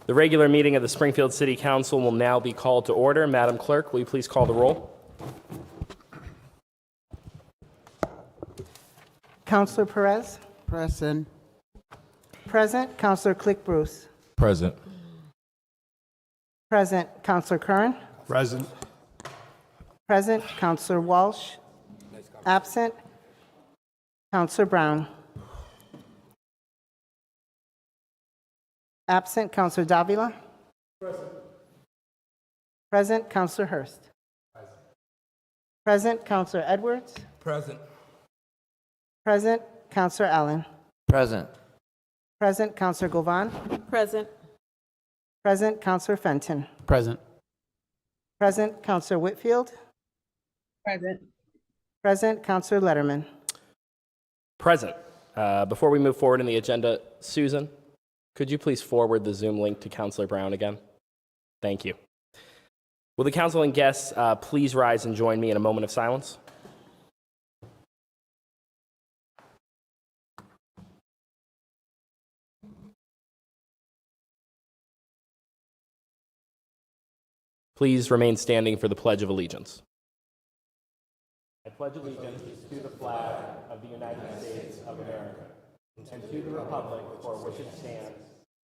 The regular meeting of the Springfield City Council will now be called to order. Madam Clerk, will you please call the roll? Councilor Perez? Present. Present. Councilor Click Bruce? Present. Present. Councilor Curran? Present. Present. Councilor Walsh? Absent. Councilor Brown? Absent. Councilor Davila? Present. Present. Councilor Hurst? Present. Councilor Edwards? Present. Present. Councilor Allen? Present. Present. Councilor Govan? Present. Present. Councilor Fenton? Present. Present. Councilor Whitfield? Present. Present. Councilor Letterman? Present. Before we move forward in the agenda, Susan, could you please forward the Zoom link to Councilor Brown again? Thank you. Will the council and guests please rise and join me in a moment of silence? Please remain standing for the Pledge of Allegiance. I pledge allegiance to the flag of the United States of America and to the republic for which it stands,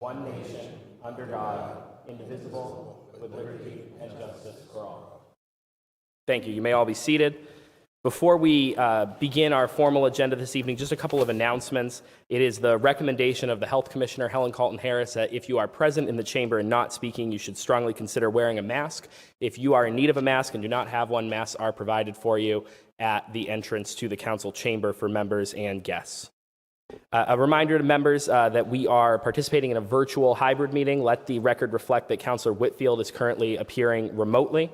one nation, under God, indivisible, with liberty and justice for all. Thank you. You may all be seated. Before we begin our formal agenda this evening, just a couple of announcements. It is the recommendation of the Health Commissioner, Helen Calton-Harris, that if you are present in the chamber and not speaking, you should strongly consider wearing a mask. If you are in need of a mask and do not have one, masks are provided for you at the entrance to the council chamber for members and guests. A reminder to members that we are participating in a virtual hybrid meeting. Let the record reflect that Councilor Whitfield is currently appearing remotely.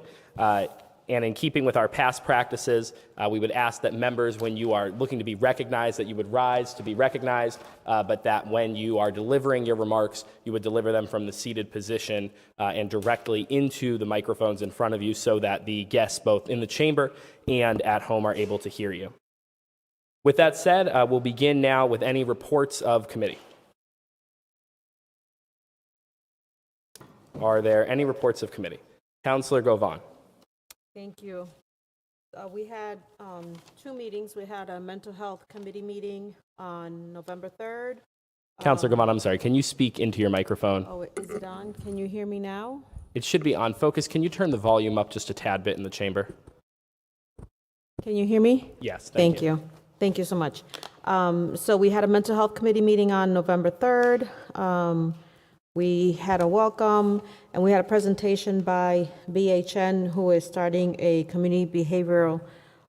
And in keeping with our past practices, we would ask that members, when you are looking to be recognized, that you would rise to be recognized, but that when you are delivering your remarks, you would deliver them from the seated position and directly into the microphones in front of you so that the guests both in the chamber and at home are able to hear you. With that said, we'll begin now with any reports of committee. Are there any reports of committee? Councilor Govan. Thank you. We had two meetings. We had a mental health committee meeting on November 3rd. Councilor Govan, I'm sorry. Can you speak into your microphone? Oh, is it on? Can you hear me now? It should be on. Focus, can you turn the volume up just a tad bit in the chamber? Can you hear me? Yes, Thank you. Thank you so much. So we had a mental health committee meeting on November 3rd. We had a welcome, and we had a presentation by BHN, who is starting a community behavioral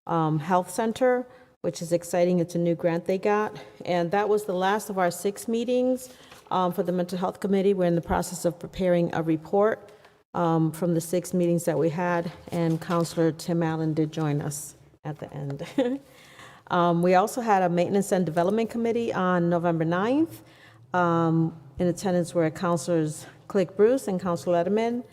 health center, which is exciting. It's a new grant they got. And that was the last of our 6 meetings for the Mental Health Committee. We're in the process of preparing a report from the 6 meetings that we had, and Councilor Tim Allen did join us at the end. We also had a Maintenance and Development Committee on November 9th. In attendance were Councilors Click Bruce and Councilor Letterman.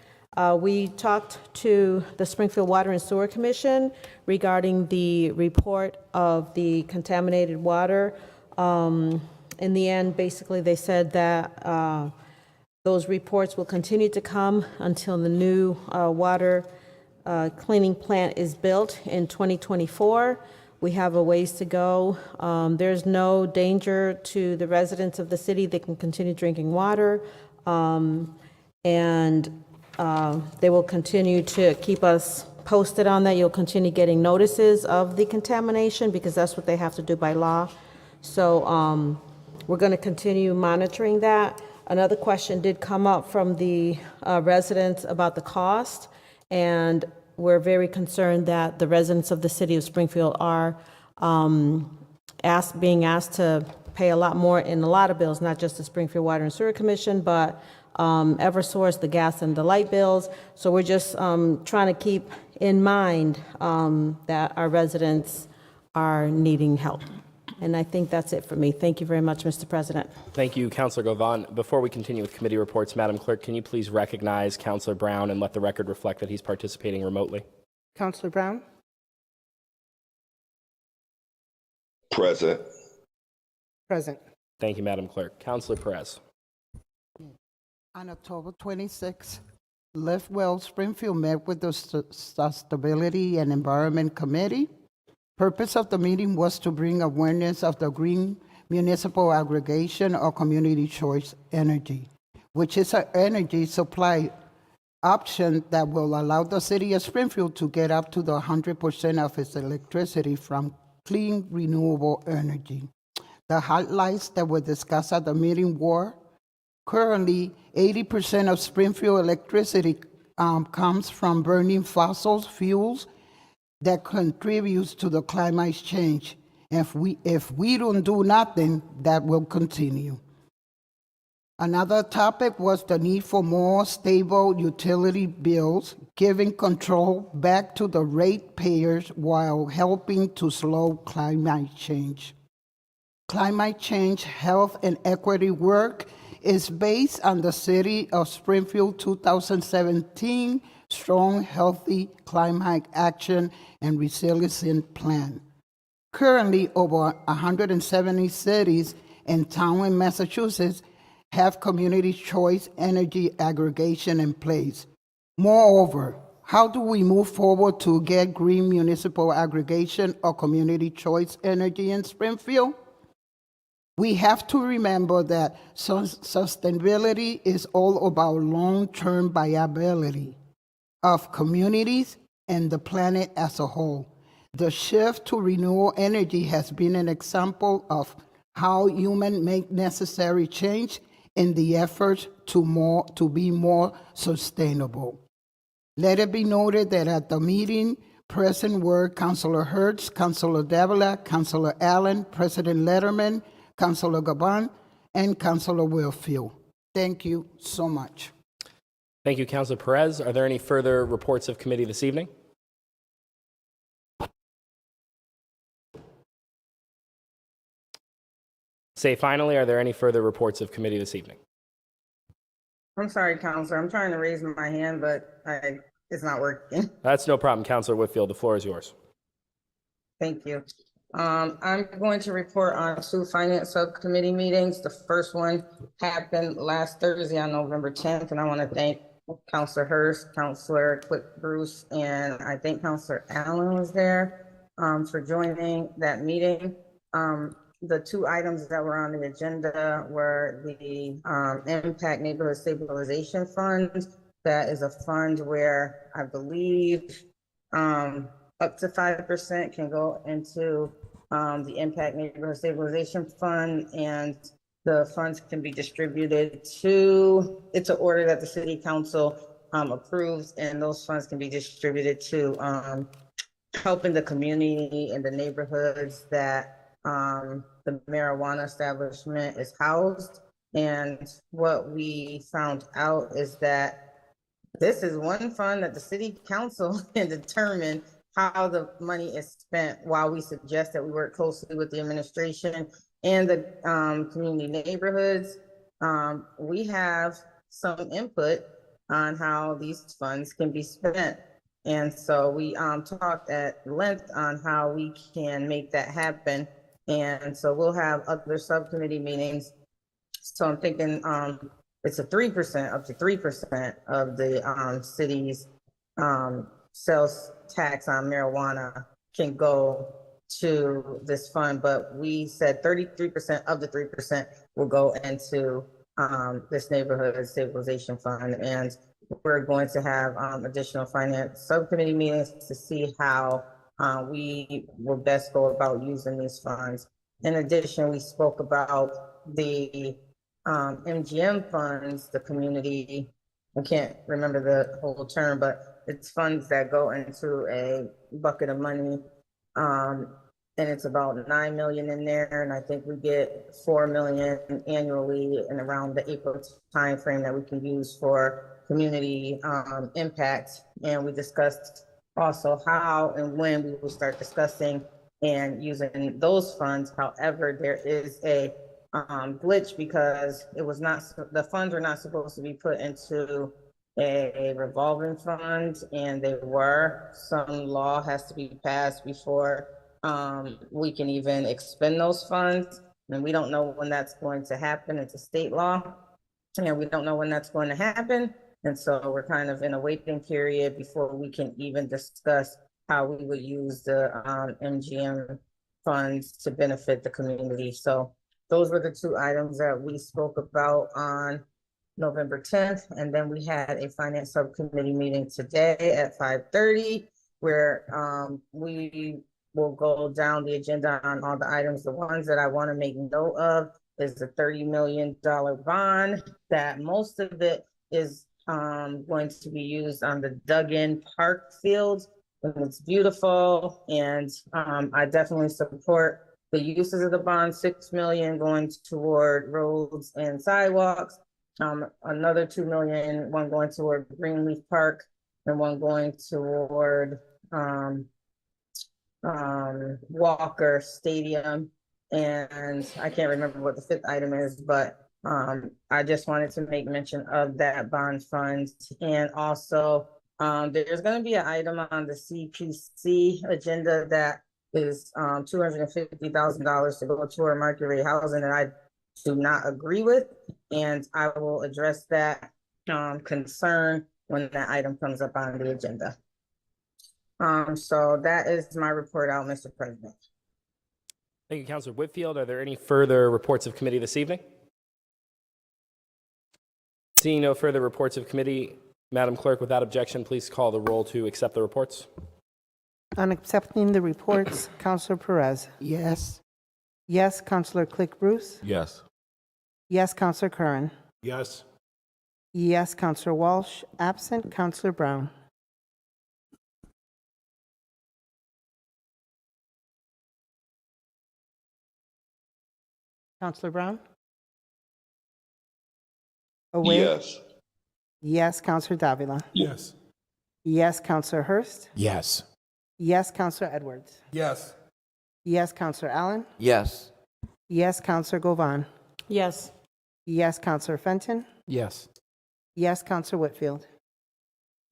We talked to the Springfield Water and Sewer Commission regarding the report of the contaminated water. In the end, basically, they said that those reports will continue to come until the new water cleaning plant is built in 2024. We have a ways to go. There's no danger to the residents of the city. They can continue drinking water, and they will continue to keep us posted on that. You'll continue getting notices of the contamination because that's what they have to do by law. So we're going to continue monitoring that. Another question did come up from the residents about the cost, and we're very concerned that the residents of the city of Springfield are being asked to pay a lot more in a lot of bills, not just the Springfield Water and Sewer Commission, but Eversource, the gas and the light bills. So we're just trying to keep in mind that our residents are needing help. And I think that's it for me. Thank you very much, Mr. President. Thank you, Councilor Govan. Before we continue with committee reports, Madam Clerk, can you please recognize Councilor Brown and let the record reflect that he's participating remotely? Councilor Brown? Present. Present. Thank you, Madam Clerk. Councilor Perez. On October 26, Live Well Springfield met with the Sustainability and Environment Committee. Purpose of the meeting was to bring awareness of the green municipal aggregation or community choice energy, which is an energy supply option that will allow the city of Springfield to get up to the 100% of its electricity from clean, renewable energy. The highlights that were discussed at the meeting were currently 80% of Springfield electricity comes from burning fossil fuels that contributes to the climate change. If we don't do nothing, that will continue. Another topic was the need for more stable utility bills, giving control back to the ratepayers while helping to slow climate change. Climate change, health, and equity work is based on the City of Springfield 2017 Strong, Healthy Climate Action and Resilience Plan. Currently, over 170 cities and towns in Massachusetts have community choice energy aggregation in place. Moreover, how do we move forward to get green municipal aggregation or community choice energy in Springfield? We have to remember that sustainability is all about long-term viability of communities and the planet as a whole. The shift to renewable energy has been an example of how humans make necessary change in the effort to be more sustainable. Let it be noted that at the meeting, present were Councilor Hertz, Councilor Davila, Councilor Allen, President Letterman, Councilor Gabon, and Councilor Willfield. Thank you so much. Thank you, Councilor Perez. Are there any further reports of committee this evening? Say finally, are there any further reports of committee this evening? I'm sorry, Counselor. I'm trying to raise my hand, but it's not working. That's no problem. Councilor Whitfield, the floor is yours. Thank you. I'm going to report on 2 finance subcommittee meetings. The first one happened last Thursday on November 10th, and I want to thank Councilor Hurst, Councilor Quick Bruce, and I think Councilor Allen was there for joining that meeting. The 2 items that were on the agenda were the Impact Neighborhood Stabilization Fund. That is a fund where I believe up to 5% can go into the Impact Neighborhood Stabilization Fund, and the funds can be distributed to, it's an order that the City Council approves, and those funds can be distributed to helping the community and the neighborhoods that the marijuana establishment is housed. And what we found out is that this is one fund that the City Council can determine how the money is spent, while we suggest that we work closely with the administration and the community neighborhoods. We have some input on how these funds can be spent. And so we talked at length on how we can make that happen. And so we'll have other subcommittee meetings. So I'm thinking it's a 3%, up to 3% of the city's sales tax on marijuana can go to this fund, but we said 33% of the 3% will go into this neighborhood stabilization fund. And we're going to have additional finance subcommittee meetings to see how we will best go about using these funds. In addition, we spoke about the MGM funds, the community, I can't remember the whole term, but it's funds that go into a bucket of money. And it's about 9 million in there. And I think we get 4 million annually and around the April timeframe that we can use for community impact. And we discussed also how and when we will start discussing and using those funds. However, there is a glitch because it was not, the funds were not supposed to be put into a revolving fund, and they were. Some law has to be passed before we can even expend those funds, and we don't know when that's going to happen. It's a state law. And we don't know when that's going to happen. And so we're kind of in a waiting period before we can even discuss how we would use the MGM funds to benefit the community. So those were the two items that we spoke about on November 10th. And then we had a finance subcommittee meeting today at 5:30, where we will go down the agenda on all the items. The ones that I want to make note of is the $30 million bond, that most of it is going to be used on the dug-in park field. And it's beautiful, and I definitely support the uses of the bond. 6 million going toward roads and sidewalks, another 2 million, one going toward Greenleaf Park, and one going toward Walker Stadium. And I can't remember what the fifth item is, but I just wanted to make mention of that bond fund. And also, there's going to be an item on the CPC agenda that is $250,000 to go toward market rate housing that I do not agree with. And I will address that concern when that item comes up on the agenda. So that is my report out, Mr. President. Thank you, Councilor Whitfield. Are there any further reports of committee this evening? Seeing no further reports of committee, Madam Clerk, without objection, please call the roll to accept the reports. On accepting the reports, Councilor Perez. Yes. Yes, Councilor Click Bruce. Yes. Yes, Councilor Curran. Yes. Yes, Councilor Walsh. Absent, Councilor Brown. Councilor Brown? Away? Yes. Yes, Councilor Davila. Yes. Yes, Councilor Hurst. Yes. Yes, Councilor Edwards. Yes. Yes, Councilor Allen. Yes. Yes, Councilor Govan. Yes. Yes, Councilor Fenton. Yes. Yes, Councilor Whitfield.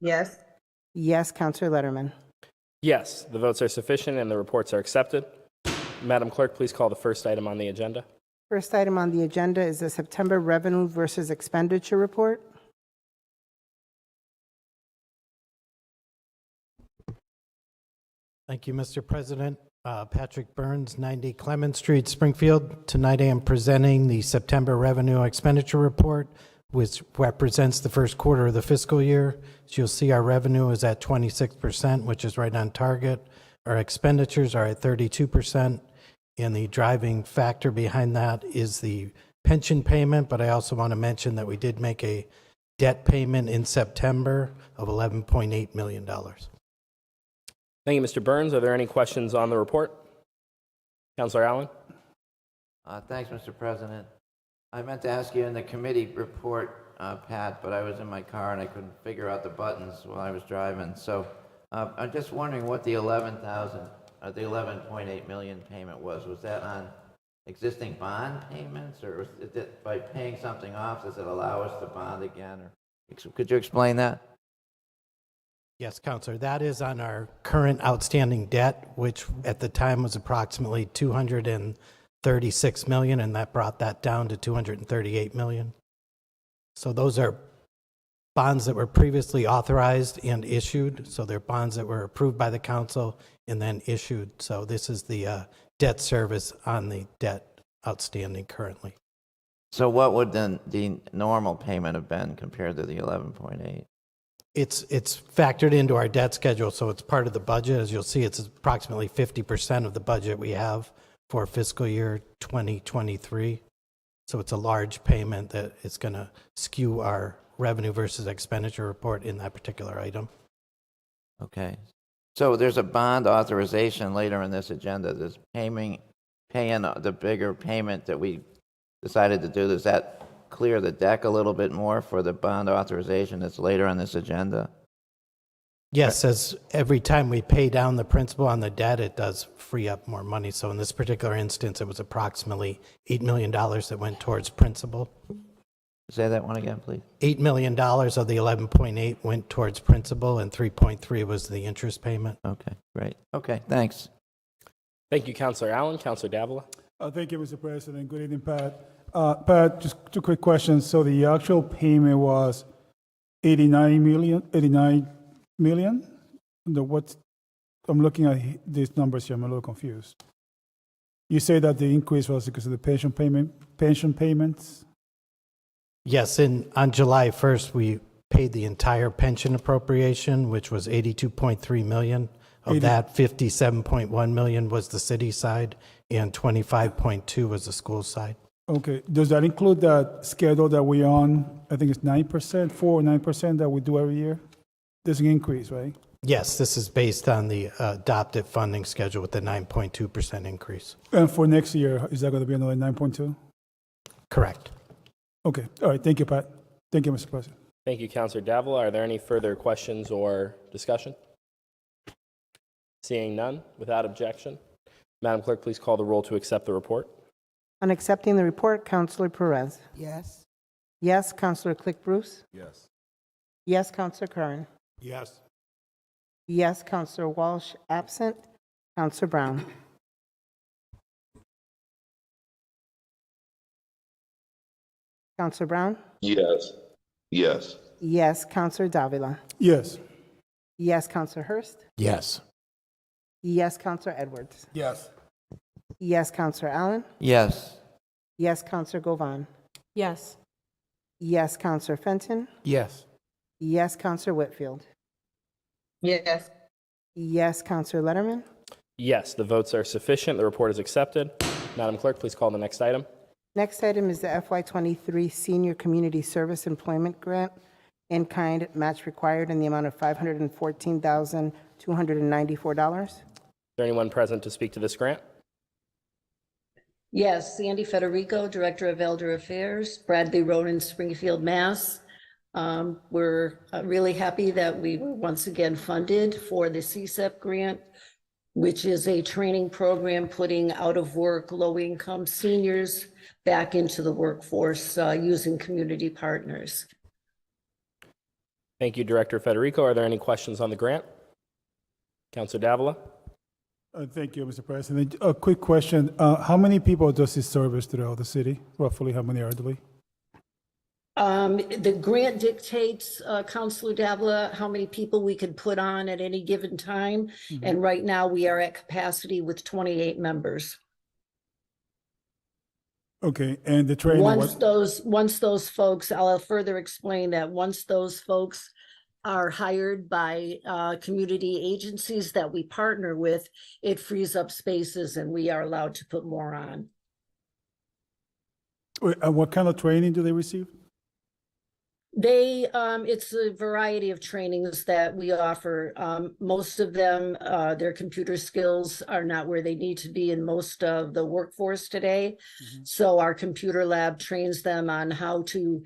Yes. Yes, Councilor Letterman. Yes, the votes are sufficient and the reports are accepted. Madam Clerk, please call the first item on the agenda. First item on the agenda is the September Revenue versus Expenditure Report. Thank you, Mr. President. Patrick Burns, 90 Clement Street, Springfield. Tonight I am presenting the September Revenue Expenditure Report, which represents the first quarter of the fiscal year. As you'll see, our revenue is at 26%, which is right on target. Our expenditures are at 32%, and the driving factor behind that is the pension payment, but I also want to mention that we did make a debt payment in September of $11.8 million. Thank you, Mr. Burns. Are there any questions on the report? Councilor Allen? Thanks, Mr. President. I meant to ask you in the committee report, Pat, but I was in my car and I couldn't figure out the buttons while I was driving. So I'm just wondering what the $11.8 million payment was. Was that on existing bond payments, or was it by paying something off? Does it allow us to bond again? Or could you explain that? Yes, Counselor, that is on our current outstanding debt, which at the time was approximately $236 million, and that brought that down to $238 million. So those are bonds that were previously authorized and issued. So they're bonds that were approved by the council and then issued. So this is the debt service on the debt outstanding currently. So what would then the normal payment have been compared to the 11.8? It's factored into our debt schedule, so it's part of the budget. As you'll see, it's approximately 50% of the budget we have for fiscal year 2023. So it's a large payment that is going to skew our revenue versus expenditure report in that particular item. Okay. So there's a bond authorization later in this agenda. There's paying the bigger payment that we decided to do. Does that clear the deck a little bit more for the bond authorization that's later on this agenda? Yes, as every time we pay down the principal on the debt, it does free up more money. So in this particular instance, it was approximately $8 million that went towards principal. Say that one again, please. $8 million of the 11.8 went towards principal, and 3.3 was the interest payment. Okay, great. Okay, thanks. Thank you, Councilor Allen. Councilor Davila? Thank you, Mr. President. Good evening, Pat. Pat, just two quick questions. So the actual payment was 89 million? I'm looking at these numbers here, I'm a little confused. You say that the increase was because of the pension payments? Yes, on July 1st, we paid the entire pension appropriation, which was 82.3 million. Of that, 57.1 million was the city side, and 25.2 was the school side. Okay, does that include that schedule that we're on? I think it's 9%, 4 or 9% that we do every year? There's an increase, right? Yes, this is based on the adopted funding schedule with the 9.2% increase. And for next year, is that going to be another 9.2? Correct. Okay, all right, thank you, Pat. Thank you, Mr. President. Thank you, Councilor Davila. Are there any further questions or discussion? Seeing none, without objection, Madam Clerk, please call the roll to accept the report. On accepting the report, Councilor Perez. Yes. Yes, Councilor Click Bruce. Yes. Yes, Councilor Curran. Yes. Yes, Councilor Walsh, absent. Councilor Brown. Councilor Brown. Yes. Yes. Yes, Councilor Davila. Yes. Yes, Councilor Hurst. Yes. Yes, Councilor Edwards. Yes. Yes, Councilor Allen. Yes. Yes, Councilor Govan. Yes. Yes, Councilor Fenton. Yes. Yes, Councilor Whitfield. Yes. Yes, Councilor Letterman. Yes, the votes are sufficient. The report is accepted. Madam Clerk, please call the next item. Next item is the FY23 Senior Community Service Employment Grant, in-kind match required in the amount of $514,294. Is there anyone present to speak to this grant? Yes, Sandy Federico, Director of Elder Affairs, Bradley Road in Springfield, Mass. We're really happy that we were once again funded for the CSEP grant, which is a training program putting out-of-work, low-income seniors back into the workforce using community partners. Thank you, Director Federico. Are there any questions on the grant? Councilor Davila? Thank you, Mr. President. A quick question. How many people does this service throughout the city? Roughly how many elderly? The grant dictates, Councilor Davila, how many people we can put on at any given time. And right now we are at capacity with 28 members. Okay, and the training, Once those folks, I'll further explain that once those folks are hired by community agencies that we partner with, it frees up spaces and we are allowed to put more on. what kind of training do they receive? It's a variety of trainings that we offer. Most of them, their computer skills are not where they need to be in most of the workforce today. So our computer lab trains them on how to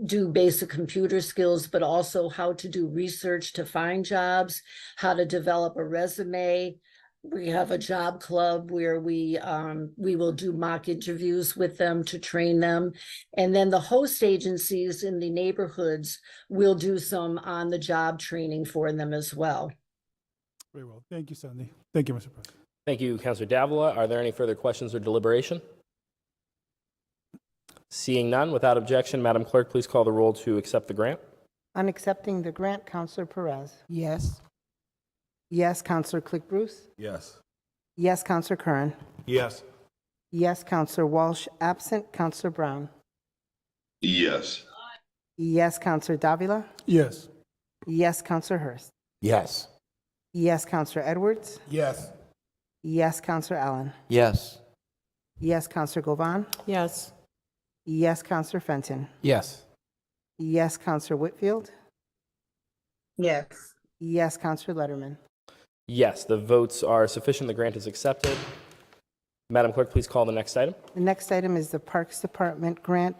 do basic computer skills, but also how to do research to find jobs, how to develop a resume. We have a job club where we will do mock interviews with them to train them. And then the host agencies in the neighborhoods will do some on-the-job training for them as well. Very well. Thank you, Sandy. Thank you, Mr. President. Thank you, Councilor Davila. Are there any further questions or deliberation? Seeing none, without objection, Madam Clerk, please call the roll to accept the grant. On accepting the grant, Councilor Perez. Yes. Yes, Councilor Click Bruce. Yes. Yes, Councilor Curran. Yes. Yes, Councilor Walsh, absent. Councilor Brown. Yes. Yes, Councilor Davila. Yes. Yes, Councilor Hurst. Yes. Yes, Councilor Edwards. Yes. Yes, Councilor Allen. Yes. Yes, Councilor Govan. Yes. Yes, Councilor Fenton. Yes. Yes, Councilor Whitfield. Yes. Yes, Councilor Letterman. Yes, the votes are sufficient. The grant is accepted. Madam Clerk, please call the next item. The next item is the Parks Department grant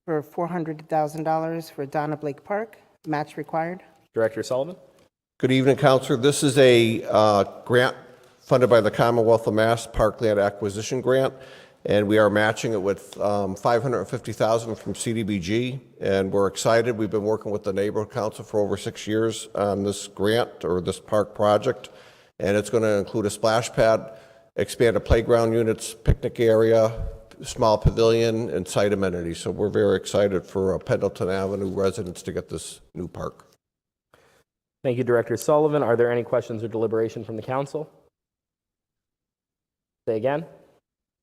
for $400,000 for Donna Blake Park. Match required. Director Sullivan? Good evening, Councilor. This is a grant funded by the Commonwealth of Mass Parkland Acquisition Grant, and we are matching it with $550,000 from CDBG, and we're excited. We've been working with the Neighborhood Council for over 6 years on this grant or this park project, and it's going to include a splash pad, expanded playground units, picnic area, small pavilion and site amenities. So we're very excited for Pendleton Avenue residents to get this new park. Thank you, Director Sullivan. Are there any questions or deliberation from the council? Say again.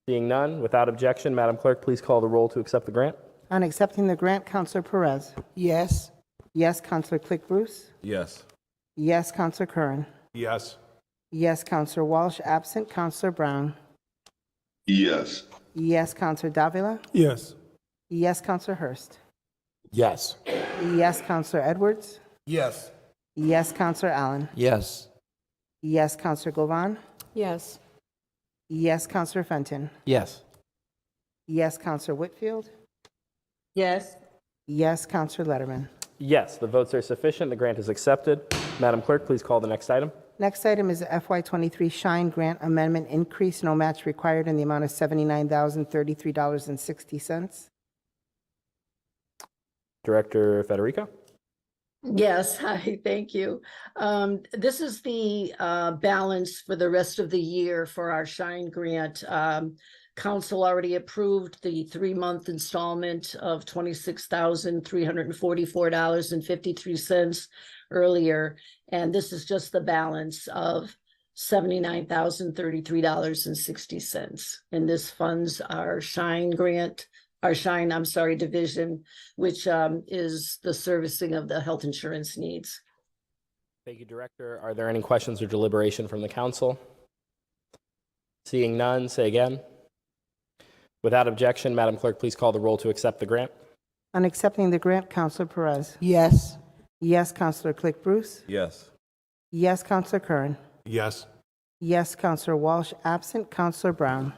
Seeing none, without objection, Madam Clerk, please call the roll to accept the grant. On accepting the grant, Counselor Perez. Yes. Yes, Counselor Click Bruce. Yes. Yes, Counselor Curran. Yes. Yes, Counselor Walsh, absent. Counselor Brown. Yes. Yes, Counselor Davila. Yes. Yes, Counselor Hurst. Yes. Yes, Counselor Edwards. Yes. Yes, Counselor Allen. Yes. Yes, Counselor Govan. Yes. Yes, Counselor Fenton. Yes. Yes, Counselor Whitfield. Yes. Yes, Counselor Letterman. Yes, the votes are sufficient. The grant is accepted. Madam Clerk, please call the next item. Next item is the FY23 Shine Grant Amendment Increase, no match required in the amount of $79,033.60. Director Federico. Yes, hi, thank you. This is the balance for the rest of the year for our Shine Grant. Council already approved the 3-month installment of $26,344.53 earlier, and this is just the balance of $79,033.60. And this funds our Shine Grant, division, which is the servicing of the health insurance needs. Thank you, Director. Are there any questions or deliberation from the council? Seeing none, say again. Without objection, Madam Clerk, please call the roll to accept the grant. On accepting the grant, Counselor Perez. Yes. Yes, Counselor Click Bruce. Yes. Yes, Counselor Curran. Yes. Yes, Counselor Walsh, absent. Counselor Brown.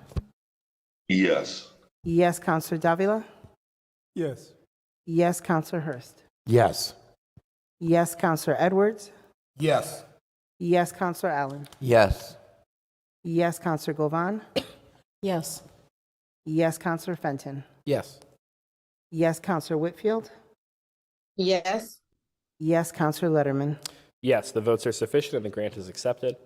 Yes. Yes, Counselor Davila. Yes. Yes, Counselor Hurst. Yes. Yes, Counselor Edwards. Yes. Yes, Counselor Allen. Yes. Yes, Counselor Govan. Yes. Yes, Counselor Fenton. Yes. Yes, Counselor Whitfield. Yes. Yes, Counselor Letterman. Yes, the votes are sufficient and the grant is accepted.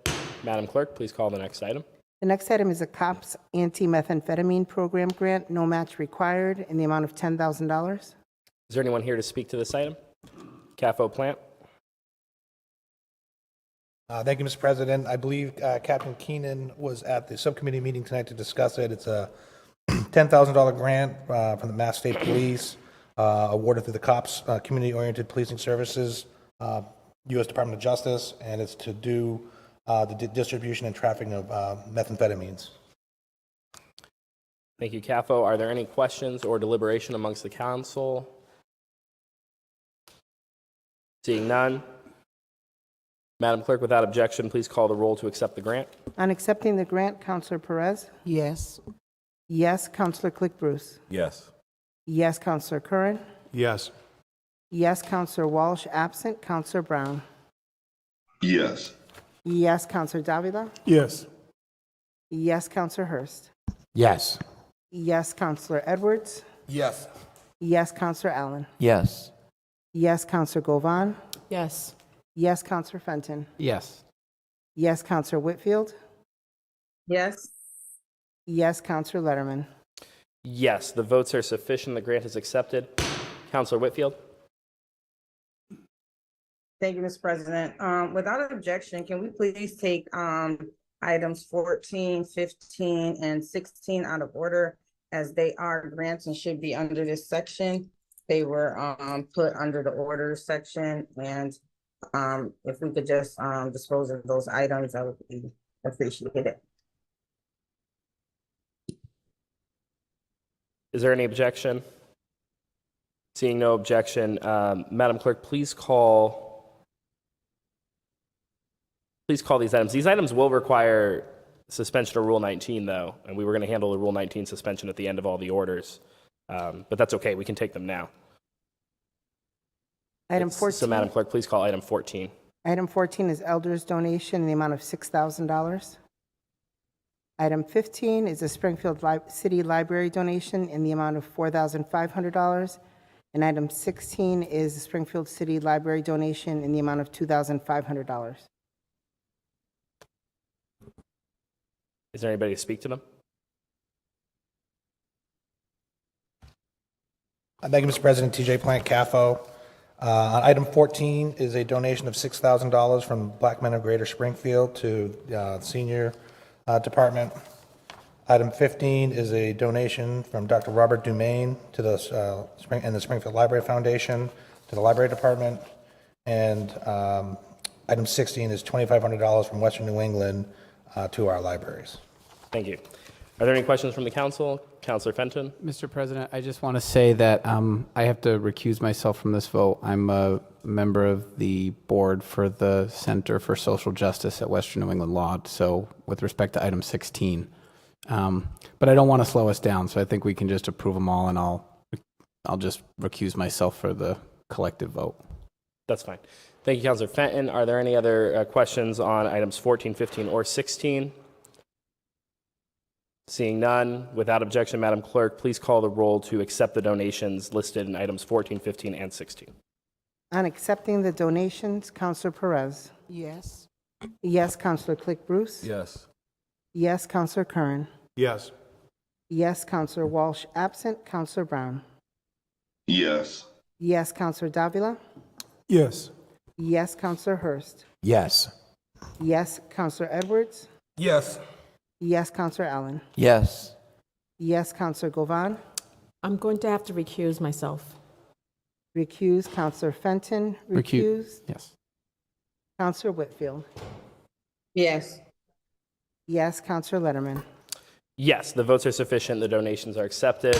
Madam Clerk, please call the next item. The next item is a COPS anti-methamphetamine program grant, no match required, in the amount of $10,000. Is there anyone here to speak to this item? CAFO Plant. Thank you, Mr. President. I believe Captain Keenan was at the subcommittee meeting tonight to discuss it. It's a $10,000 grant from the Mass State Police, awarded through the COPS, Community-Oriented Policing Services, U.S. Department of Justice, and it's to do the distribution and trafficking of methamphetamines. Thank you, CAFO. Are there any questions or deliberation amongst the council? Seeing none. Madam Clerk, without objection, please call the roll to accept the grant. On accepting the grant, Counselor Perez. Yes. Yes, Counselor Click Bruce. Yes. Yes, Counselor Curran. Yes. Yes, Counselor Walsh, absent. Counselor Brown. Yes. Yes, Counselor Davila. Yes. Yes, Counselor Hurst. Yes. Yes, Counselor Edwards. Yes. Yes, Counselor Allen. Yes. Yes, Counselor Govan. Yes. Yes, Counselor Fenton. Yes. Yes, Counselor Whitfield. Yes. Yes, Counselor Letterman. Yes, the votes are sufficient. The grant is accepted. Counselor Whitfield. Thank you, Mr. President. Without objection, can we please take items 14, 15, and 16 out of order, as they are grants and should be under this section? They were put under the orders section, and if we could just dispose of those items, I would be appreciated. Is there any objection? Seeing no objection, Madam Clerk, please call these items. These items will require suspension of Rule 19, though, and we were going to handle the Rule 19 suspension at the end of all the orders. But that's okay. We can take them now. Item 14. So, Madam Clerk, please call item 14. Item 14 is Elders donation in the amount of $6,000. Item 15 is a Springfield City Library donation in the amount of $4,500. And item 16 is a Springfield City Library donation in the amount of $2,500. Is there anybody to speak to them? Thank you, Mr. President. TJ Plant CAFO. On item 14 is a donation of $6,000 from Black Men of Greater Springfield to senior department. Item 15 is a donation from Dr. Robert Dumaine to the the Springfield Library Foundation to the library department. And item 16 is $2,500 from Western New England to our libraries. Thank you. Are there any questions from the council? Councilor Fenton? Mr. President, I just want to say that I have to recuse myself from this vote. I'm a member of the board for the Center for Social Justice at Western New England Law, so with respect to item 16. But I don't want to slow us down, so I think we can just approve them all, and I'll just recuse myself for the collective vote. That's fine. Thank you, Councilor Fenton. Are there any other questions on items 14, 15, or 16? Seeing none, without objection, Madam Clerk, please call the roll to accept the donations listed in items 14, 15, and 16. On accepting the donations, Counselor Perez. Yes. Yes, Counselor Click Bruce. Yes. Yes, Counselor Curran. Yes. Yes, Counselor Walsh absent. Counselor Brown. Yes. Yes, Counselor Davila. Yes. Yes, Counselor Hurst. Yes. Yes, Counselor Edwards. Yes. Yes, Counselor Allen. Yes. Yes, Counselor Govan. I'm going to have to recuse myself. Recuse, Counselor Fenton. Recuse. Yes. Counselor Whitfield. Yes. Yes, Counselor Letterman. Yes, the votes are sufficient. The donations are accepted.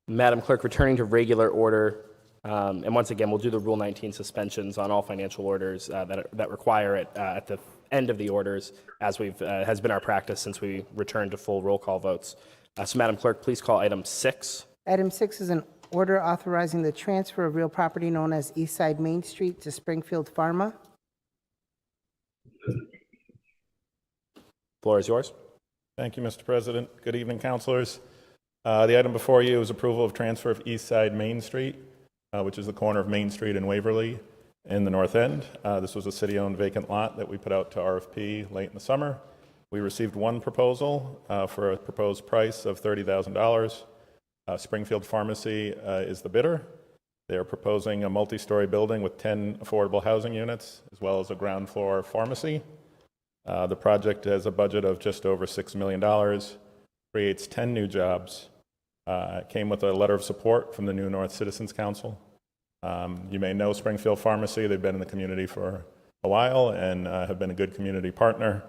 Madam Clerk, returning to regular order, and once again, we'll do the Rule 19 suspensions on all financial orders that require it at the end of the orders, as has been our practice since we returned to full roll call votes. So, Madam Clerk, please call item 6. Item 6 is an order authorizing the transfer of real property known as Eastside Main Street to Springfield Pharma. Floor is yours. Thank you, Mr. President. Good evening, councilors. The item before you is approval of transfer of East Side Main Street, which is the corner of Main Street and Waverly in the north end. This was a city-owned vacant lot that we put out to RFP late in the summer. We received one proposal for a proposed price of $30,000. Springfield Pharmacy is the bidder. They are proposing a multi-story building with 10 affordable housing units, as well as a ground floor pharmacy. The project has a budget of just over $6 million, creates 10 new jobs. It came with a letter of support from the New North Citizens Council. You may know Springfield Pharmacy. They've been in the community for a while and have been a good community partner.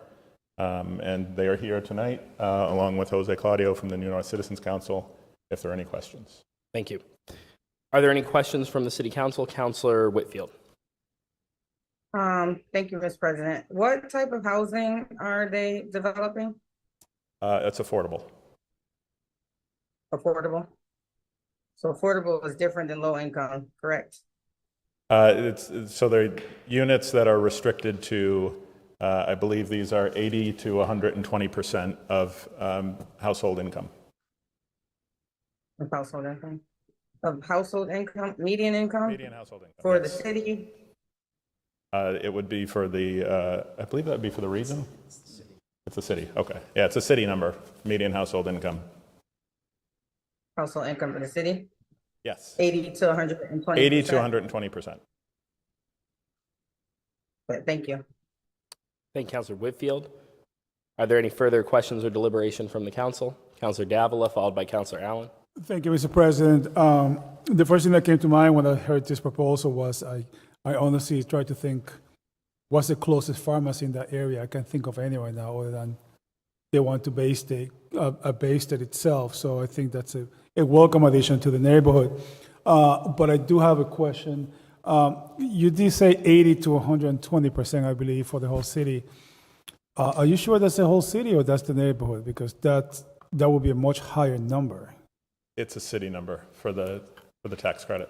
And they are here tonight, along with Jose Claudio from the New North Citizens Council, if there are any questions. Thank you. Are there any questions from the City Council? Councilor Whitfield. Thank you, Mr. President. What type of housing are they developing? It's affordable. Affordable? So affordable is different than low income, correct? So they're units that are restricted to, I believe these are 80 to 120% of household income. Of household income? Of household income, median income? Median household income. For yes. the city? It would be for the, I believe that would be for the region? It's a city, okay. Yeah, it's a city number, median household income. Household income for the city? Yes. 80 to 120%? 80 to 120%. Thank you. Thank you, Councilor Whitfield. Are there any further questions or deliberation from the council? Councilor Davila, followed by Councilor Allen. Thank you, Mr. President. The first thing that came to mind when I heard this proposal was I honestly tried to think, what's the closest pharmacy in that area? I can't think of any right now other than they want to base it itself. So I think that's a welcome addition to the neighborhood. But I do have a question. You did say 80 to 120%, I believe, for the whole city. Are you sure that's the whole city or that's the neighborhood? Because that would be a much higher number. It's a city number for the tax credit.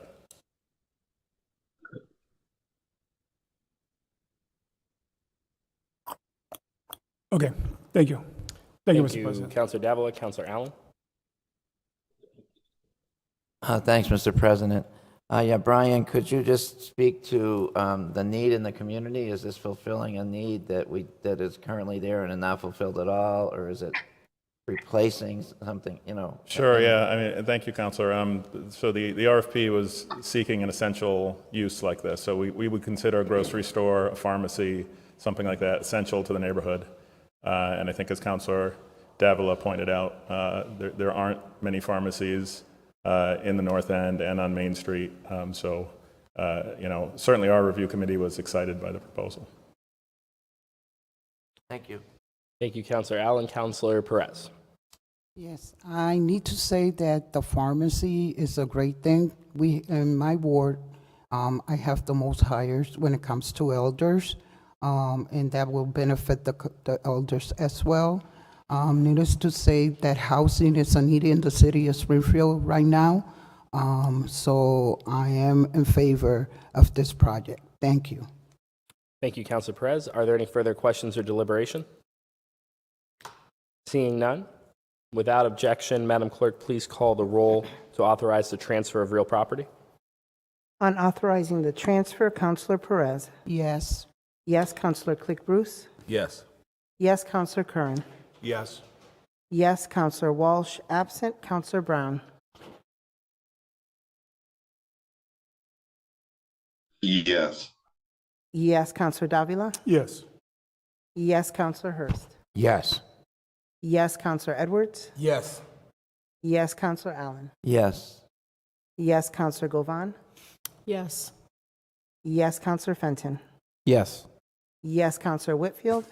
Okay, thank you. Thank you, Mr. Thank you, President. Councilor Davila. Councilor Allen. Thanks, Mr. President. Yeah, Brian, could you just speak to the need in the community? Is this fulfilling a need that is currently there and not fulfilled at all, or is it replacing something, Sure, yeah. I mean, thank you, Counselor. So the RFP was seeking an essential use like this. So we would consider a grocery store, a pharmacy, something like that, essential to the neighborhood. And I think as Counselor Davila pointed out, there aren't many pharmacies in the North End and on Main Street. Certainly our review committee was excited by the proposal. Thank you. Thank you, Counselor Allen. Counselor Perez. Yes, I need to say that the pharmacy is a great thing. In my ward, I have the most hires when it comes to elders, and that will benefit the elders as well. Needless to say that housing is a need in the city of Springfield right now, so I am in favor of this project. Thank you. Thank you, Counselor Perez. Are there any further questions or deliberation? Seeing none, without objection, Madam Clerk, please call the roll to authorize the transfer of real property. On authorizing the transfer, Counselor Perez. Yes. Yes, Counselor Click Bruce. Yes. Yes, Counselor Curran. Yes. Yes, Counselor Walsh. Absent, Counselor Brown. Yes. Yes, Counselor Davila. Yes. Yes, Counselor Hurst. Yes. Yes, Counselor Edwards. Yes. Yes, Counselor Allen. Yes. Yes, Counselor Govan. Yes. Yes, Counselor Fenton. Yes. Yes, Counselor Whitfield.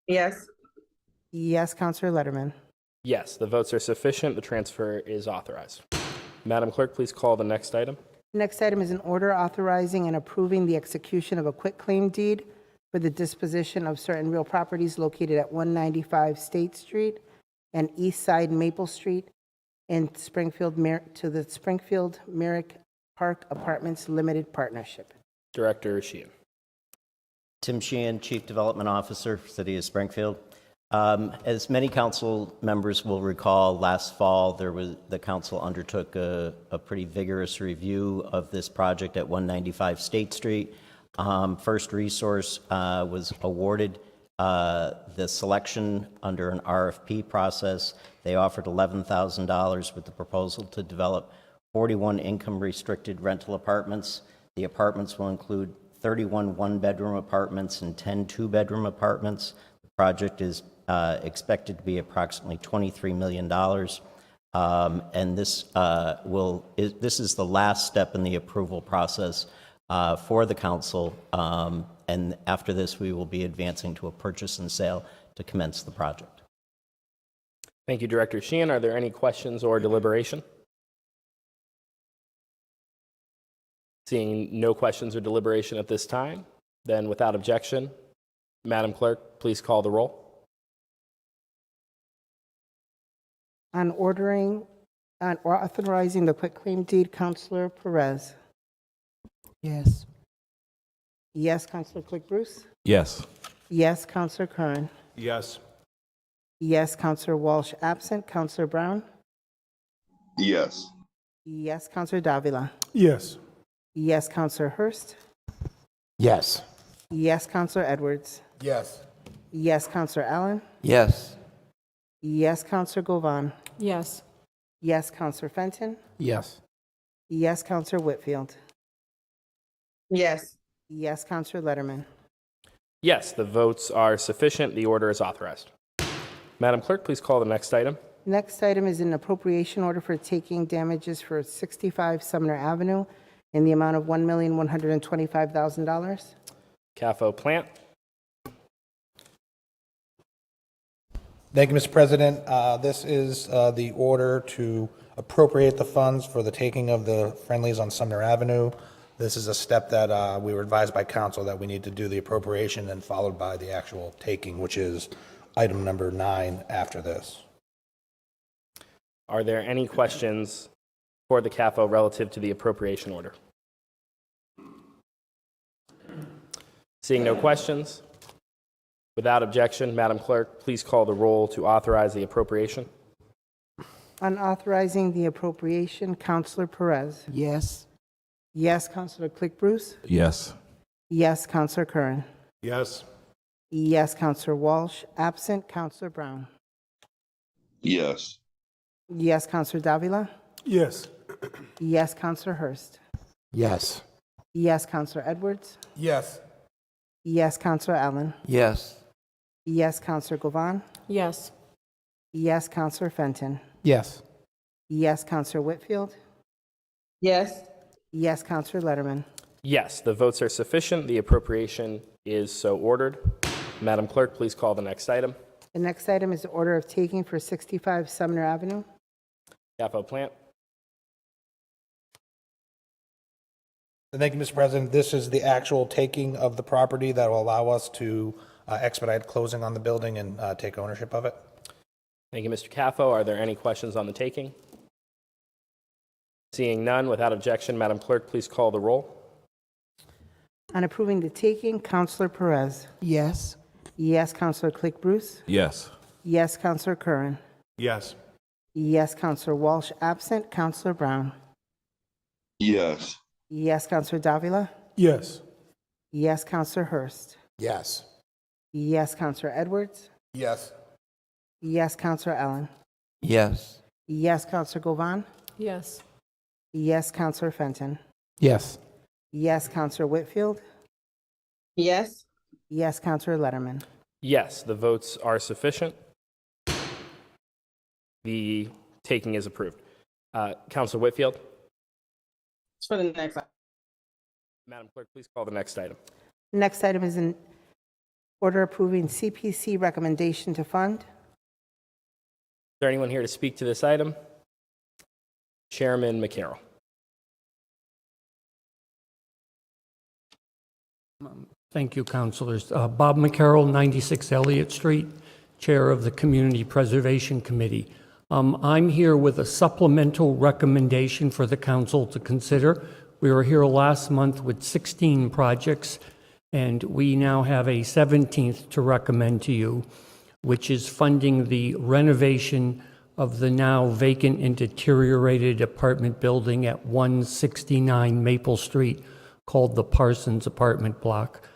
Yes. Yes, Counselor Letterman. Yes, the votes are sufficient. The transfer is authorized. Madam Clerk, please call the next item. Next item is an order authorizing and approving the execution of a quitclaim deed for the disposition of certain real properties located at 195 State Street and East Side Maple Street in Springfield to the Springfield Merrick Park Apartments Limited Partnership. Director Sheehan. Tim Sheehan, Chief Development Officer, City of Springfield. As many council members will recall, last fall the council undertook a pretty vigorous review of this project at 195 State Street. First Resource was awarded the selection under an RFP process. They offered $11,000 with the proposal to develop 41 income-restricted rental apartments. The apartments will include 31 one-bedroom apartments and 10 two-bedroom apartments. The project is expected to be approximately $23 million. And this is the last step in the approval process for the council. And after this, we will be advancing to a purchase and sale to commence the project. Thank you, Director Sheehan. Are there any questions or deliberation? Seeing no questions or deliberation at this time, then without objection, Madam Clerk, please call the roll. On authorizing the quitclaim deed, Counselor Perez. Yes. Yes, Counselor Click Bruce. Yes. Yes, Counselor Curran. Yes. Yes, Counselor Walsh. Absent, Counselor Brown. Yes. Yes, Counselor Davila. Yes. Yes, Counselor Hurst. Yes. Yes, Counselor Edwards. Yes. Yes, Counselor Allen. Yes. Yes, Counselor Govan. Yes. Yes, Counselor Fenton. Yes. Yes, Counselor Whitfield. Yes. Yes, Counselor Letterman. Yes, the votes are sufficient. The order is authorized. Madam Clerk, please call the next item. Next item is an appropriation order for taking damages for 65 Sumner Avenue in the amount of $1,125,000. CAFO Plant. Thank you, Mr. President. This is the order to appropriate the funds for the taking of the Friendlies on Sumner Avenue. This is a step that we were advised by council that we need to do the appropriation and followed by the actual taking, which is item number 9 after this. Are there any questions for the CAFO relative to the appropriation order? Seeing no questions, without objection, Madam Clerk, please call the roll to authorize the appropriation. On authorizing the appropriation, Counselor Perez. Yes. Yes, Counselor Click Bruce. Yes. Yes, Counselor Curran. Yes. Yes, Counselor Walsh. Absent, Counselor Brown. Yes. Yes, Counselor Davila? Yes. Yes, Counselor Hurst? Yes. Yes, Counselor Edwards? Yes. Yes, Counselor Allen? Yes. Yes, Counselor Govan? Yes. Yes, Counselor Fenton? Yes. Yes, Counselor Whitfield? Yes. Yes, Counselor Letterman? Yes, the votes are sufficient. The appropriation is so ordered. Madam Clerk, please call the next item. The next item is the order of taking for 65 Sumner Avenue. Capo Plant. Thank you, Mr. President. This is the actual taking of the property that will allow us to expedite closing on the building and take ownership of it. Thank you, Mr. Caffo. Are there any questions on the taking? Seeing none, without objection, Madam Clerk, please call the roll. On approving the taking, Counselor Perez? Yes. Yes, Counselor Click Bruce? Yes. Yes, Counselor Curran? Yes. Yes, Counselor Walsh absent. Counselor Brown? Yes. Yes, Counselor Davila? Yes. Yes, Counselor Hurst? Yes. Yes, Counselor Edwards? Yes. Yes, Counselor Allen? Yes. Yes, Counselor Govan? Yes. Yes, Counselor Fenton? Yes. Yes, Counselor Whitfield? Yes. Yes, Counselor Letterman? Yes, the votes are sufficient. The taking is approved. Councilor Whitfield. It's for the next item. Madam Clerk, please call the next item. Next item is an order approving CPC recommendation to fund. Is there anyone here to speak to this item? Chairman McCarroll. Thank you, councilors. Bob McCarroll, 96 Elliott Street, Chair of the Community Preservation Committee. I'm here with a supplemental recommendation for the council to consider. We were here last month with 16 projects, and we now have a 17th to recommend to you, which is funding the renovation of the now vacant and deteriorated apartment building at 169 Maple Street called the Parsons Apartment Block.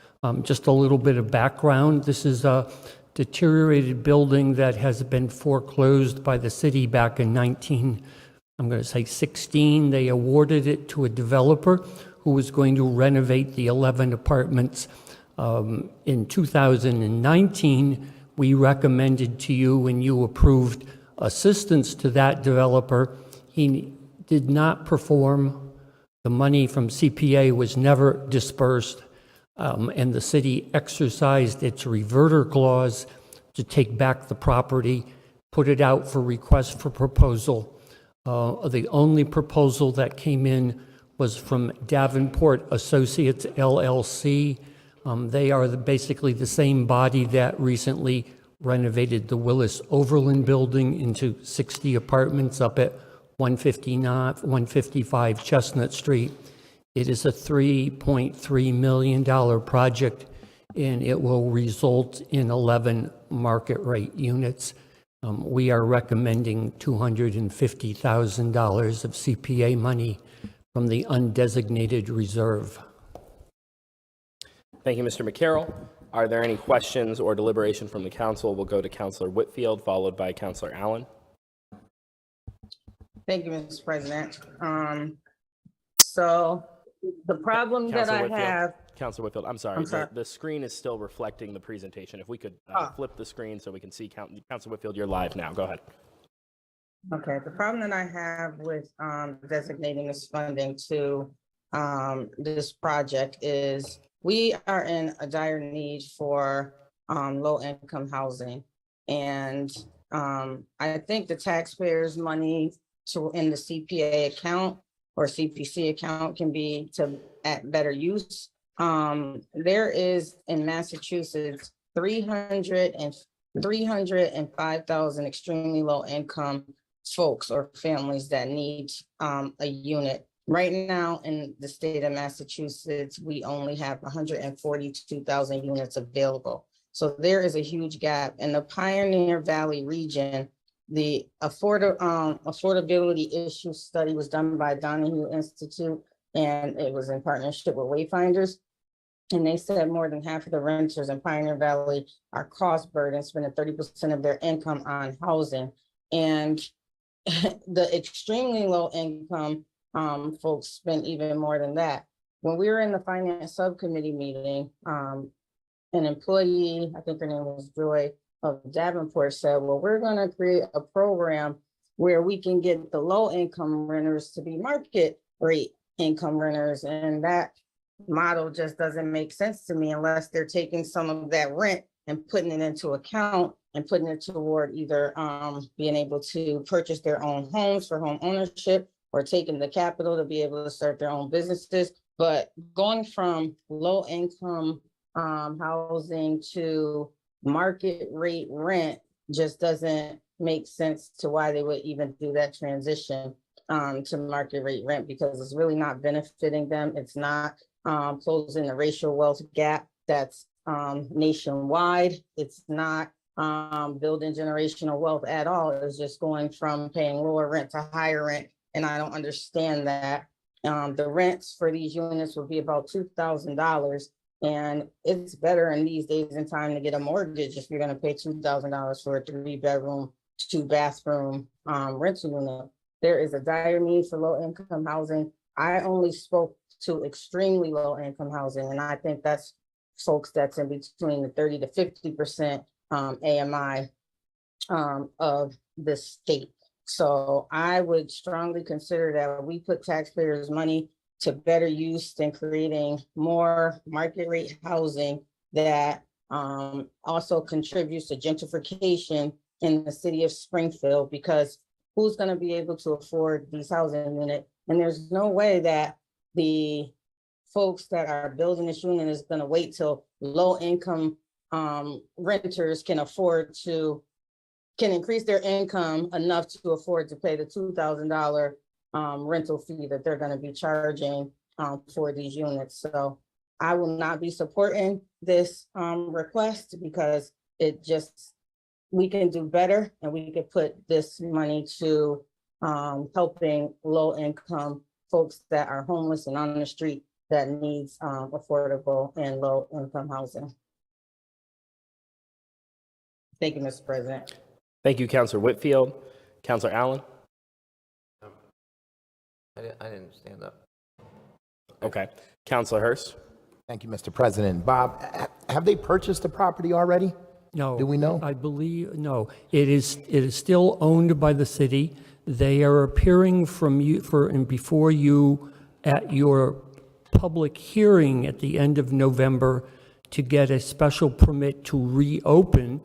Just a little bit of background. This is a deteriorated building that has been foreclosed by the city back in 16. They awarded it to a developer who was going to renovate the 11 apartments. In 2019, we recommended to you and you approved assistance to that developer. He did not perform. The money from CPA was never dispersed. And the city exercised its reverter clause to take back the property, put it out for request for proposal. The only proposal that came in was from Davenport Associates LLC. They are basically the same body that recently renovated the Willis Overland building into 60 apartments up at 155 Chestnut Street. It is a $3.3 million project, and it will result in 11 market rate units. We are recommending $250,000 of CPA money from the undesignated reserve. Thank you, Mr. McCarroll. Are there any questions or deliberation from the council? We'll go to Councilor Whitfield, followed by Councilor Allen. Thank you, Mr. President. So the problem that I have. Councilor Whitfield, I'm sorry. The screen is still reflecting the presentation. If we could flip the screen so we can see Councilor Whitfield, you're live now. Go ahead. Okay, the problem that I have with designating this funding to this project is we are in a dire need for low-income housing. And I think the taxpayers' money in the CPA account or CPC account can be at better use. There is in Massachusetts 305,000 extremely low income folks or families that need a unit. Right now in the state of Massachusetts, we only have 142,000 units available. So there is a huge gap. In the Pioneer Valley region, the affordability issue study was done by Donahue Institute, and it was in partnership with Wayfinders. And they said more than half of the renters in Pioneer Valley are cost burdened, spending 30% of their income on housing. And the extremely low income folks spend even more than that. When we were in the finance subcommittee meeting, an employee, I think her name was Joy of Davenport, said, well, we're gonna create a program where we can get the low income renters to be market rate income renters. And that model just doesn't make sense to me unless they're taking some of that rent and putting it into account and putting it toward either being able to purchase their own homes for home ownership or taking the capital to be able to start their own businesses. But going from low income housing to market rate rent just doesn't make sense to why they would even do that transition to market rate rent, because it's really not benefiting them. It's not closing the racial wealth gap that's nationwide. It's not building generational wealth at all. It's just going from paying lower rent to higher rent. And I don't understand that. The rents for these units will be about $2,000. And it's better in these days and time to get a mortgage if you're going to pay $2,000 for a 3-bedroom, 2-bathroom rental unit. There is a dire need for low income housing. I only spoke to extremely low income housing, and I think that's folks that's in between the 30 to 50% AMI of the state. So I would strongly consider that we put taxpayers' money to better use than creating more market rate housing that also contributes to gentrification in the city of Springfield, because who's going to be able to afford these housing units? And there's no way that the folks that are building this unit is going to wait till low income renters can increase their income enough to afford to pay the $2,000 rental fee that they're going to be charging for these units. So I will not be supporting this request, because we can do better, and we could put this money to helping low income folks that are homeless and on the street that needs affordable and low income housing. Thank you, Mr. President. Thank you, Councilor Whitfield. Councilor Allen? I didn't stand up. Okay. Councilor Hurst? Thank you, Mr. President. Bob, have they purchased the property already? No. Do we know? I believe, no. It is still owned by the city. They are appearing before you at your public hearing at the end of November to get a special permit to reopen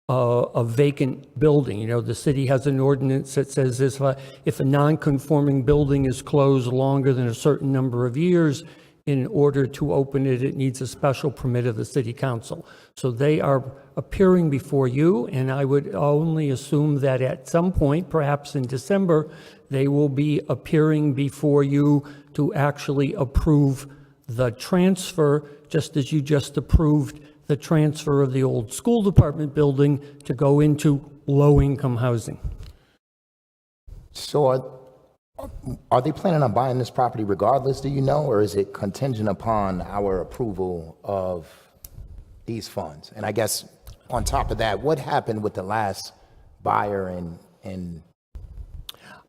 a vacant building. You know, the city has an ordinance that says if a non-conforming building is closed longer than a certain number of years, in order to open it, it needs a special permit of the city council. So they are appearing before you, and I would only assume that at some point, perhaps in December, they will be appearing before you to actually approve the transfer, just as you just approved the transfer of the old school department building to go into low-income housing. So are they planning on buying this property regardless, do you know, or is it contingent upon our approval of these funds? And I guess on top of that, what happened with the last buyer and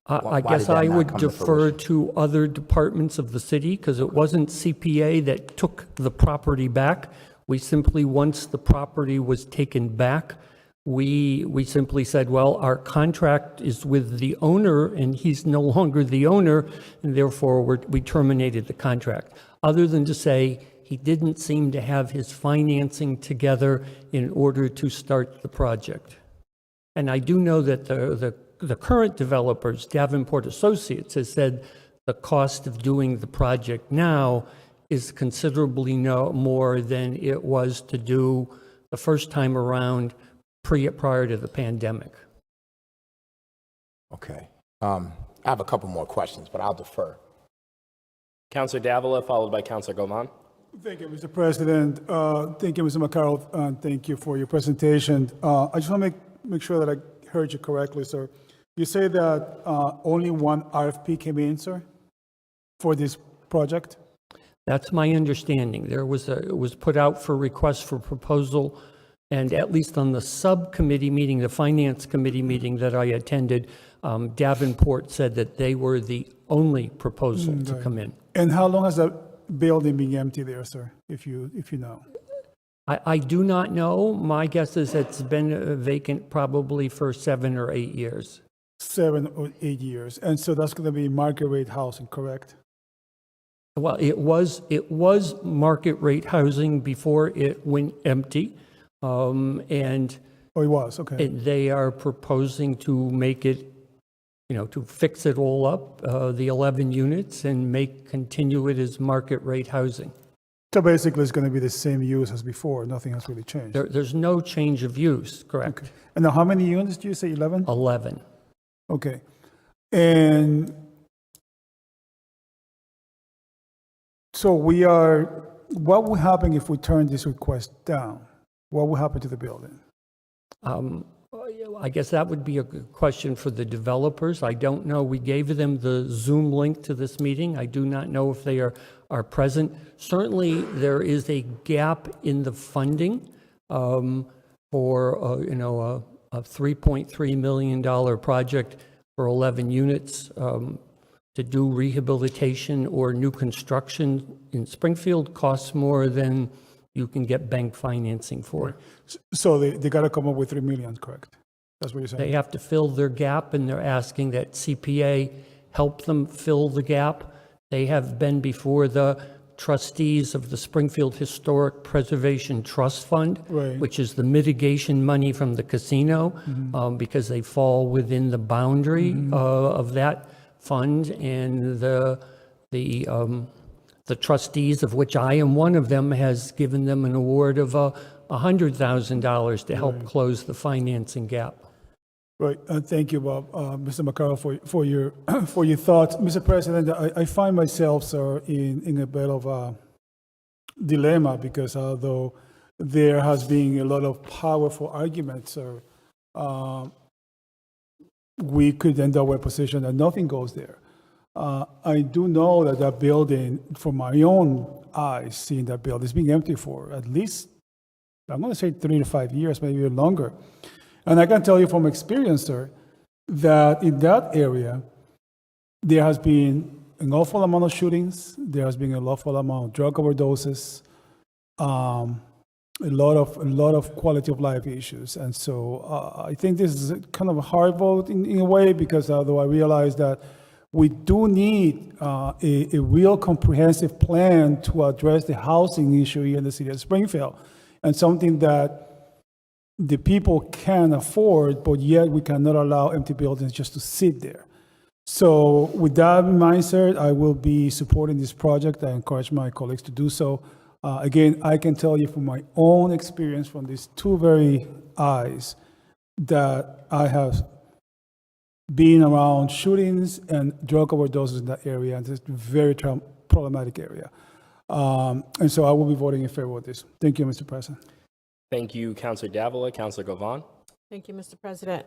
I guess I would defer to other departments of the city, because it wasn't CPA that took the property back. We simply, once the property was taken back, we simply said, well, our contract is with the owner and he's no longer the owner, and therefore we terminated the contract. Other than to say he didn't seem to have his financing together in order to start the project. And I do know that the current developers, Davenport Associates, has said the cost of doing the project now is considerably more than it was to do the first time around prior to the pandemic. Okay. I have a couple more questions, but I'll defer. Councilor Davila, followed by Councilor Govan. Thank you, Mr. President. Thank you, Mr. McCarroll, and thank you for your presentation. I just want to make sure that I heard you correctly, sir. You say that only one RFP came in, sir, for this project? That's my understanding. It was put out for request for proposal And at least on the subcommittee meeting, the finance committee meeting that I attended, Davenport said that they were the only proposal to come in. And how long has that building been empty there, sir, if you know? I do not know. My guess is it's been vacant probably for 7 or 8 years. 7 or 8 years. And so that's going to be market rate housing, correct? Well, it was market rate housing before it went empty. And Oh, it was, okay. they are proposing to make it, to fix it all up, the 11 units, and continue it as market rate housing. So basically, it's going to be the same use as before. Nothing has really changed. There's no change of use, correct? Okay. And now how many units do you say, 11? 11. Okay. And so what will happen if we turn this request down? What will happen to the building? I guess that would be a good question for the developers. I don't know. We gave them the Zoom link to this meeting. I do not know if they are present. Certainly, there is a gap in the funding for a $3.3 million project for 11 units to do rehabilitation or new construction in Springfield costs more than you can get bank financing for. So they got to come up with 3 million, correct? That's what you're saying? They have to fill their gap, and they're asking that CPA help them fill the gap. They have been before the trustees of the Springfield Historic Preservation Trust Fund, Right. which is the mitigation money from the casino, because they fall within the boundary of that fund, and the trustees, of which I am one of them, has given them an award of $100,000 to help close the financing gap. Right. Thank you, Bob. Mr. McCarroll, for your for your thoughts. Mr. President, I find myself, sir, in a bit of a dilemma because although there has been a lot of powerful arguments, sir, we could end up with a position that nothing goes there. I do know that that building, from my own eyes, seeing that building, has been empty for at least, I'm going to say 3 to 5 years, maybe even longer. And I can tell you from experience, sir, that in that area, there has been an awful amount of shootings. There has been an awful amount of drug overdoses, a lot of quality of life issues. And so I think this is kind of a hard vote in a way, because although I realize that we do need a real comprehensive plan to address the housing issue here in the city of Springfield, and something that the people can afford, but yet we cannot allow empty buildings just to sit there. So with that in mind, sir, I will be supporting this project. I encourage my colleagues to do so. Again, I can tell you from my own experience from these two very eyes that I have been around shootings and drug overdoses in that area, and it's a very problematic area. And so I will be voting in favor of this. Thank you, Mr. President. Thank you, Councilor Davila. Councilor Govan? Thank you, Mr. President.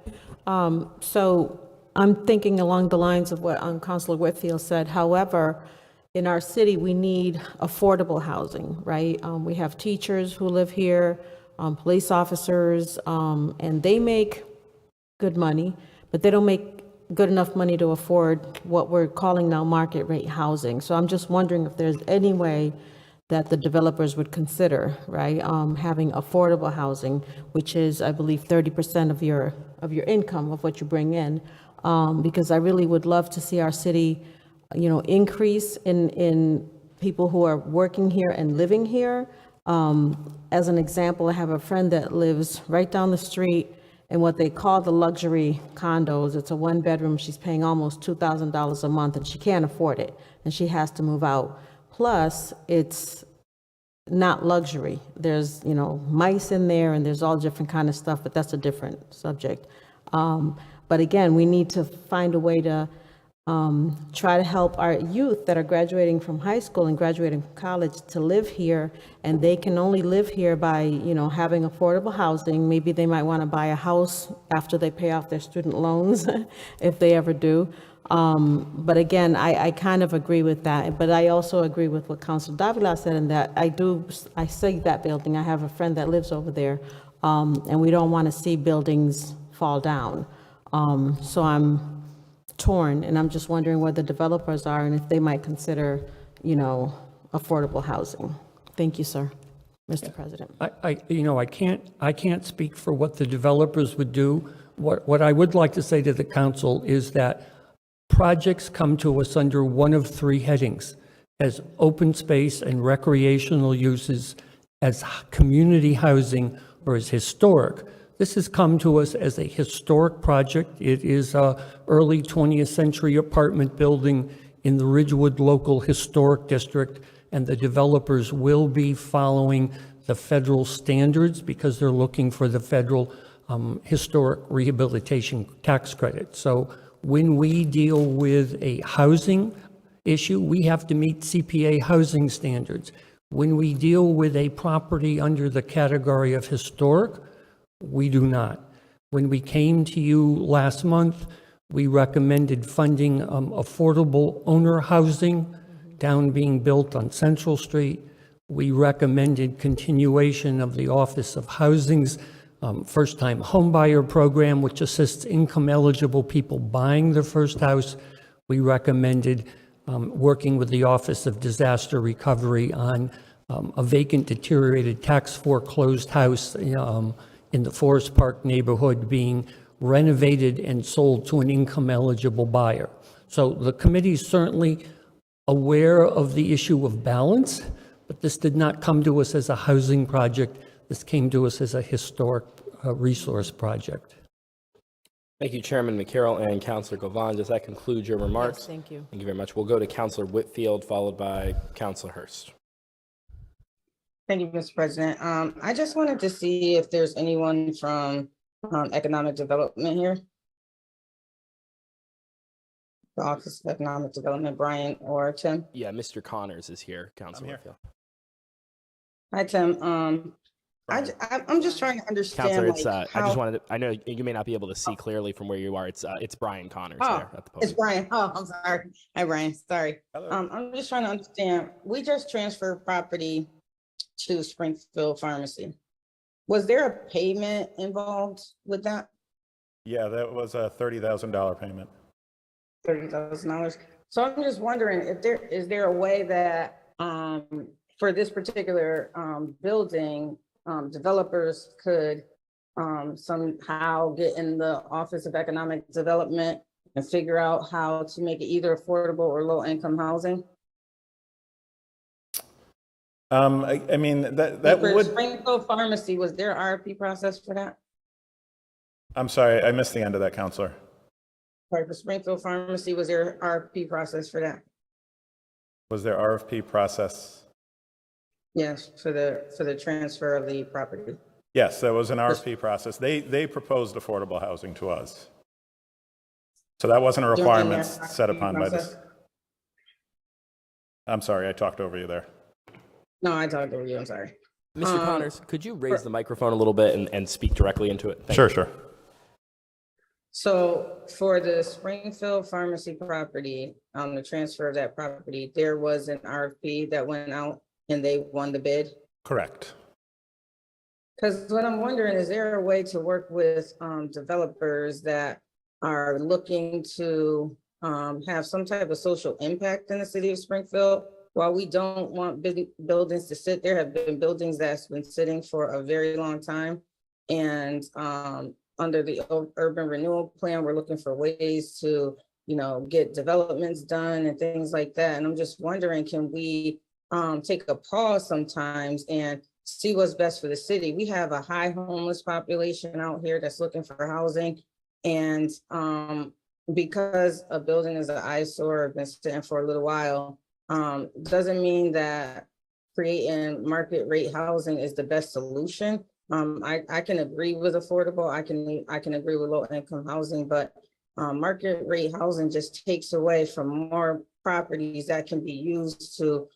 So I'm thinking along the lines of what Councilor Whitfield said. However, in our city, we need affordable housing, right? We have teachers who live here, police officers, and they make good money, but they don't make good enough money to afford what we're calling now market rate housing. So I'm just wondering if there's any way that the developers would consider, right? Having affordable housing, which is, I believe, 30% of your income of what you bring in, because I really would love to see our city, increase in people who are working here and living here. As an example, I have a friend that lives right down the street in what they call the luxury condos. It's a 1-bedroom. She's paying almost $2,000 a month, and she can't afford it, and she has to move out. Plus, it's not luxury. There's, mice in there, and there's all different kind of stuff, but that's a different subject. But again, we need to find a way to try to help our youth that are graduating from high school and graduating from college to live here, and they can only live here by, having affordable housing. Maybe they might want to buy a house after they pay off their student loans, if they ever do. But again, I kind of agree with that. But I also agree with what Councilor Davila said in that I see that building. I have a friend that lives over there and we don't want to see buildings fall down. So I'm torn, and I'm just wondering where the developers are and if they might consider, affordable housing. Thank you, sir. Mr. President. I can't speak for what the developers would do. What I would like to say to the council is that projects come to us under one of three headings: as open space and recreational uses, as community housing, or as historic. This has come to us as a historic project. It is a early 20th century apartment building in the Ridgewood Local Historic District, and the developers will be following the federal standards because they're looking for the federal historic rehabilitation tax credit. So when we deal with a housing issue, we have to meet CPA housing standards. When we deal with a property under the category of historic, we do not. When we came to you last month, we recommended funding affordable owner housing down being built on Central Street. We recommended continuation of the Office of Housing's first-time homebuyer program, which assists income-eligible people buying their first house. We recommended working with the Office of Disaster Recovery on a vacant, deteriorated, tax foreclosed house in the Forest Park neighborhood being renovated and sold to an income-eligible buyer. So the committee is certainly aware of the issue of balance, but this did not come to us as a housing project. This came to us as a historic resource project. Thank you, Chairman McCarroll and Councilor Govan. Does that conclude your remarks? Yes, thank you. Thank you very much. We'll go to Councilor Whitfield, followed by Councilor Hurst. Thank you, Mr. President. I just wanted to see if there's anyone from Economic Development here. The Office of Economic Development, Brian or Tim. Yeah, Mr. Connors is here, Councilor Whitfield. Hi, Tim. I'm just trying to understand. Counselor, it's, like, I just wanted to, I know you may not be able to see clearly from where you are. It's Brian Connors there at the podium. It's Brian. Oh, I'm sorry. Hi, Brian. Sorry. I'm just trying to understand. We just transferred property to Springfield Pharmacy. Was there a payment involved with that? Yeah, that was a $30,000 payment. $30,000. So I'm just wondering if is there a way that for this particular building, developers could somehow get in the Office of Economic Development and figure out how to make it either affordable or low income housing? I mean, that For would. Springfield Pharmacy, was there an RFP process for that? I'm sorry, I missed the end of that, Counselor. For Springfield Pharmacy, was there an RFP process for that? Was there RFP process? Yes, for the transfer of the property. Yes, there was an RFP process. They proposed affordable housing to us. So that wasn't a requirement set upon by this. I'm sorry, I talked over you there. No, I talked over you, I'm sorry. Mr. Connors, could you raise the microphone a little bit and speak directly into it? Sure, sure. So for the Springfield Pharmacy property, the transfer of that property, there was an RFP that went out and they won the bid? Correct. Because what I'm wondering, is there a way to work with developers that are looking to have some type of social impact in the city of Springfield? While we don't want big buildings to sit, there have been buildings that's been sitting for a very long time. And under the urban renewal plan, we're looking for ways to, get developments done and things like that. And I'm just wondering, can we take a pause sometimes and see what's best for the city? We have a high homeless population out here that's looking for housing. And because a building is an eyesore, been sitting for a little while, doesn't mean that creating market rate housing is the best solution. I can agree with affordable. I can agree with low income housing, but market rate housing just takes away from more properties that can be used to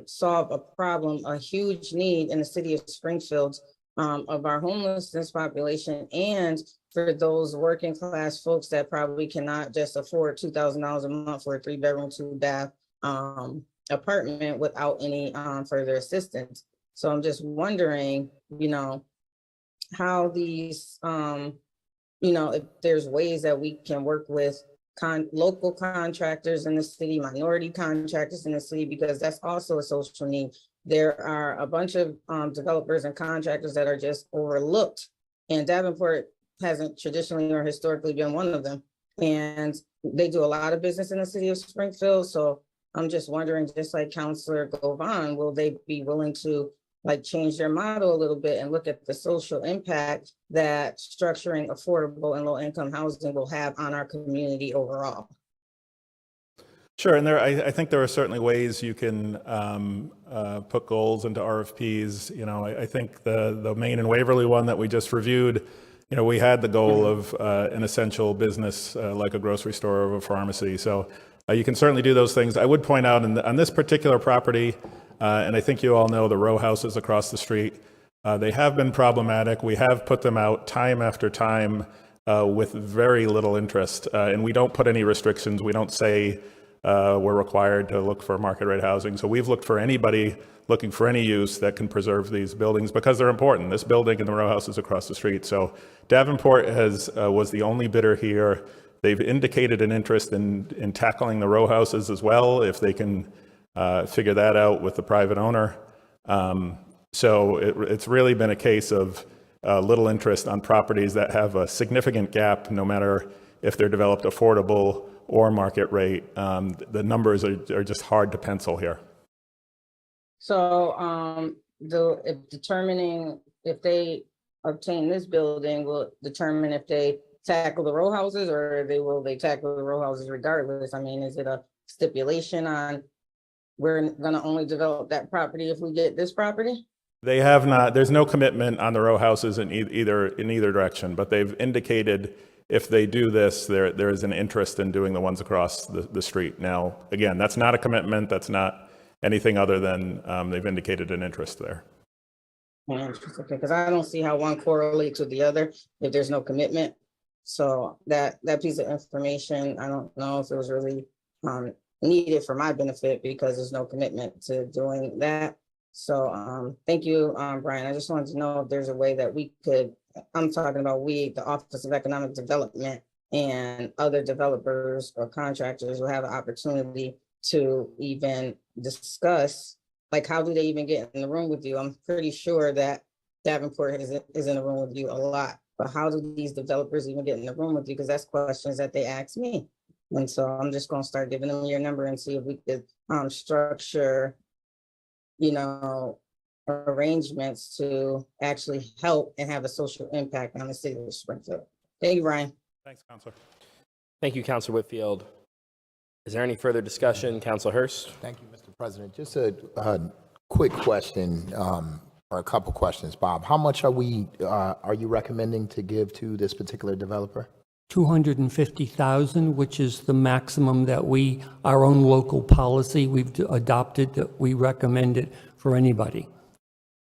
solve a problem, a huge need in the city of Springfield of our homelessness population, and for those working class folks that probably cannot just afford $2,000 a month for a 3-bedroom, 2-bath apartment without any further assistance. So I'm just wondering, how these, if there's ways that we can work with local contractors in the city, minority contractors in the city, because that's also a social need. There are a bunch of developers and contractors that are just overlooked, and Davenport hasn't traditionally or historically been one of them. And they do a lot of business in the city of Springfield. So I'm just wondering, just like Councilor Govan, will they be willing to change their model a little bit and look at the social impact that structuring affordable and low income housing will have on our community overall? Sure, and I think there are certainly ways you can put goals into RFPs. I think the Maine and Waverly one that we just reviewed, we had the goal of an essential business like a grocery store or a pharmacy. So you can certainly do those things. I would point out on this particular property, and I think you all know the row houses across the street, they have been problematic. We have put them out time after time with very little interest, and we don't put any restrictions. We don't say we're required to look for market rate housing. So we've looked for anybody looking for any use that can preserve these buildings because they're important. This building and the row houses across the street. So Davenport was the only bidder here. They've indicated an interest in tackling the row houses as well, if they can figure that out with the private owner. So it's really been a case of little interest on properties that have a significant gap, no matter if they're developed affordable or market rate. The numbers are just hard to pencil here. So determining if they obtain this building will determine if they tackle the row houses, or will they tackle the row houses regardless? I mean, is it a stipulation on we're gonna only develop that property if we get this property? They have not. There's no commitment on the row houses in either direction, but they've indicated if they do this, there is an interest in doing the ones across the street. Now, again, that's not a commitment. That's not anything other than they've indicated an interest there. Okay, because I don't see how one correlates with the other if there's no commitment. So that piece of information, I don't know if it was really needed for my benefit because there's no commitment to doing that. So thank you, Brian. I just wanted to know if there's a way that we could, I'm talking about the Office of Economic Development and other developers or contractors will have an opportunity to even discuss, how do they even get in the room with you? I'm pretty sure that Davenport is in the room with you a lot, but how do these developers even get in the room with you? Because that's questions that they ask me. And so I'm just gonna start giving them your number and see if we could structure, arrangements to actually help and have a social impact on the city of Springfield. Thank you, Brian. Thanks, Counselor. Thank you, Counselor Whitfield. Is there any further discussion? Counselor Hurst? Thank you, Mr. President. Just a quick question, or a couple questions, Bob. How much are you recommending to give to this particular developer? $250,000, which is the maximum that our own local policy we've adopted, that we recommend it for anybody.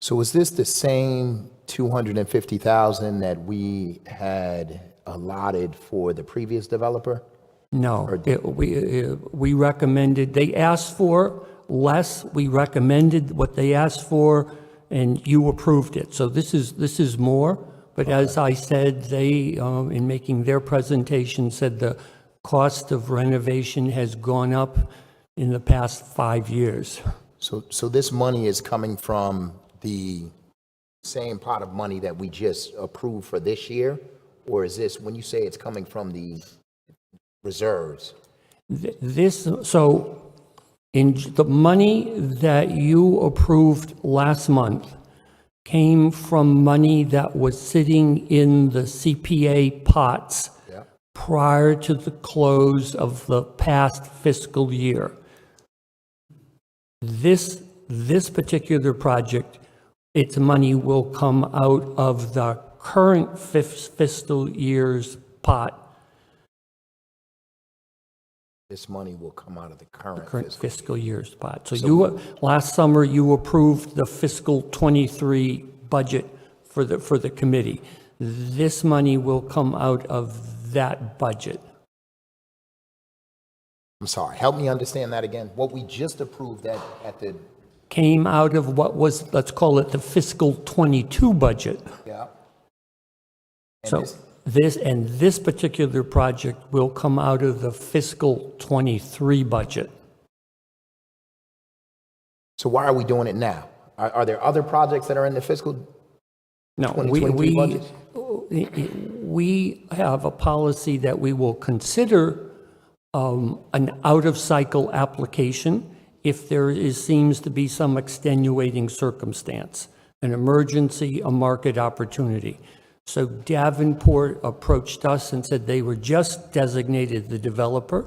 So is this the same $250,000 that we had allotted for the previous developer? No, we recommended, they asked for less, we recommended what they asked for, and you approved it. So this is more, but as I said, they, in making their presentation, said the cost of renovation has gone up in the past 5 years. So this money is coming from the same pot of money that we just approved for this year? Or is this, when you say it's coming from the reserves? So in the money that you approved last month came from money that was sitting in the CPA pots prior to the close of the past fiscal year. This particular project, its money will come out of the current fiscal year's pot. This money will come out of the current fiscal year's pot. So last summer, you approved the fiscal 23 budget for the committee. This money will come out of that budget. I'm sorry, help me understand that again. What we just approved at the... Came out of what was, let's call it the fiscal 22 budget. Yeah. So this particular project will come out of the fiscal '23 budget. So why are we doing it now? Are there other projects that are in the fiscal No, 2023 budget? we have a policy that we will consider an out-of-cycle application if there seems to be some extenuating circumstance, an emergency, a market opportunity. So Davenport approached us and said they were just designated the developer,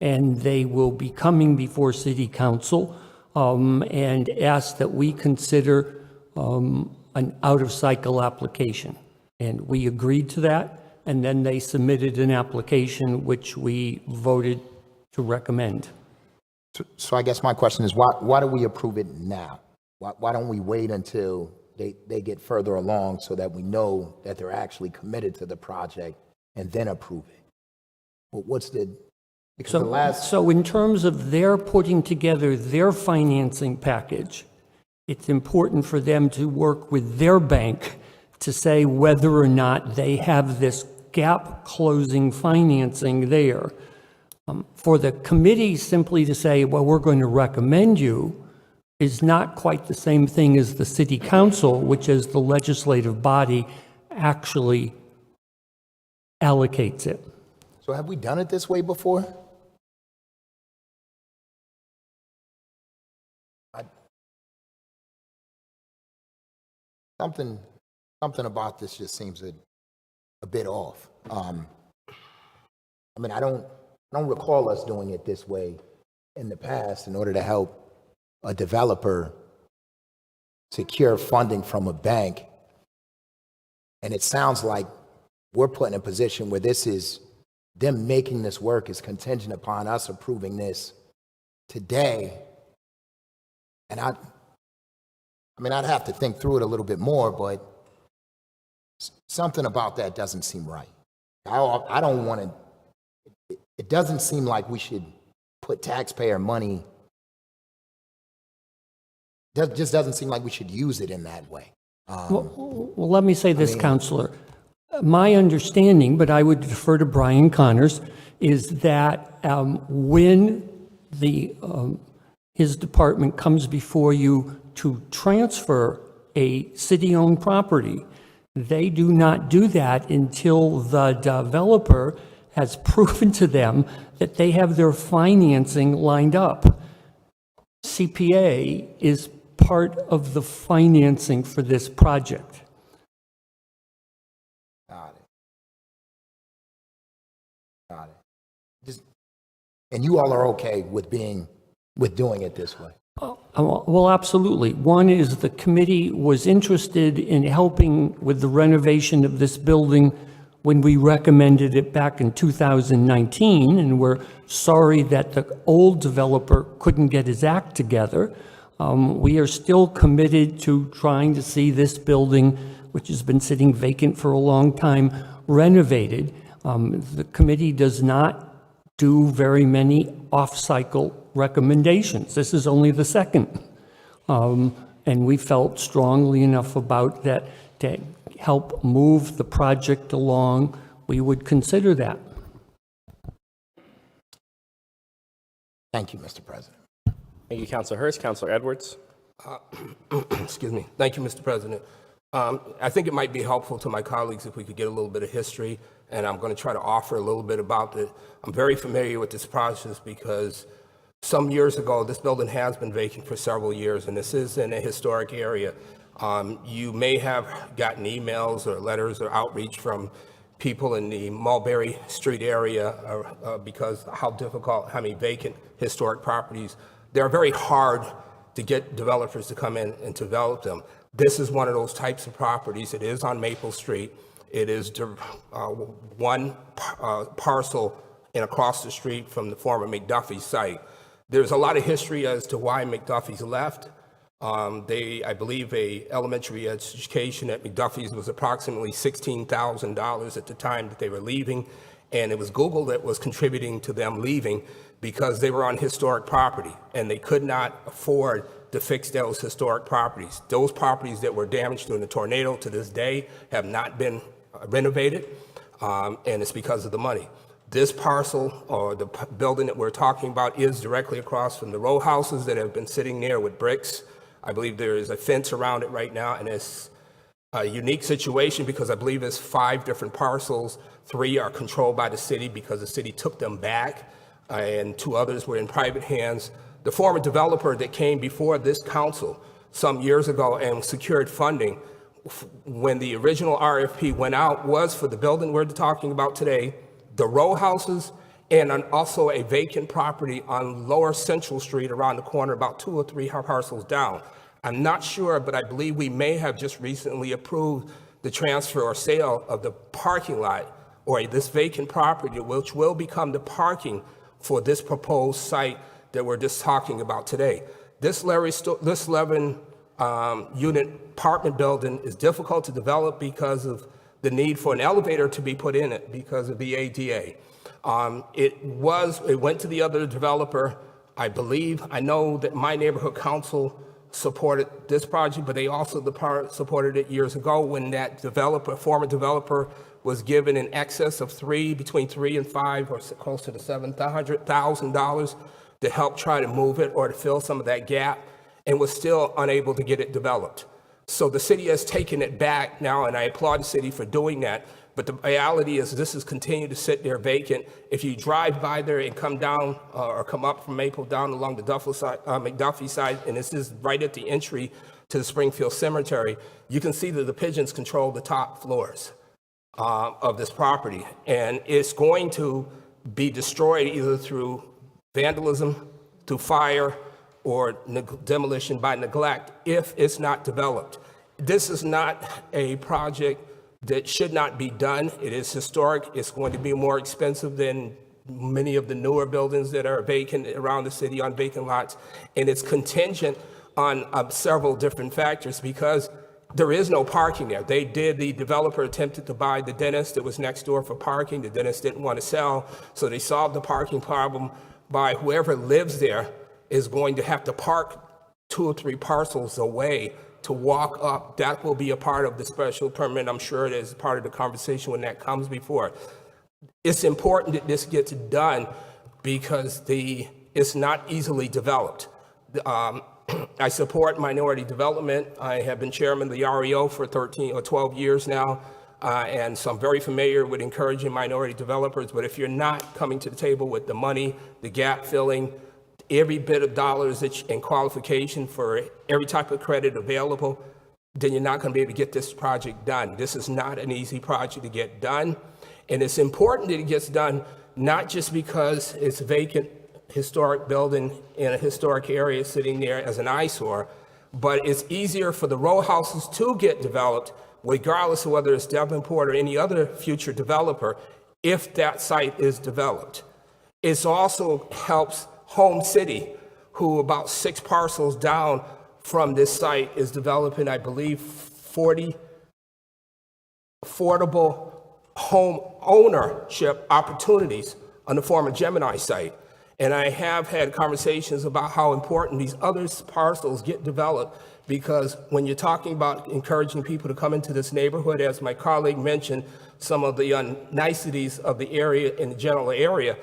and they will be coming before City Council and asked that we consider an out-of-cycle application. And we agreed to that, and then they submitted an application which we voted to recommend. So I guess my question is, why do we approve it now? Why don't we wait until they get further along so that we know that they're actually committed to the project and then approve it? What's the, because the last, So in terms of their putting together their financing package, it's important for them to work with their bank to say whether or not they have this gap closing financing there. For the committee simply to say, well, we're going to recommend you, is not quite the same thing as the city council, which as the legislative body actually allocates it. so have we done it this way before? Something about this just seems a bit off. I mean, I don't recall us doing it this way in the past in order to help a developer secure funding from a bank. And it sounds like we're put in a position where this is, them making this work is contingent upon us approving this today. And I mean, I'd have to think through it a little bit more, but something about that doesn't seem right. I don't want to, it doesn't seem like we should put taxpayer money, just doesn't seem like we should use it in that way. Well, let me say this, Counselor. My understanding, but I would defer to Brian Connors, is that when his department comes before you to transfer a city-owned property, they do not do that until the developer has proven to them that they have their financing lined up. CPA is part of the financing for this project. Got it. And you all are okay with doing it this way? Well, absolutely. One is the committee was interested in helping with the renovation of this building when we recommended it back in 2019, and we're sorry that the old developer couldn't get his act together. We are still committed to trying to see this building, which has been sitting vacant for a long time, renovated. The committee does not do very many off-cycle recommendations. This is only the second. And we felt strongly enough about that to help move the project along. We would consider that. Thank you, Mr. President. Thank you, Councilor Hurst. Councilor Edwards. Excuse me. Thank you, Mr. President. I think it might be helpful to my colleagues if we could get a little bit of history, and I'm going to try to offer a little bit about it. I'm very familiar with this process because some years ago, this building has been vacant for several years, and this is in a historic area. You may have gotten emails or letters or outreach from people in the Mulberry Street area because how difficult having vacant historic properties. They're very hard to get developers to come in and develop them. This is one of those types of properties. It is on Maple Street. It is one parcel and across the street from the former McDuffie site. There's a lot of history as to why McDuffie's left. I believe a elementary education at McDuffie's was approximately $16,000 at the time that they were leaving. And it was Google that was contributing to them leaving because they were on historic property and they could not afford to fix those historic properties. Those properties that were damaged during the tornado to this day have not been renovated, and it's because of the money. This parcel, or the building that we're talking about, is directly across from the row houses that have been sitting there with bricks. I believe there is a fence around it right now, and it's a unique situation because I believe it's 5 different parcels. 3 are controlled by the city because the city took them back, and 2 others were in private hands. The former developer that came before this council some years ago and secured funding when the original RFP went out was for the building we're talking about today, the row houses, and also a vacant property on Lower Central Street around the corner, about 2 or 3 parcels down. I'm not sure, but I believe we may have just recently approved the transfer or sale of the parking lot, or this vacant property, which will become the parking for this proposed site that we're just talking about today. This 11 unit apartment building is difficult to develop because of the need for an elevator to be put in it because of the ADA. It went to the other developer. I know that my neighborhood council supported this project, but they also supported it years ago when that former developer was given in excess of between $3 and $5 or closer to $700,000 to help try to move it or to fill some of that gap, and was still unable to get it developed. So the city has taken it back now, and I applaud the city for doing that. But the reality is this has continued to sit there vacant. If you drive by there and come down or come up from Maple down along the McDuffie side, and this is right at the entry to the Springfield Cemetery, you can see that the pigeons control the top floors of this property. And it's going to be destroyed either through vandalism, through fire, or demolition by neglect if it's not developed. This is not a project that should not be done. It is historic. It's going to be more expensive than many of the newer buildings that are vacant around the city on vacant lots. And it's contingent on several different factors because there is no parking there. The developer attempted to buy the dentist that was next door for parking. The dentist didn't want to sell, so they solved the parking problem by whoever lives there is going to have to park 2 or 3 parcels away to walk up. That will be a part of the special permit. I'm sure it is part of the conversation when that comes before. It's important that this gets done because it's not easily developed. I support minority development. I have been chairman of the REO for 13 or 12 years now, and so I'm very familiar with encouraging minority developers. But if you're not coming to the table with the money, the gap filling, every bit of dollars and qualification for every type of credit available, then you're not going to be able to get this project done. This is not an easy project to get done. And it's important that it gets done, not just because it's a vacant historic building in a historic area sitting there as an eyesore, but it's easier for the row houses to get developed, regardless of whether it's Davenport or any other future developer, if that site is developed. It also helps Home City, who about 6 parcels down from this site is developing, I believe, 40 affordable home ownership opportunities on the former Gemini site. And I have had conversations about how important these other parcels get developed, because when you're talking about encouraging people to come into this neighborhood, as my colleague mentioned, some of the niceties of the area in the general area,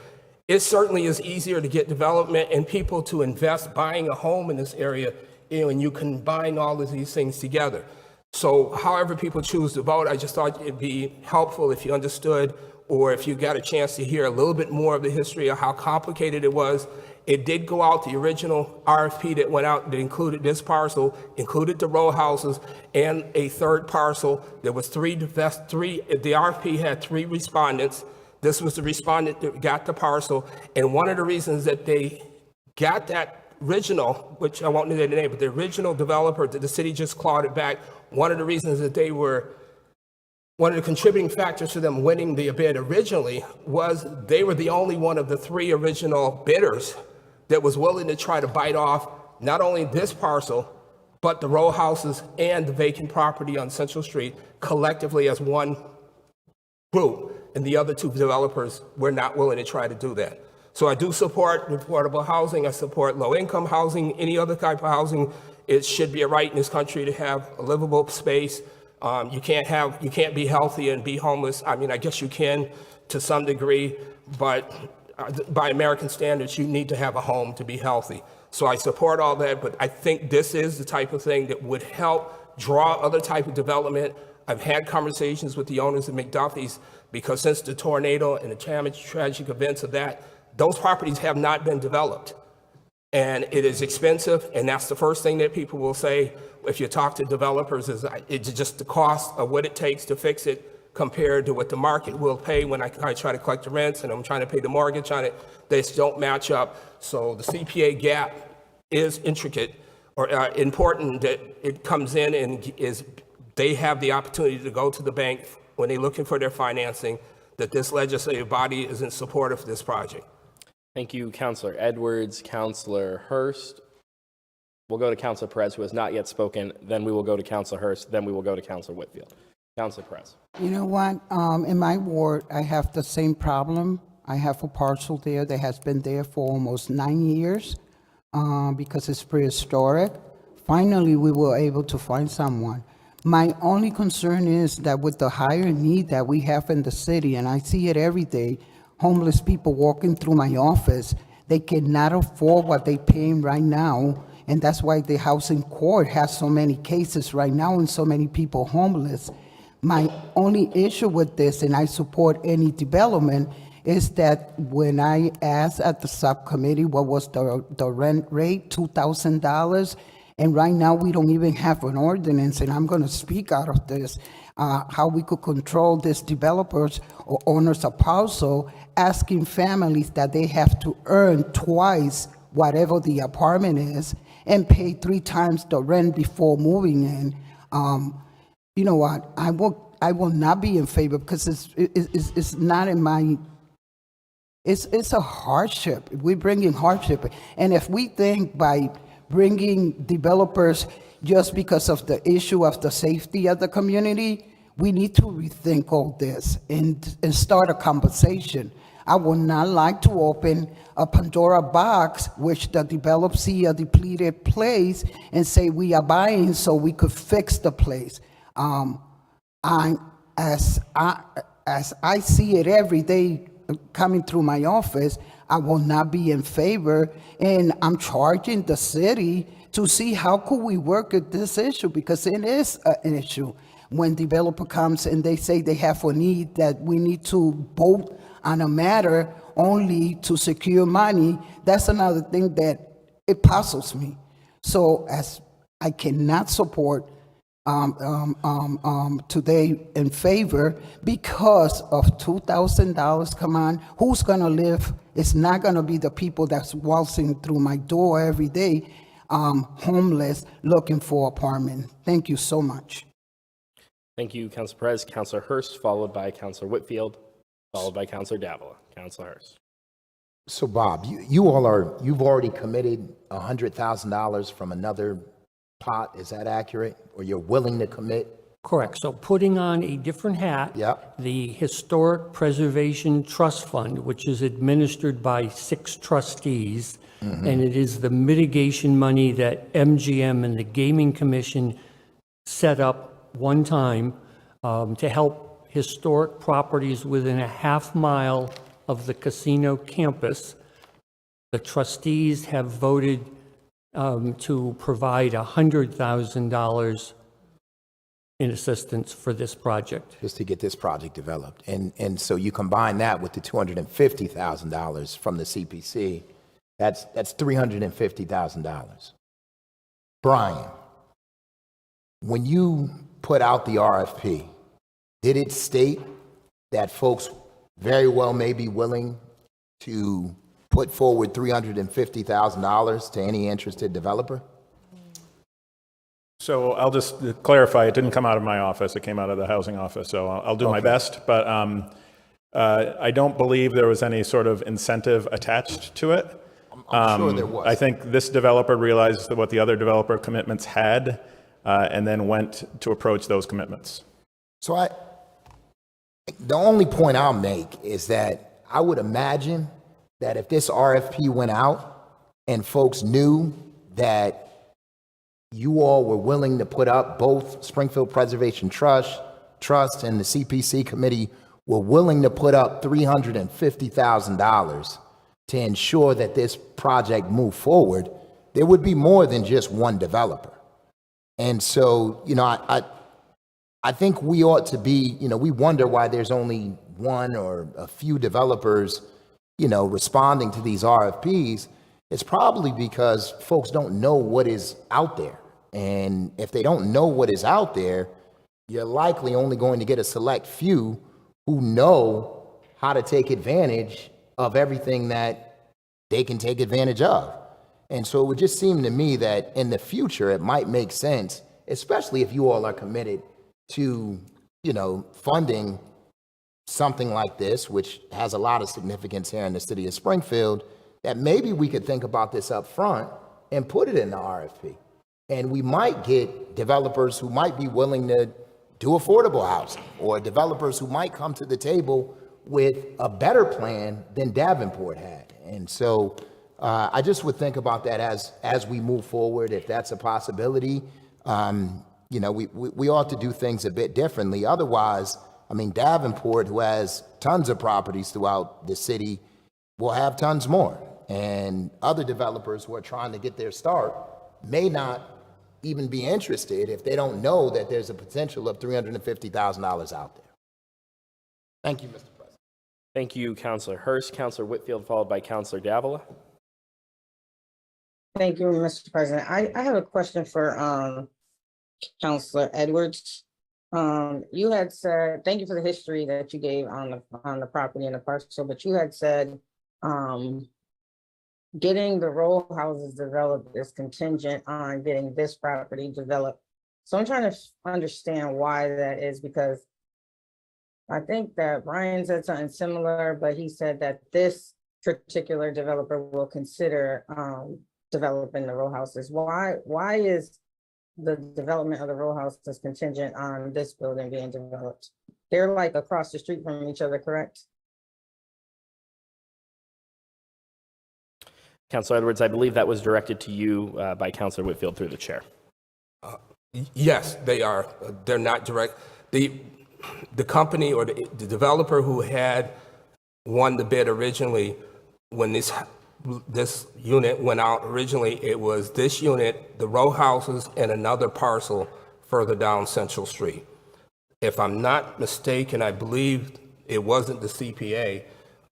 it certainly is easier to get development and people to invest buying a home in this area, and you combine all of these things together. So however people choose to vote, I just thought it'd be helpful if you understood, or if you got a chance to hear a little bit more of the history of how complicated it was. It did go out, the original RFP that went out that included this parcel, included the row houses and a third parcel. There was the RFP had 3 respondents. This was the respondent that got the parcel, and one of the reasons that they got that original, which I won't know the name, but the original developer that the city just clawed it back, one of the reasons that one of the contributing factors to them winning the bid originally was they were the only one of the 3 original bidders that was willing to try to bite off not only this parcel, but the row houses and the vacant property on Central Street collectively as one group. And the other 2 developers were not willing to try to do that. So I do support affordable housing. I support low-income housing, any other type of housing. It should be a right in this country to have a livable space You can't be healthy and be homeless. I mean, I guess you can to some degree, but by American standards, you need to have a home to be healthy. So I support all that, but I think this is the type of thing that would help draw other type of development. I've had conversations with the owners of McDuffie's because since the tornado and the tragic events of that, those properties have not been developed. And it is expensive, and that's the first thing that people will say if you talk to developers is it's just the cost of what it takes to fix it compared to what the market will pay when I try to collect the rents and I'm trying to pay the mortgage on it. They just don't match up. So the CPA gap is intricate or important that it comes in and is they have the opportunity to go to the bank when they're looking for their financing, that this legislative body is in support of this project. Thank you, Councilor Edwards. Councilor Hurst. We'll go to Councilor Perez, who has not yet spoken. Then we will go to Councilor Hurst. Then we will go to Councilor Whitfield. Councilor Perez. You know what? In my ward, I have the same problem. I have a parcel there that has been there for almost 9 years because it's prehistoric. Finally, we were able to find someone. My only concern is that with the higher need that we have in the city, and I see it every day, homeless people walking through my office, they cannot afford what they're paying right now. And that's why the housing court has so many cases right now and so many people homeless. My only issue with this, and I support any development, is that when I asked at the subcommittee what was the rent rate, $2,000, and right now we don't even have an ordinance, and I'm going to speak out of this, how we could control these developers or owners of parcel asking families that they have to earn twice whatever the apartment is and pay 3 times the rent before moving in. You know what? I will not be in favor because it's not in my. It's a hardship. We're bringing hardship, and if we think by bringing developers just because of the issue of the safety of the community, we need to rethink all this and start a conversation. I would not like to open a Pandora box, which the developer see a depleted place and say we are buying so we could fix the place. As I see it every day coming through my office, I will not be in favor, and I'm charging the city to see how could we work at this issue, because it is an issue. When developer comes and they say they have a need that we need to vote on a matter only to secure money, that's another thing that it puzzles me. So as I cannot support today in favor because of $2,000. Come on, who's gonna live? It's not gonna be the people that's waltzing through my door every day, homeless, looking for apartment. Thank you so much. Thank you, Councilor Perez. Councilor Hurst, followed by Councilor Whitfield, followed by Councilor Davila. Councilor Hurst. So Bob, you've already committed $100,000 from another pot, is that accurate? Or you're willing to commit? Correct. So putting on a different hat, the Historic Preservation Trust Fund, which is administered by 6 trustees, and it is the mitigation money that MGM and the Gaming Commission set up one time to help historic properties within a half-mile of the casino campus. The trustees have voted to provide $100,000 in assistance for this project. Just to get this project developed. And so you combine that with the $250,000 from the CPC, that's $350,000. Brian, when you put out the RFP, did it state that folks very well may be willing to put forward $350,000 to any interested developer? So I'll just clarify, it didn't come out of my office, it came out of the housing office, so I'll do my best, but I don't believe there was any sort of incentive attached to it. I'm sure there was. I think this developer realized that what the other developer commitments had, and then went to approach those commitments. So the only point I'll make is that I would imagine that if this RFP went out and folks knew that you all were willing to put up, both Springfield Preservation Trust and the CPC committee were willing to put up $350,000 to ensure that this project moved forward, there would be more than just one developer. And so, I think we ought to be, we wonder why there's only one or a few developers, responding to these RFPs. It's probably because folks don't know what is out there. And if they don't know what is out there, you're likely only going to get a select few who know how to take advantage of everything that they can take advantage of. And so it would just seem to me that in the future, it might make sense, especially if you all are committed to, funding something like this, which has a lot of significance here in the city of Springfield, that maybe we could think about this up front and put it in the RFP. And we might get developers who might be willing to do affordable housing, or developers who might come to the table with a better plan than Davenport had. And so I just would think about that as we move forward, if that's a possibility. We ought to do things a bit differently. Otherwise, Davenport, who has tons of properties throughout the city, will have tons more. And other developers who are trying to get their start may not even be interested if they don't know that there's a potential of $350,000 out there. Thank you, Mr. President. Thank you, Councilor Hurst. Councilor Whitfield, followed by Councilor Davila. Thank you, Mr. President. I have a question for Councilor Edwards. You had said, thank you for the history that you gave on the property and the parcel, but you had said getting the row houses developed is contingent on getting this property developed. So I'm trying to understand why that is, because I think that Brian said something similar, but he said that this particular developer will consider developing the row houses. Why is the development of the row houses contingent on this building being developed? They're like across the street from each other, correct? Councilor Edwards, I believe that was directed to you by Councilor Whitfield through the chair. Yes, they are. They're not direct. The company or the developer who had won the bid originally, when this unit went out originally, it was this unit, the row houses, and another parcel further down Central Street. If I'm not mistaken, I believe it wasn't the CPA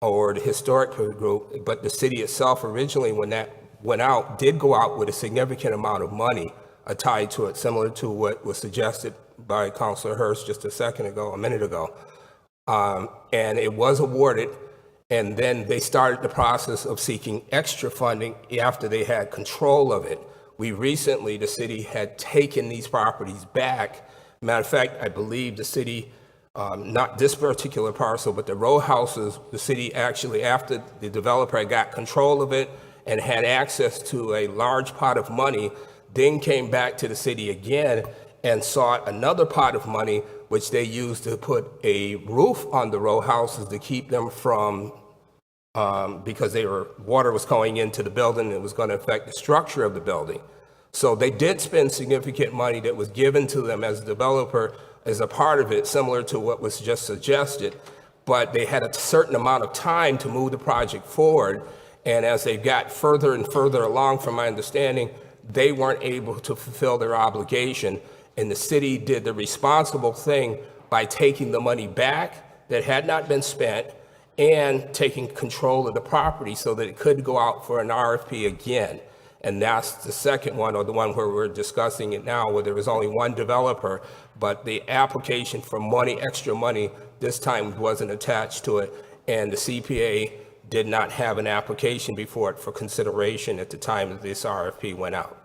or the historic group, but the city itself originally, when that went out, did go out with a significant amount of money tied to it, similar to what was suggested by Councilor Hurst just a minute ago. And it was awarded, and then they started the process of seeking extra funding after they had control of it. We recently, the city had taken these properties back. Matter of fact, I believe the city, not this particular parcel, but the row houses, the city actually, after the developer got control of it and had access to a large pot of money, then came back to the city again and sought another pot of money, which they used to put a roof on the row houses to keep them from, because water was going into the building and it was going to affect the structure of the building. So they did spend significant money that was given to them as a developer as a part of it, similar to what was just suggested, but they had a certain amount of time to move the project forward. And as they got further and further along, from my understanding, they weren't able to fulfill their obligation. And the city did the responsible thing by taking the money back that had not been spent and taking control of the property so that it could go out for an RFP again. And that's the second one, or the one where we're discussing it now, where there was only one developer, but the application for money, extra money, this time wasn't attached to it. And the CPA did not have an application before it for consideration at the time that this RFP went out.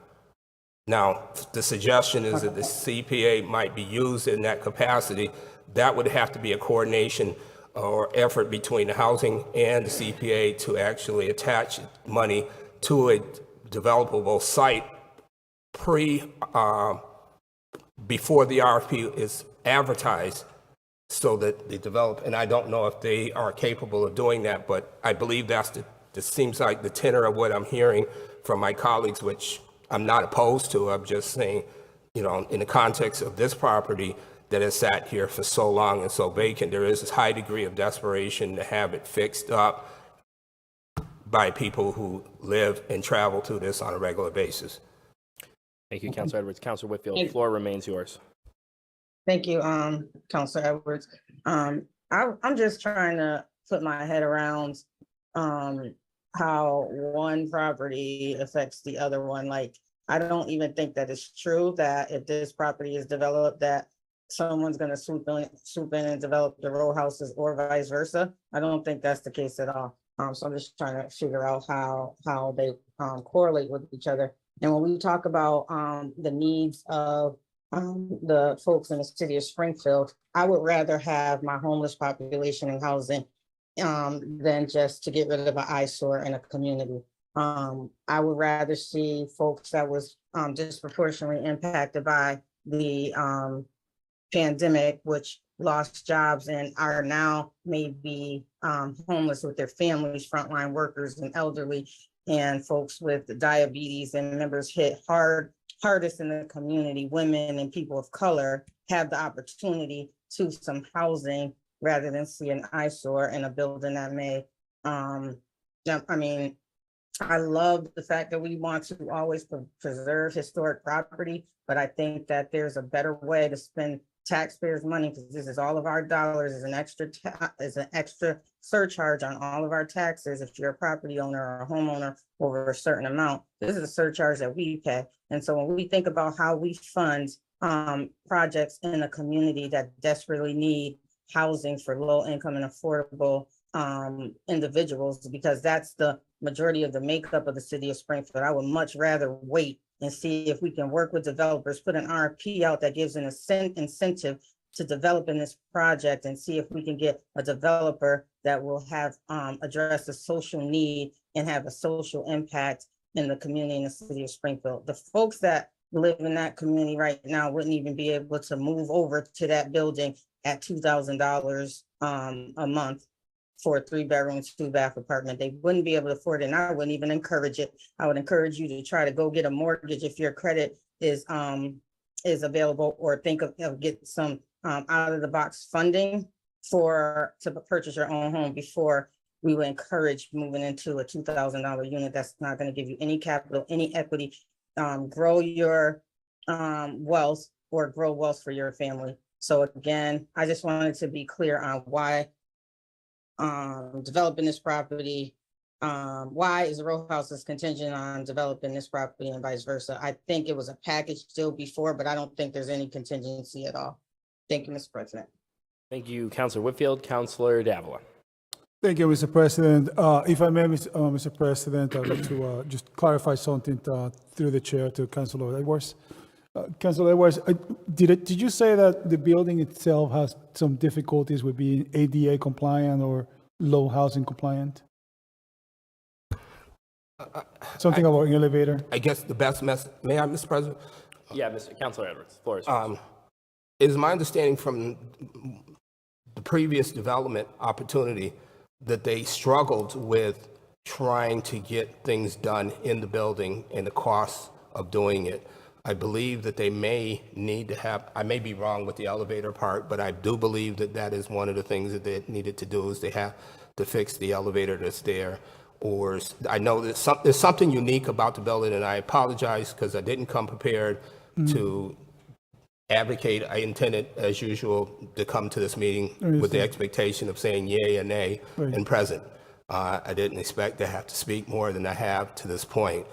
Now, the suggestion is that the CPA might be used in that capacity. That would have to be a coordination or effort between the housing and the CPA to actually attach money to a developable site before the RFP is advertised, so that they develop. And I don't know if they are capable of doing that, but I believe this seems like the tenor of what I'm hearing from my colleagues, which I'm not opposed to it. I'm just saying, you know, in the context of this property that has sat here for so long and so vacant, there is this high degree of desperation to have it fixed up by people who live and travel through this on a regular basis. Thank you, Councilor Edwards. Councilor Whitfield, the Thank- floor remains yours. Thank you, Counselor Edwards. I'm just trying to put my head around, how one property affects the other one. Like, I don't even think that it's true that if this property is developed, that someone's gonna swoop in and develop the row houses or vice versa. I don't think that's the case at all. So I'm just trying to figure out how they, correlate with each other. And when we talk about, the needs of the folks in the city of Springfield, I would rather have my homeless population in housing than just to get rid of an eyesore in a community. I would rather see folks that was disproportionately impacted by the pandemic, which lost jobs and are now maybe homeless with their families, frontline workers and elderly, and folks with diabetes and members hit hardest in the community, women and people of color, have the opportunity to some housing rather than see an eyesore in a building that may, I mean, I love the fact that we want to always preserve historic property, but I think that there's a better way to spend taxpayers' money, because this is all of our dollars, is an extra surcharge on all of our taxes. If you're a property owner or a homeowner over a certain amount, this is a surcharge that we pay. And so when we think about how we fund projects in a community that desperately need housing for low income and affordable individuals, because that's the majority of the makeup of the city of Springfield, I would much rather wait and see if we can work with developers, put an RFP out that gives an incentive to develop in this project, and see if we can get a developer that will have address a social need and have a social impact in the community in the city of Springfield. The folks that live in that community right now wouldn't even be able to move over to that building at $2,000 a month for a 3-bedroom, 2-bath apartment. They wouldn't be able to afford it, and I wouldn't even encourage it. I would encourage you to try to go get a mortgage if your credit is available, or think of get some out of the box funding to purchase your own home before we would encourage moving into a $2,000 unit that's not going to give you any capital, any equity, grow your wealth, or grow wealth for your family. So again, I just wanted to be clear on why developing this property, why is the row houses contingent on developing this property and vice versa. I think it was a package deal before, but I don't think there's any contingency at all. Thank you, Mr. President. Thank you, Councilor Whitfield. Councilor Davila. Thank you, Mr. President. If I may, Mr. President, I'd like to just clarify something through the chair to Councilor Edwards. Councilor Edwards, did you say that the building itself has some difficulties with being ADA compliant or low housing compliant? Something about an elevator? I guess the best message, may I, Mr. President? Yeah, Councilor Edwards, the floor is yours. It is my understanding from the previous development opportunity that they struggled with trying to get things done in the building and the costs of doing it. I believe that they may need to have, I may be wrong with the elevator part, but I do believe that that is one of the things that they needed to do, is they have to fix the elevator that's there. Or I know there's something unique about the building, and I apologize because I didn't come prepared to advocate. I intended, as usual, to come to this meeting with the expectation of saying yay and nay and present. I didn't expect to have to speak more than I have to this point.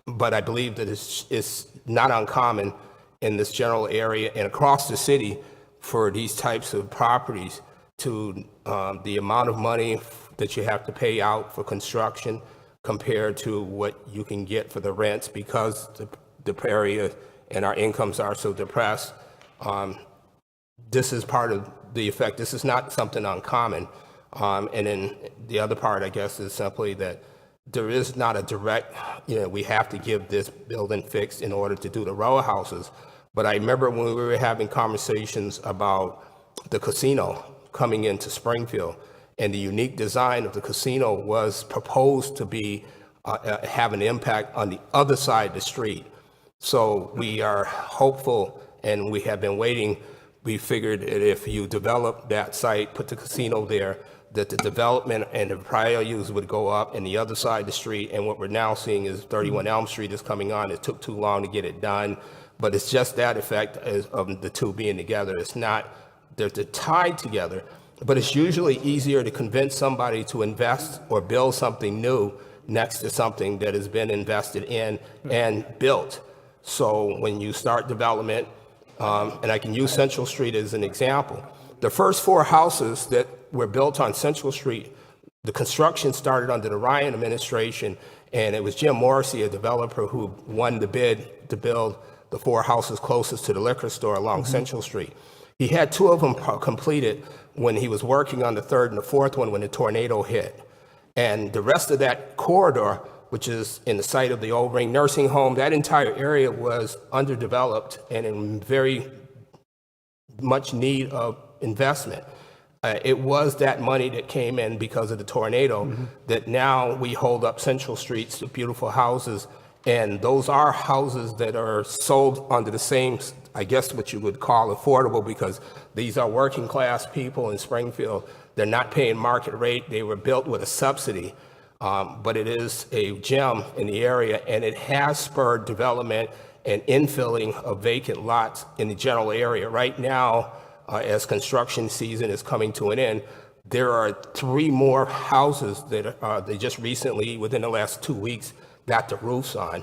But I believe that it's not uncommon in this general area and across the city for these types of properties to the amount of money that you have to pay out for construction compared to what you can get for the rents, because the area and our incomes are so depressed. This is part of the effect. This is not something uncommon. And then the other part, I guess, is simply that there is not a direct, we have to give this building fixed in order to do the row houses. But I remember when we were having conversations about the casino coming into Springfield, and the unique design of the casino was proposed to be have an impact on the other side of the street. So we are hopeful, and we have been waiting. We figured that if you develop that site, put the casino there, that the development and the prior use would go up in the other side of the street. And what we're now seeing is 31 Elm Street is coming on. It took too long to get it done, but it's just that effect of the two being together. It's not, they're tied together, but it's usually easier to convince somebody to invest or build something new next to something that has been invested in and built. So when you start development, and I can use Central Street as an example, the first 4 houses that were built on Central Street, the construction started under the Ryan administration, and it was Jim Morrissey, a developer, who won the bid to build the 4 houses closest to the liquor store along Central Street. He had 2 of them completed when he was working on the 3rd and the 4th one when the tornado hit. And the rest of that corridor, which is in the site of the Old Ring Nursing Home, that entire area was underdeveloped and in very much need of investment. It was that money that came in because of the tornado that now we hold up Central Streets to beautiful houses. And those are houses that are sold under the same, I guess what you would call affordable, because these are working class people in Springfield. They're not paying market rate. They were built with a subsidy. But it is a gem in the area, and it has spurred development and infilling of vacant lots in the general area. Right now, as construction season is coming to an end, there are 3 more houses that they just recently, within the last 2 weeks, got the roofs on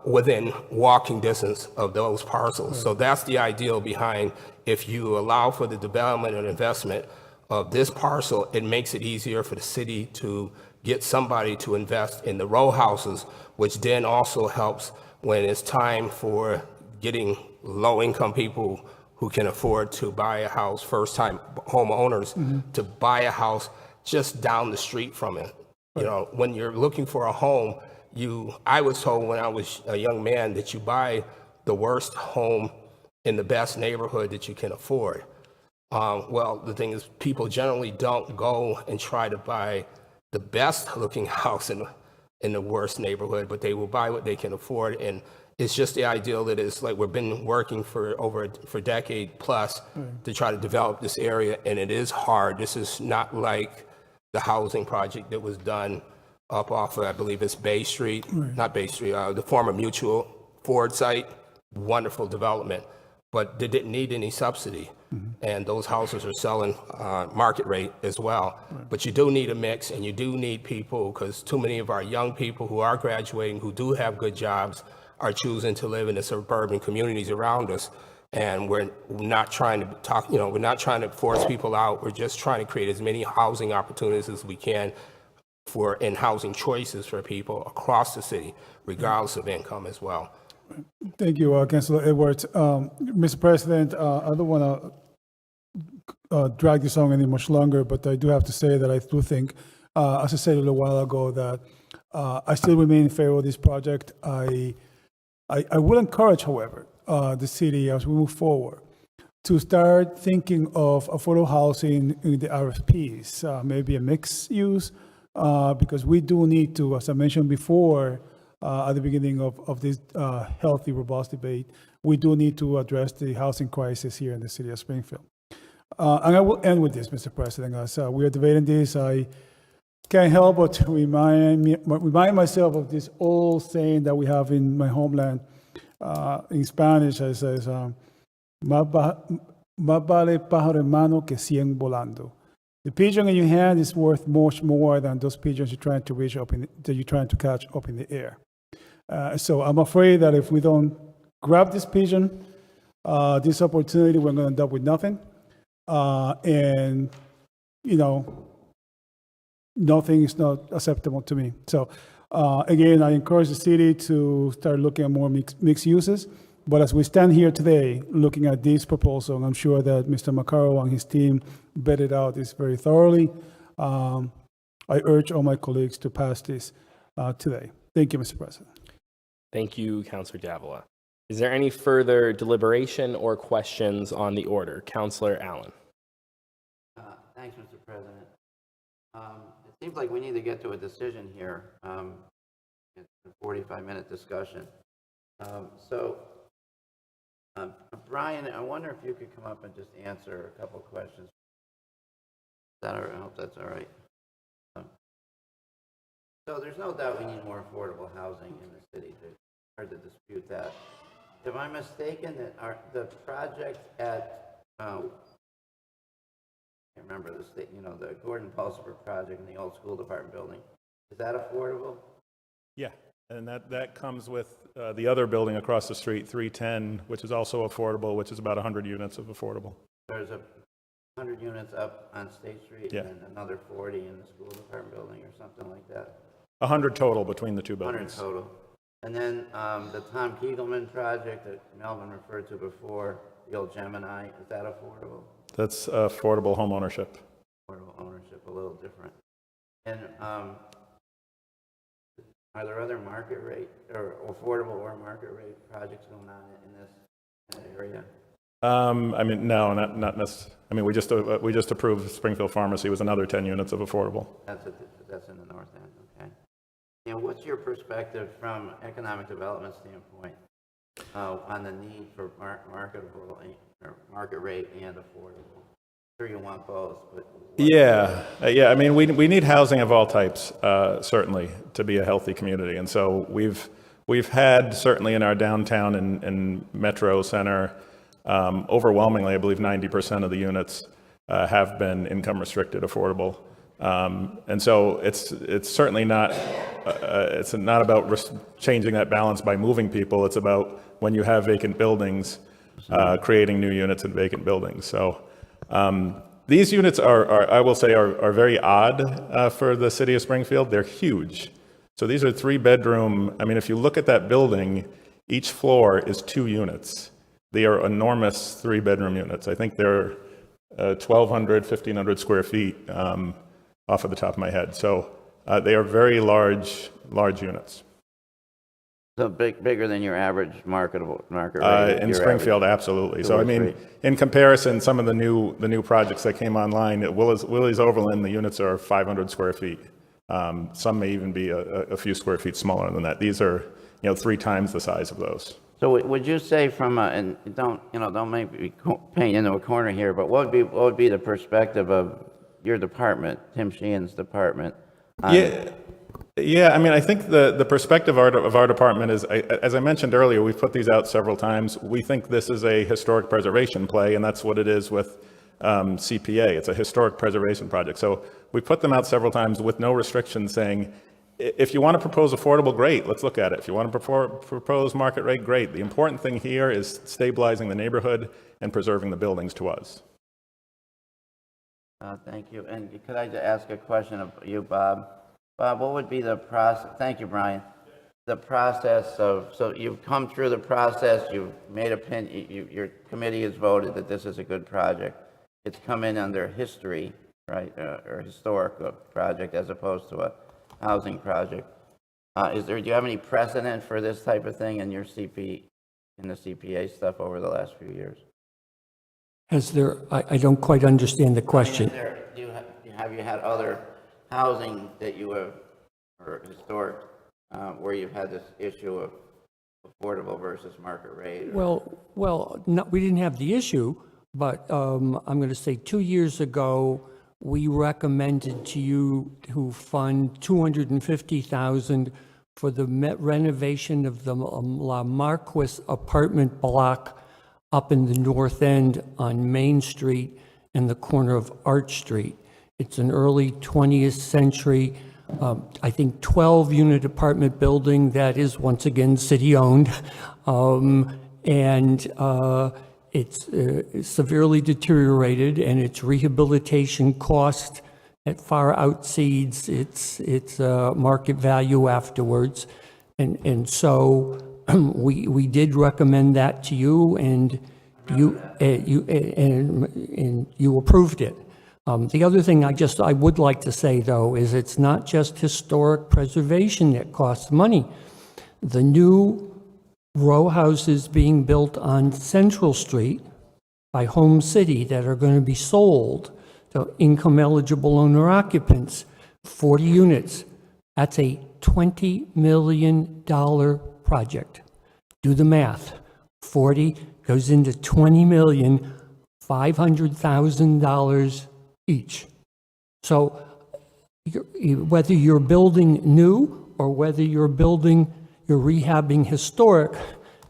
within walking distance of those parcels. So that's the ideal behind, if you allow for the development and investment of this parcel, it makes it easier for the city to get somebody to invest in the row houses, which then also helps when it's time for getting low-income people who can afford to buy a house, first-time homeowners, to buy a house just down the street from it. You know, when you're looking for a home, I was told when I was a young man that you buy the worst home in the best neighborhood that you can afford. Well, the thing is, people generally don't go and try to buy the best looking house in the worst neighborhood, but they will buy what they can afford. And it's just the ideal that is like we've been working for a decade plus to try to develop this area, and it is hard. This is not like the housing project that was done up off of, I believe it's Bay Street, not Bay Street, the former Mutual Ford site. Wonderful development, but they didn't need any subsidy. And those houses are selling market rate as well. But you do need a mix, and you do need people, because too many of our young people who are graduating, who do have good jobs, are choosing to live in the suburban communities around us. And we're not trying to we're not trying to force people out. We're just trying to create as many housing opportunities as we can and housing choices for people across the city, regardless of income as well. Thank you, Councilor Edwards. Mr. President, I don't want to drag this on any much longer, but I do have to say that I do think, as I said a little while ago, that I still remain in favor of this project. I will encourage, however, the city, as we move forward, to start thinking of affordable housing in the RFPs, maybe a mixed use, because we do need to, as I mentioned before, at the beginning of this healthy, robust debate, we do need to address the housing crisis here in the city of Springfield. And I will end with this, Mr. President. As we are debating this, I can't help but to remind myself of this old saying that we have in my homeland in Spanish. It says, "Más vale pájaro en mano que 100 volando." The pigeon in your hand is worth much more than those pigeons you're trying to reach up that you're trying to catch up in the air. So I'm afraid that if we don't grab this pigeon, this opportunity, we're going to end up with nothing. And, nothing is not acceptable to me. So again, I encourage the city to start looking at more mixed uses. But as we stand here today, looking at this proposal, and I'm sure that Mr. Maccaro and his team vetted out this very thoroughly, I urge all my colleagues to pass this today. Thank you, Mr. President. Thank you, Councilor Davila. Is there any further deliberation or questions on the order? Councilor Allen. Thanks, Mr. President. It seems like we need to get to a decision here. It's a 45-minute discussion. Brian, I wonder if you could come up and just answer a couple questions. Is that all right? I hope that's all right. So there's no doubt we need more affordable housing in the city. It's hard to dispute that. Am I mistaken that the project at, I can't remember the state, the Gordon Pulsifer project in the old school department building, is that affordable? Yeah, and that comes with the other building across the street, 310, which is also affordable, which is about 100 units of affordable. There's 100 units up on State Street, Yeah. and another 40 in the school department building or something like that. 100 total between the two 100 buildings. total. And then the Tom Kiegelman project that Melvin referred to before, the old Gemini, is that affordable? That's affordable home ownership. Affordable ownership, a little different. And are there other market rate or affordable or market rate projects going on in this area? I mean, no, not necessarily. I mean, we just approved Springfield Pharmacy was another 10 units of affordable. That's in the north end, okay. What's your perspective from economic development standpoint on the need for marketable or market rate and affordable? I'm sure you want both, but Yeah. I mean, we need housing of all types, certainly, to be a healthy community. And so we've had, certainly in our downtown and metro center, overwhelmingly, I believe 90% of the units have been income restricted, affordable. And so it's certainly not about changing that balance by moving people. It's about when you have vacant buildings, creating new units in vacant buildings. So these units I will say, are very odd for the city of Springfield. They're huge. So these are 3-bedroom. I mean, if you look at that building, each floor is 2 units. They are enormous 3-bedroom units. I think they're 1,200, 1,500 square feet off of the top of my head. So they are very large units. so bigger than your average market rate? In Springfield, absolutely. So I mean, in comparison, some of the new projects that came online at Willie's Overland, the units are 500 square feet. Some may even be a few square feet smaller than that. These are 3 times the size of those. So would you say and don't make me paint into a corner here, but what would be the perspective of your department, Tim Sheehan's department? Yeah. I mean, I think the perspective of our department is, as I mentioned earlier, we've put these out several times. We think this is a historic preservation play, and that's what it is with CPA. It's a historic preservation project. So we put them out several times with no restrictions, saying, if you want to propose affordable, great, let's look at it. If you want to propose market rate, great. The important thing here is stabilizing the neighborhood and preserving the buildings to us. Thank you. And could I ask a question of you, Bob? Bob, what would be the process? Thank you, Brian. The process so you've come through the process, you've made your committee has voted that this is a good project. It's come in under history, right, or historic project as opposed to a housing project. Do you have any precedent for this type of thing in the CPA stuff over the last few years? I don't quite understand the question. Have you had other housing that you have, or historic, where you've had this issue of affordable versus market rate? Well, no, we didn't have the issue, but I'm going to say 2 years ago, we recommended to you to fund $250,000 for the renovation of the La Marquis apartment block up in the north end on Main Street and the corner of Arch Street. It's an early 20th century, I think 12-unit apartment building that is once again city-owned, and it's severely deteriorated, and its rehabilitation cost far outseeds its market value afterwards, and so we did recommend that to you, and you approved it. The other thing I would like to say, though, is it's not just historic preservation that costs money. The new row houses being built on Central Street by Home City that are going to be sold to income-eligible owner-occupants 40 units. That's a $20 million project. Do the math. 40 goes into $20,500,000 each. So whether you're building new or whether you're rehabbing historic,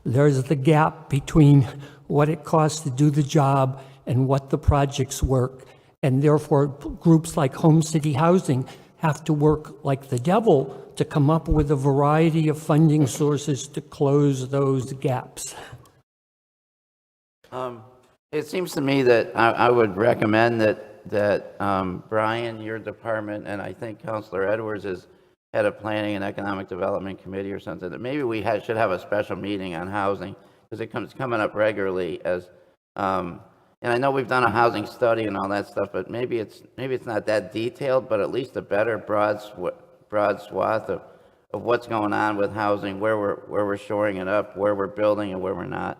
there's the gap between what it costs to do the job and what the project's work. And therefore, groups like Home City Housing have to work like the devil to come up with a variety of funding sources to close those gaps. It seems to me that I would recommend that Brian, your department, and I think Councilor Edwards is head of Planning and Economic Development Committee or something, that maybe we should have a special meeting on housing, because it's coming up regularly as, and I know we've done a housing study and all that stuff, but maybe it's not that detailed, but at least a better broad swath of what's going on with housing, where we're shoring it up, where we're building and where we're not.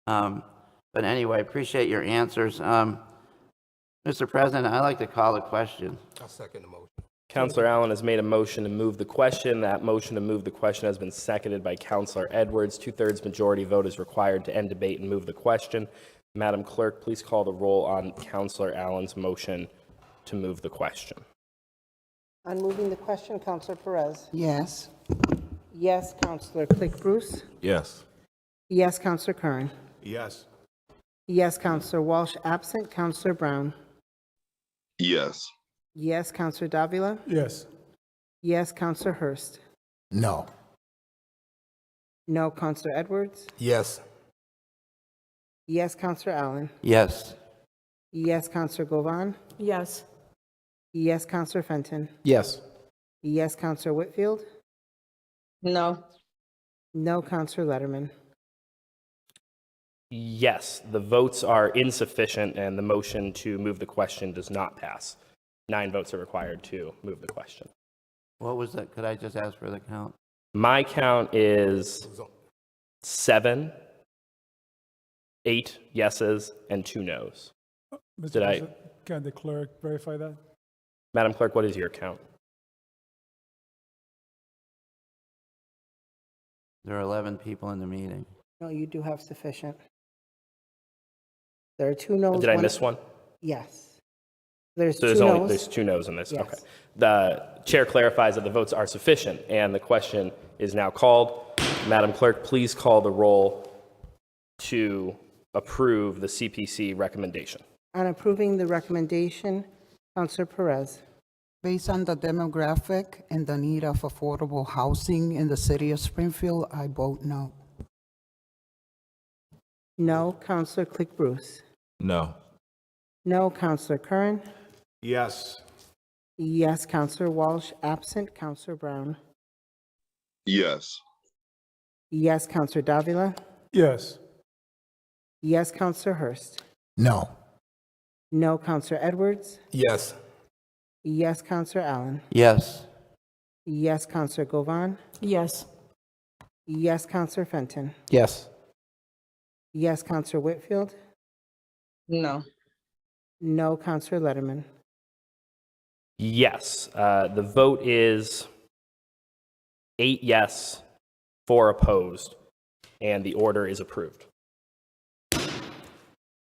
But anyway, I appreciate your answers. Mr. President, I'd like to call the question. I'll second the motion. Councilor Allen has made a motion to move the question. That motion to move the question has been seconded by Councilor Edwards. 2/3 majority vote is required to end debate and move the question. Madam Clerk, please call the roll on Councilor Allen's motion to move the question. On moving the question, Counselor Perez. Yes. Yes, Counselor Click Bruce. Yes. Yes, Counselor Curran. Yes. Yes, Counselor Walsh, absent. Counselor Brown. Yes. Yes, Counselor Davila. Yes. Yes, Counselor Hurst. No. No, Counselor Edwards. Yes. Yes, Counselor Allen. Yes. Yes, Counselor Govan. Yes. Yes, Counselor Fenton. Yes. Yes, Counselor Whitfield. No. No, Counselor Letterman. Yes, the votes are insufficient and the motion to move the question does not pass. 9 votes are required to move the question. What was that? Could I just ask for the count? My count is 7, 8 yeses, and 2 nos. Mr. Did I- President, can the clerk verify that? Madam Clerk, what is your count? There are 11 people in the meeting. No, you do have sufficient. There are 2 noes. Did I miss one? Yes. There's So 2 there's noes. 2 no's in this? Yes. Okay. The chair clarifies that the votes are sufficient and the question is now called. Madam Clerk, please call the roll to approve the CPC recommendation. On approving the recommendation, Counselor Perez. Based on the demographic and the need of affordable housing in the city of Springfield, I vote no. No, Counselor Click Bruce. No. No, Counselor Curran. Yes. Yes, Counselor Walsh, absent. Counselor Brown. Yes. Yes, Counselor Davila. Yes. Yes, Counselor Hurst. No. No, Counselor Edwards. Yes. Yes, Counselor Allen. Yes. Yes, Counselor Govan. Yes. Yes, Counselor Fenton. Yes. Yes, Counselor Whitfield. No. No, Counselor Letterman. Yes. The vote is 8 yes, 4 opposed, and the order is approved.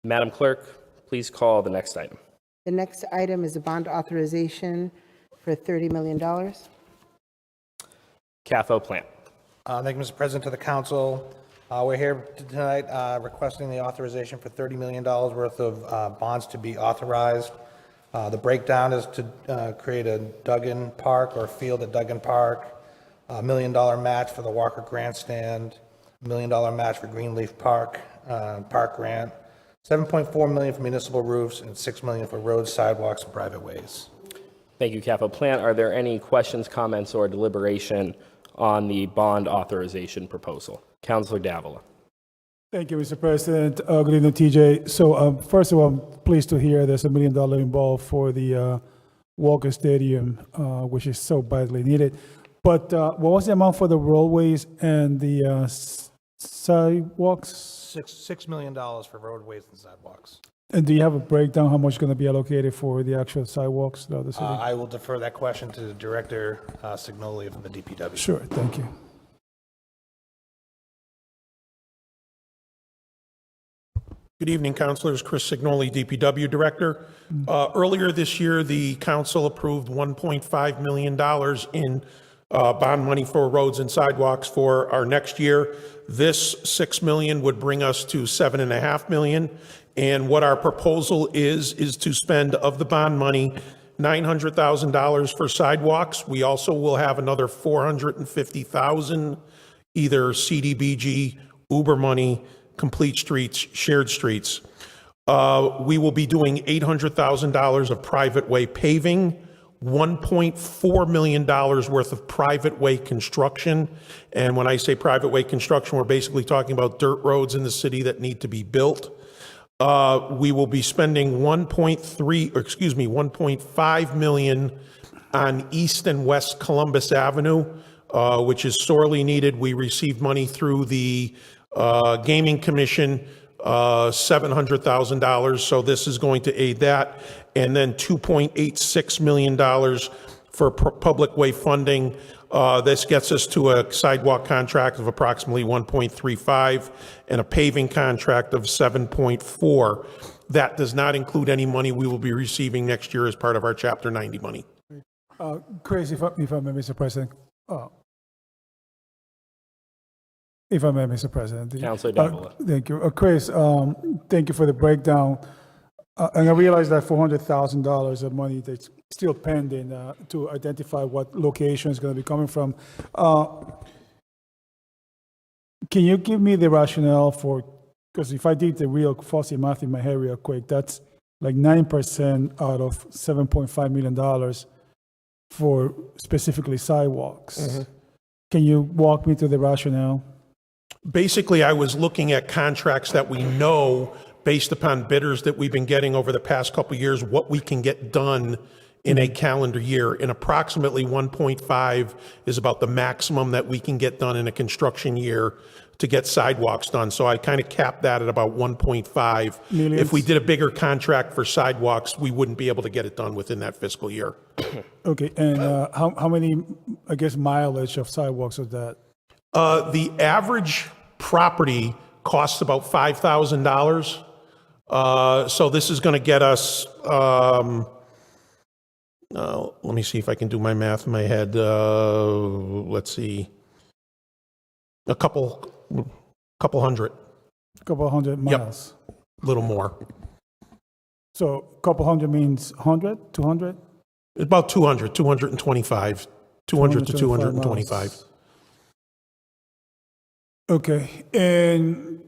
Madam Clerk, please call the next item. The next item is a bond authorization for $30 million. CAFO plant. Thank you, Mr. President, to the council. We're here tonight requesting the authorization for $30 million worth of bonds to be authorized. The breakdown is to create a Duggan Park or field at Duggan Park, $1 million match for the Walker Grandstand, $1 million match for Greenleaf Park, park grant, $7.4 million for municipal roofs, and $6 million for roads, sidewalks, and private ways. Thank you, CAFO plant. Are there any questions, comments, or deliberation on the bond authorization proposal? Councilor Davila. Thank you, Mr. President. Good evening, TJ. So first of all, I'm pleased to hear there's $1 million involved for the Walker Stadium, which is so badly needed. But what was the amount for the roadways and the sidewalks? $6 million for roadways and sidewalks. And do you have a breakdown how much is going to be allocated for the actual sidewalks throughout the city? I will defer that question to the Director Signoli from the DPW. Sure, thank you. Good evening, councilors. Chris Signoli, DPW Director. Earlier this year, the council approved $1.5 million in bond money for roads and sidewalks for our next year. This $6 million would bring us to $7.5 million. And what our proposal is to spend of the bond money, $900,000 for sidewalks. We also will have another $450,000, either CDBG, Uber money, complete streets, shared streets. We will be doing $800,000 of private way paving, $1.4 million worth of private way construction. And when I say private way construction, we're basically talking about dirt roads in the city that need to be built. We will be spending $1.5 million on East and West Columbus Avenue, which is sorely needed. We received money through the Gaming Commission, $700,000, so this is going to aid that. And then $2.86 million for public way funding. This gets us to a sidewalk contract of approximately 1.35 and a paving contract of 7.4. That does not include any money we will be receiving next year as part of our Chapter 90 money. Chris, if I may, Mr. President. If I may, Mr. President. Councilor Davila. Thank you. Chris, thank you for the breakdown. And I realize that $400,000 of money that's still pending to identify what location is going to be coming from. Can you give me the rationale for, because if I did the real fussy math in my head real quick, that's like 9% out of $7.5 million for specifically sidewalks. Mm-hmm. Can you walk me through the rationale? Basically, I was looking at contracts that we know, based upon bidders that we've been getting over the past couple of years, what we can get done in a calendar year. And approximately 1.5 is about the maximum that we can get done in a construction year to get sidewalks done. So I kind of capped that at about 1.5. Millions. If we did a bigger contract for sidewalks, we wouldn't be able to get it done within that fiscal year. Okay, and how many, I guess, mileage of sidewalks is that? The average property costs about $5,000. So this is going to get us, let me see if I can do my math in my head. Let's see, a couple hundred. A couple hundred miles. Yep, a little more. So a couple hundred means 100, 200? About 200, 225, 200 to 225. Miles. Okay, and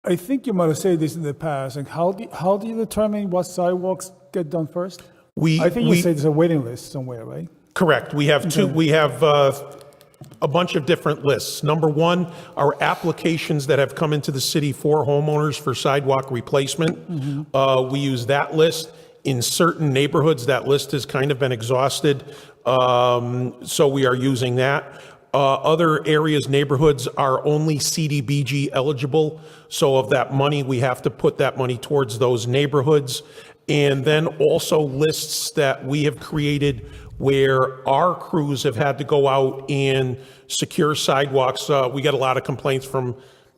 I think you might have said this in the past. And how do you determine what sidewalks get done first? I think you said there's a waiting list somewhere, right? Correct. We have two. Okay. We have a bunch of different lists. Number one are applications that have come into the city for homeowners for sidewalk replacement. Mm-hmm. We use that list. In certain neighborhoods, that list has kind of been exhausted, so we are using that. Other areas, neighborhoods are only CDBG eligible. So of that money, we have to put that money towards those neighborhoods. And then also lists that we have created where our crews have had to go out and secure sidewalks. We get a lot of complaints from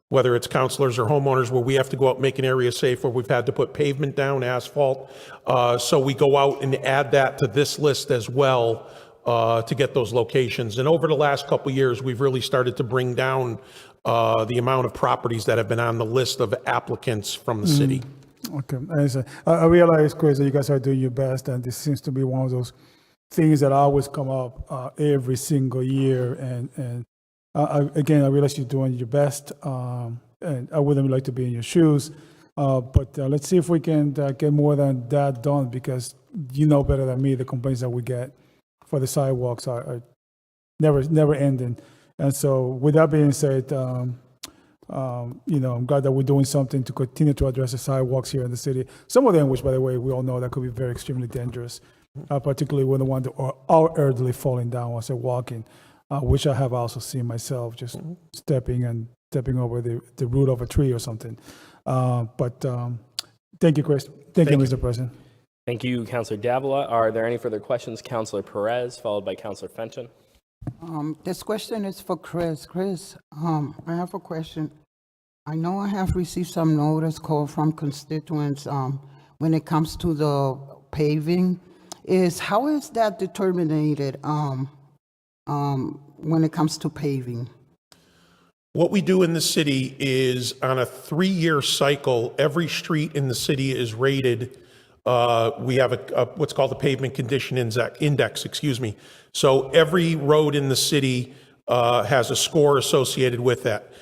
whether it's counselors or homeowners where we have to go out and make an area safe, where we've had to put pavement down, asphalt. So we go out and add that to this list as well. To get those locations. And over the last couple of years, we've really started to bring down the amount of properties that have been on the list of applicants from the city. Okay, I realize, Chris, that you guys are doing your best, and this seems to be one of those things that always come up every single year. And again, I realize you're doing your best, and I wouldn't like to be in your shoes. But let's see if we can get more than that done, because you know better than me the complaints that we get for the sidewalks are never ending. And so with that being said, I'm glad that we're doing something to continue to address the sidewalks here in the city. Some of them, which by the way, we all know that could be very extremely dangerous, particularly when the ones that are elderly falling down as they're walking, which I have also seen myself, just stepping over the root of a tree or something. But Thank you, Chris. Thank you, Mr. President. Thank you, Councilor Davila. Are there any further questions? Councilor Perez, followed by Councilor Fenton. This question is for Chris. Chris, I have a question. I know I have received some notice call from constituents when it comes to the paving. How is that determined when it comes to paving? What we do in the city is on a 3-year cycle, every street in the city is rated. We have what's called the pavement condition index, excuse me. So every road in the city has a score associated with that.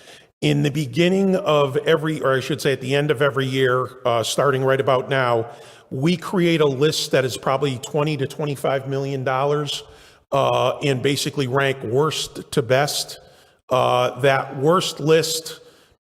In the beginning of or I should say at the end of every year, starting right about now, we create a list that is probably $20 to $25 million and basically rank worst to best. That worst list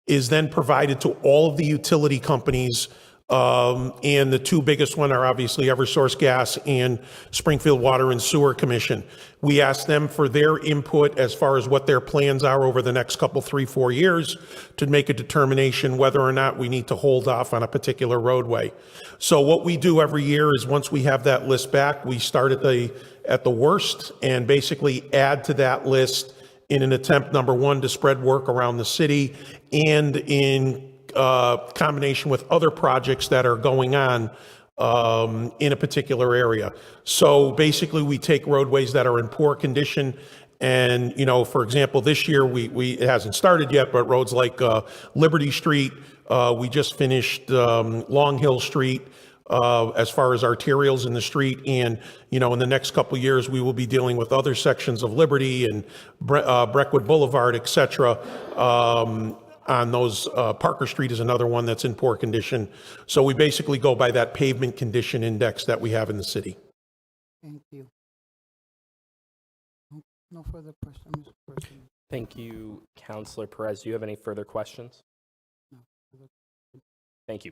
is then provided to all of the utility companies, and the two biggest one are obviously Eversource Gas and Springfield Water and Sewer Commission. We ask them for their input as far as what their plans are over the next couple, 3-4 years to make a determination whether or not we need to hold off on a particular roadway. So what we do every year is once we have that list back, we start at the worst and basically add to that list in an attempt, number one, to spread work around the city and in combination with other projects that are going on in a particular area. So basically, we take roadways that are in poor condition. And, for example, this year, it hasn't started yet, but roads like Liberty Street, we just finished Long Hill Street, as far as arterials in the street. And, in the next couple of years, we will be dealing with other sections of Liberty and Breckwood Boulevard, et cetera. On those, Parker Street is another one that's in poor condition. So we basically go by that pavement condition index that we have in the city. Thank you. No further questions, Mr. President. Thank you, Councilor Perez. Do you have any further questions? No. Thank you.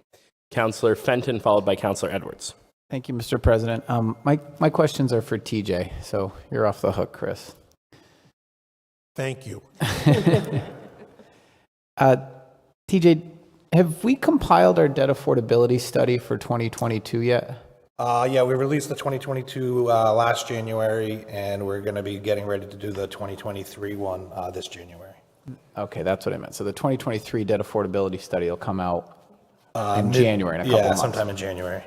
Councilor Fenton, followed by Councilor Edwards. Thank you, Mr. President. My questions are for TJ, so you're off the hook, Chris. Thank you. TJ, have we compiled our debt affordability study for 2022 yet? Yeah, we released the 2022 last January, and we're going to be getting ready to do the 2023 one this January. Okay, that's what I meant. So the 2023 debt affordability study will come out in January, in a couple of months. Sometime in January.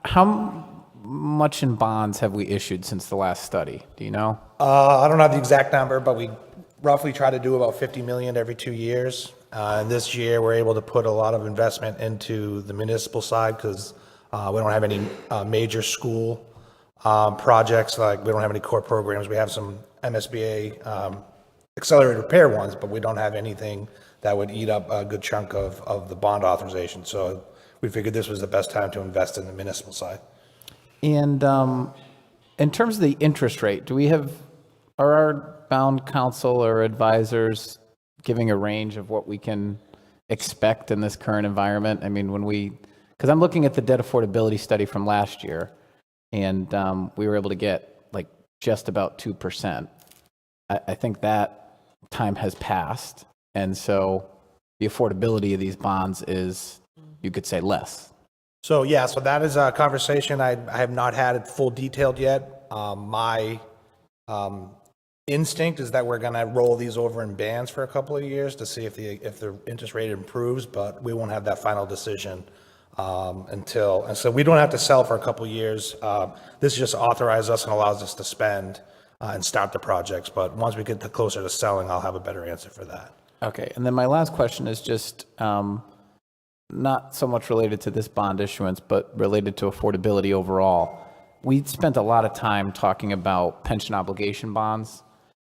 How much in bonds have we issued since the last study? Do you know? I don't have the exact number, but we roughly try to do about 50 million every 2 years. And this year, we're able to put a lot of investment into the municipal side because we don't have any major school projects. Like we don't have any core programs. We have some MSBA accelerated repair ones, but we don't have anything that would eat up a good chunk of the bond authorization. So we figured this was the best time to invest in the municipal side. And in terms of the interest rate, are our bound counsel or advisors giving a range of what we can expect in this current environment? I mean, because I'm looking at the debt affordability study from last year, and we were able to get like just about 2%. I think that time has passed, and so the affordability of these bonds is, you could say, less. So that is a conversation I have not had it full detailed yet. My instinct is that we're going to roll these over in bands for a couple of years to see if the interest rate improves, but we won't have that final decision and so we don't have to sell for a couple of years. This just authorizes us and allows us to spend and start the projects. But once we get closer to selling, I'll have a better answer for that. Okay, and then my last question is just not so much related to this bond issuance, but related to affordability overall. We spent a lot of time talking about pension obligation bonds,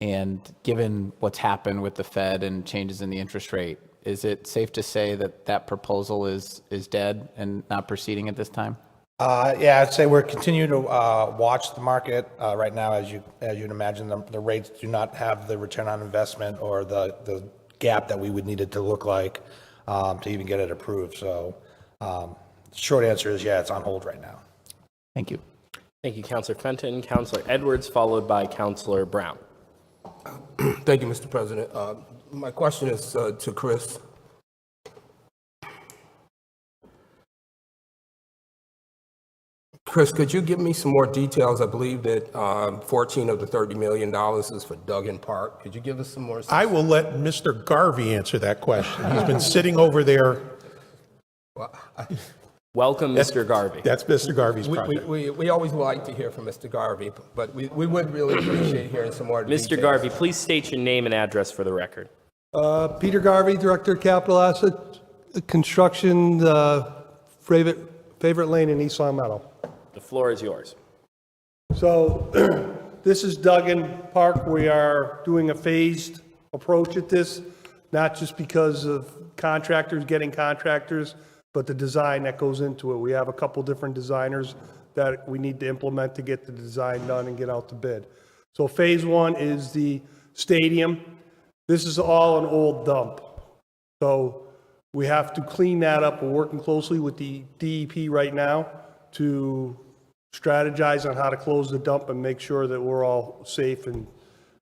and given what's happened with the Fed and changes in the interest rate, is it safe to say that that proposal is dead and not proceeding at this time? I'd say we're continuing to watch the market right now. As you'd imagine, the rates do not have the return on investment or the gap that we would need it to look like to even get it approved. So short answer is, it's on hold right now. Thank you. Thank you, Councilor Fenton. Councilor Edwards, followed by Councilor Brown. Thank you, Mr. President. My question is to Chris. Chris, could you give me some more details? I believe that 14 of the $30 million is for Duggan Park. Could you give us some more? I will let Mr. Garvey answer that question. He's been sitting over there. Welcome, Mr. Garvey. That's Mr. Garvey's project. We always like to hear from Mr. Garvey, but we would really appreciate hearing some more details. Mr. Garvey, please state your name and address for the record. Peter Garvey, Director of Capital Asset Construction, Favorite Lane in East Long Meadow. The floor is yours. So this is Duggan Park. We are doing a phased approach at this, not just because of contractors getting contractors, but the design that goes into it. We have a couple different designers that we need to implement to get the design done and get out the bid. So phase one is the stadium. This is all an old dump. So we have to clean that up. We're working closely with the DEP right now to strategize on how to close the dump and make sure that we're all safe and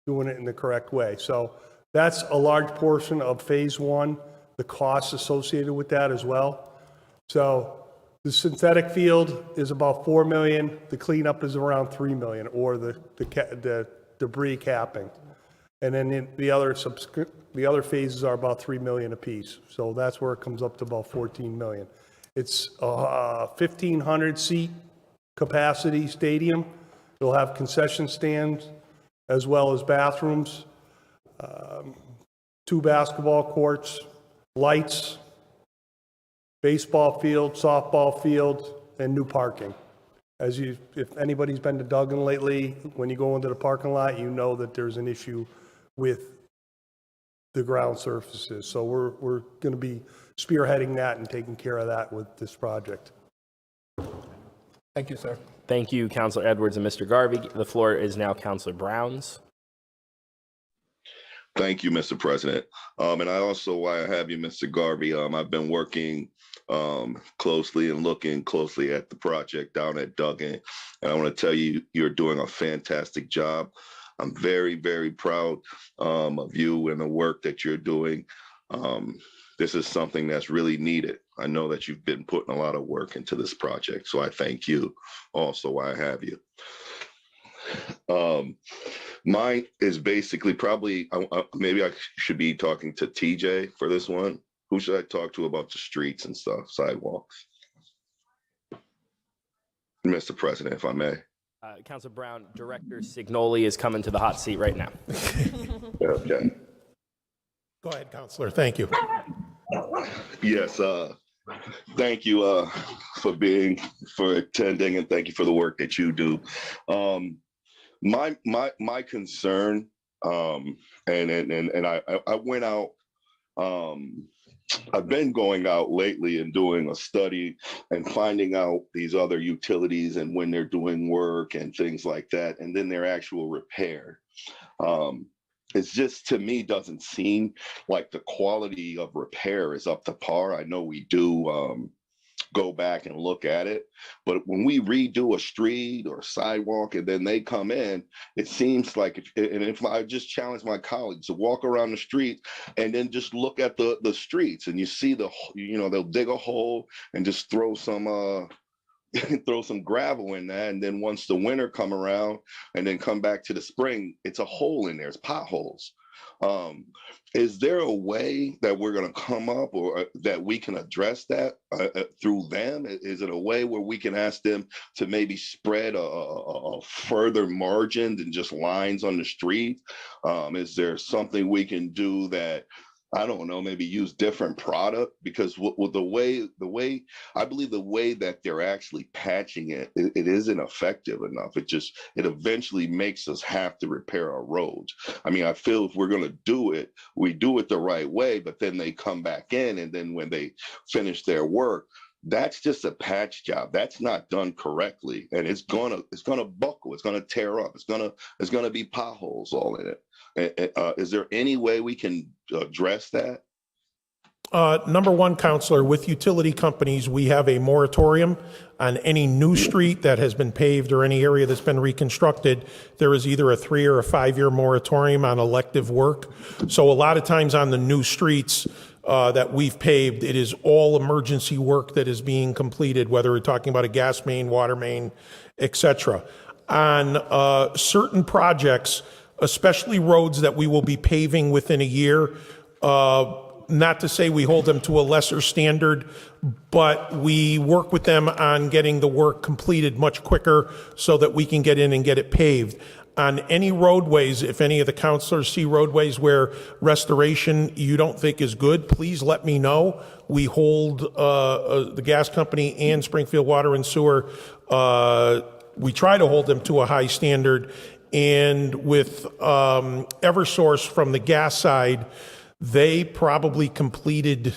doing it in the correct way. So that's a large portion of phase one, the costs associated with that as well. So the synthetic field is about 4 million. The cleanup is around 3 million, or the debris capping. And then the other phases are about 3 million apiece. So that's where it comes up to about 14 million. It's a 1,500 seat capacity stadium. It'll have concession stands as well as bathrooms, 2 basketball courts, lights, baseball field, softball field, and new parking. If anybody's been to Duggan lately, when you go into the parking lot, you know that there's an issue with the ground surfaces. So we're going to be spearheading that and taking care of that with this project. Thank you, sir. Thank you, Councilor Edwards and Mr. Garvey. The floor is now Councilor Brown's. Thank you, Mr. President. And I also, while I have you, Mr. Garvey, I've been working closely and looking closely at the project down at Duggan. And I want to tell you, you're doing a fantastic job. I'm very, very proud of you and the work that you're doing. This is something that's really needed. I know that you've been putting a lot of work into this project, so I thank you also while I have you. Mine is basically probably, maybe I should be talking to TJ for this one. Who should I talk to about the streets and stuff, sidewalks? Mr. President, if I may. Councilor Brown, Director Signoli is coming to the hot seat right now. Okay. Go ahead, Councilor. Thank you. Yes, thank you for attending, and thank you for the work that you do. My concern, and I went out. I've been going out lately and doing a study and finding out these other utilities and when they're doing work and things like that, and then their actual repair. It's just, to me, doesn't seem like the quality of repair is up to par. I know we do go back and look at it, but when we redo a street or sidewalk and then they come in, it seems like, and if I just challenge my colleagues to walk around the street and then just look at the streets, and you see they'll dig a hole and just throw some gravel in that, and then once the winter come around and then come back to the spring, it's a hole in there, it's potholes. Is there a way that we're going to come up, or that we can address that through them? Is it a way where we can ask them to maybe spread a further margin than just lines on the street? Is there something we can do that, I don't know, maybe use different product? Because with the way I believe the way that they're actually patching it isn't effective enough. It eventually makes us have to repair our roads. I mean, I feel if we're going to do it, we do it the right way, but then they come back in, and then when they finish their work, that's just a patch job. That's not done correctly, and it's gonna buckle. It's gonna tear up. It's gonna be potholes all in it. Is there any way we can address that? Number one, Counselor, with utility companies, we have a moratorium on any new street that has been paved or any area that's been reconstructed. There is either a 3 or a 5 year moratorium on elective work. So a lot of times on the new streets, that we've paved, it is all emergency work that is being completed, whether we're talking about a gas main, water main, et cetera. On certain projects, especially roads that we will be paving within a year, not to say we hold them to a lesser standard, but we work with them on getting the work completed much quicker so that we can get in and get it paved. On any roadways, if any of the councilors see roadways where restoration you don't think is good, please let me know. We hold the gas company and Springfield Water and Sewer, we try to hold them to a high standard. And with Eversource from the gas side, they probably completed,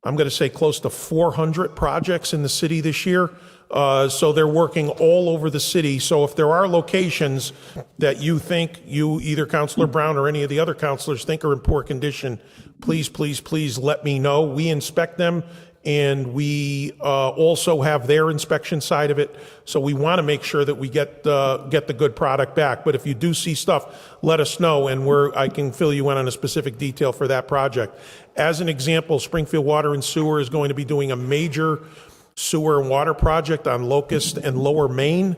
I'm going to say, close to 400 projects in the city this year. So they're working all over the city. So if there are locations that you think either Councilor Brown or any of the other councilors think are in poor condition, please, please, please let me know. We inspect them, and we also have their inspection side of it. So we want to make sure that we get the good product back. But if you do see stuff, let us know, and I can fill you in on a specific detail for that project. As an example, Springfield Water and Sewer is going to be doing a major sewer and water project on Locust and Lower Main.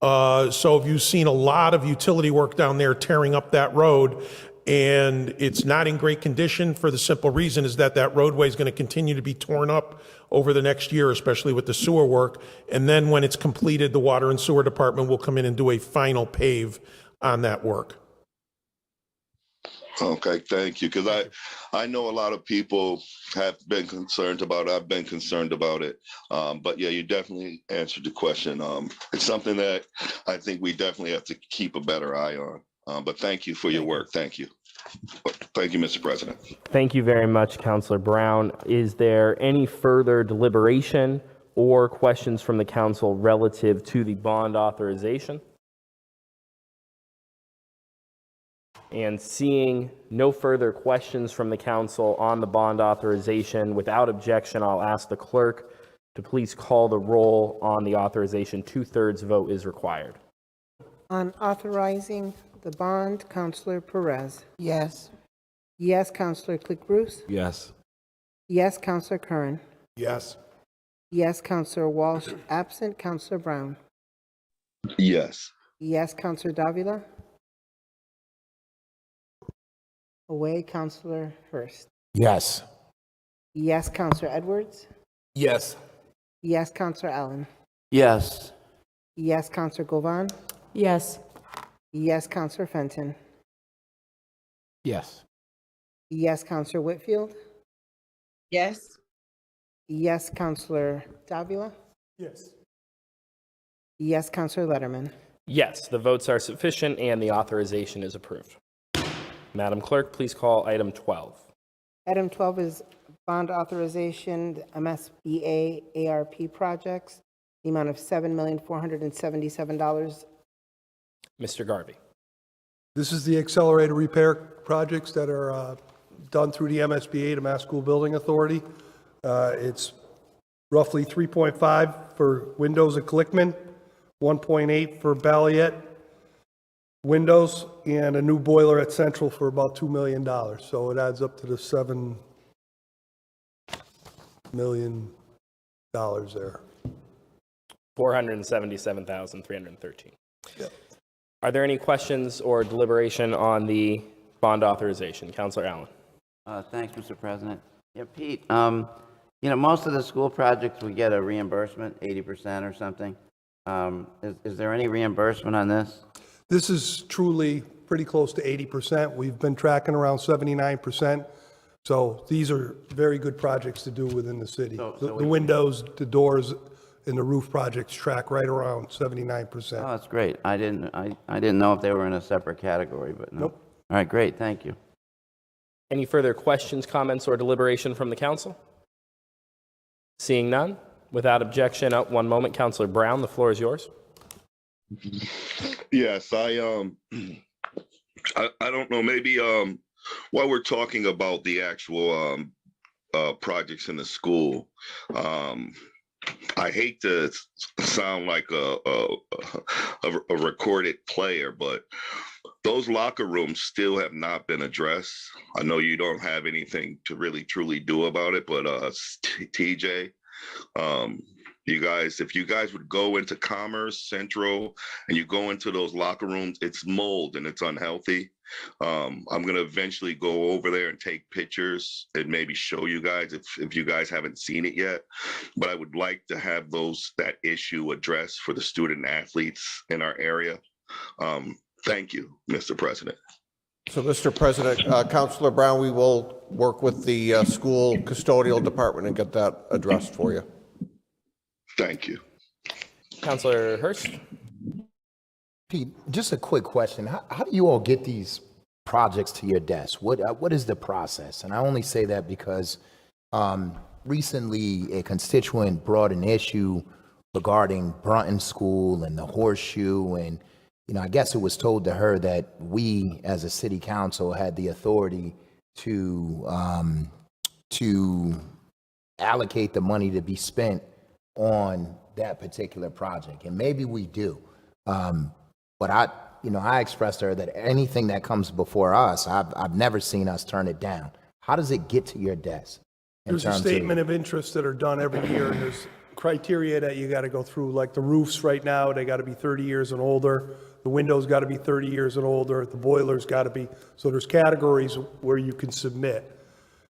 So you've seen a lot of utility work down there tearing up that road, and it's not in great condition for the simple reason is that roadway is going to continue to be torn up over the next year, especially with the sewer work. And then when it's completed, the Water and Sewer Department will come in and do a final pave on that work. Okay, thank you. Because I know a lot of people have been concerned about it. I've been concerned about it. But yeah, you definitely answered the question. It's something that I think we definitely have to keep a better eye on. But thank you for your work. Thank you. Thank you, Mr. President. Thank you very much, Councilor Brown. Is there any further deliberation or questions from the council relative to the bond authorization? And seeing no further questions from the council on the bond authorization, without objection, I'll ask the clerk to please call the roll on the authorization. 2/3 vote is required. On authorizing the bond, Councilor Perez. Yes. Yes, Councilor Click-Bruce. Yes. Yes, Councilor Curran. Yes. Yes, Councilor Walsh. Absent, Councilor Brown. Yes. Yes, Councilor Davila. Away, Councilor Hurst. Yes. Yes, Councilor Edwards. Yes. Yes, Councilor Allen. Yes. Yes, Councilor Govan. Yes. Yes, Councilor Fenton. Yes. Yes, Councilor Whitfield. Yes. Yes, Councilor Davila. Yes. Yes, Councilor Letterman. Yes, the votes are sufficient and the authorization is approved. Madam Clerk, please call item 12. Item 12 is bond authorization, the MSBA ARP projects, the amount of $7,477,000. Mr. Garvey. This is the accelerated repair projects that are done through the MSBA, the Mass School Building Authority. It's roughly 3.5 for Windows at Glickman, 1.8 for Balliet Windows, and a new boiler at Central for about $2 million. So it adds up to the $7 million there. 477,313. Yep. Are there any questions or deliberation on the bond authorization? Councilor Allen. Thanks, Mr. President. Yeah, Pete, most of the school projects, we get a reimbursement, 80% or something. Is there any reimbursement on this? This is truly pretty close to 80%. We've been tracking around 79%. So these are very good projects to do within the city. The windows, the doors, and the roof projects track right around 79%. Oh, that's great. I didn't know if they were in a separate category, but no. Nope. All right, great. Thank you. Any further questions, comments, or deliberation from the council? Seeing none, without objection, one moment, Councilor Brown, the floor is yours. Yes, I don't know, maybe while we're talking about the actual projects in the school, I hate to sound like a recorded player, but those locker rooms still have not been addressed. I know you don't have anything to really truly do about it, but TJ, you guys, if you guys would go into Commerce Central and you go into those locker rooms, it's mold and it's unhealthy. I'm going to eventually go over there and take pictures and maybe show you guys if you guys haven't seen it yet. But I would like to have that issue addressed for the student athletes in our area. Thank you, Mr. President. So, Mr. President, Councilor Brown, we will work with the school custodial department and get that addressed for you. Thank you. Councilor Hurst. Pete, just a quick question. How do you all get these projects to your desk? What is the process? And I only say that because recently a constituent brought an issue regarding Brunton School and the Horseshoe, and I guess it was told to her that we as a city council had the authority to allocate the money to be spent on that particular project, and maybe we do. But I expressed to her that anything that comes before us, I've never seen us turn it down. How does it get to your desk? There's a statement of interests that are done every year, and there's criteria that you got to go through, like the roofs right now, they got to be 30 years and older. The windows got to be 30 years and older. The boilers got to be, so there's categories where you can submit.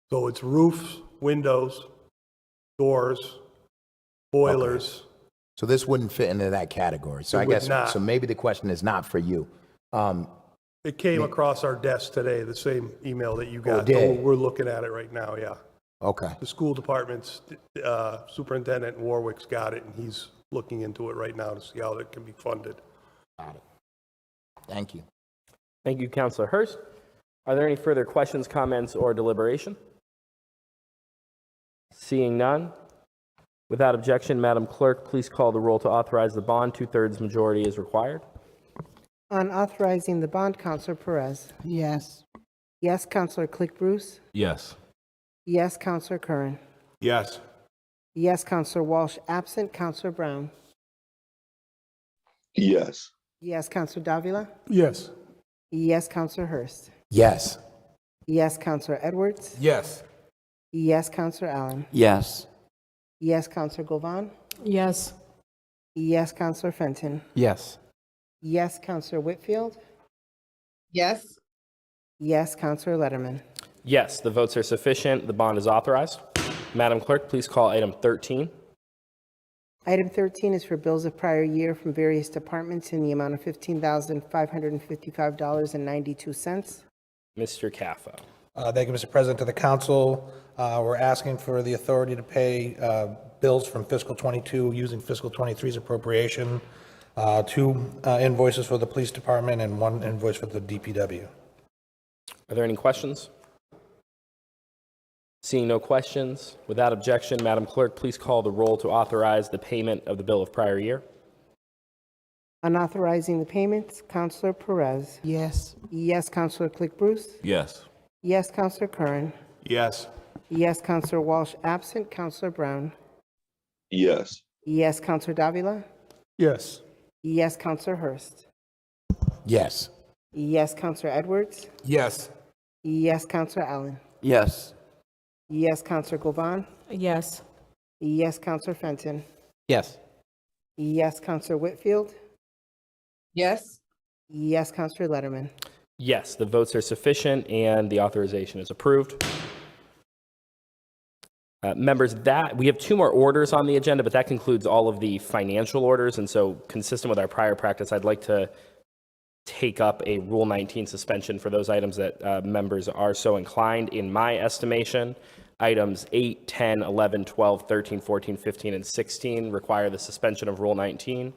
So it's roofs, windows, doors, boilers. Okay. So this wouldn't fit into that category. So It I would guess, not. so maybe the question is not for you. It came across our desk today, the same email that you got. it did? So we're looking at it right now, yeah. Okay. The school department's superintendent in Warwick's got it, and he's looking into it right now to see how it can be funded. Got it. Thank you. Thank you, Councilor Hurst. Are there any further questions, comments, or deliberation? Seeing none. Without objection, Madam Clerk, please call the roll to authorize the bond. 2/3 majority is required. On authorizing the bond, Counselor Perez. Yes. Yes, Counselor Click Bruce. Yes. Yes, Counselor Curran. Yes. Yes, Counselor Walsh, absent. Counselor Brown. Yes. Yes, Counselor Davila. Yes. Yes, Counselor Hurst. Yes. Yes, Counselor Edwards. Yes. Yes, Counselor Allen. Yes. Yes, Counselor Govan. Yes. Yes, Counselor Fenton. Yes. Yes, Counselor Whitfield. Yes. Yes, Counselor Letterman. Yes, the votes are sufficient. The bond is authorized. Madam Clerk, please call item 13. Item 13 is for bills of prior year from various departments in the amount of $15,555.92. Mr. Caffa. Thank you, Mr. President. To the council, we're asking for the authority to pay bills from fiscal 22 using fiscal 23's appropriation, 2 invoices for the police department and 1 invoice for the DPW. Are there any questions? Seeing no questions, without objection, Madam Clerk, please call the roll to authorize the payment of the bill of prior year. On authorizing the payments, Counselor Perez. Yes. Yes, Counselor Click Bruce. Yes. Yes, Counselor Curran. Yes. Yes, Counselor Walsh, absent. Counselor Brown. Yes. Yes, Counselor Davila. Yes. Yes, Counselor Hurst. Yes. Yes, Counselor Edwards. Yes. Yes, Counselor Allen. Yes. Yes, Counselor Govan. Yes. Yes, Counselor Fenton. Yes. Yes, Counselor Whitfield. Yes. Yes, Counselor Letterman. Yes, the votes are sufficient and the authorization is approved. Members, that we have 2 more orders on the agenda, but that concludes all of the financial orders. And so consistent with our prior practice, I'd like to take up a Rule 19 suspension for those items that members are so inclined. In my estimation, items 8, 10, 11, 12, 13, 14, 15, and 16 require the suspension of Rule 19.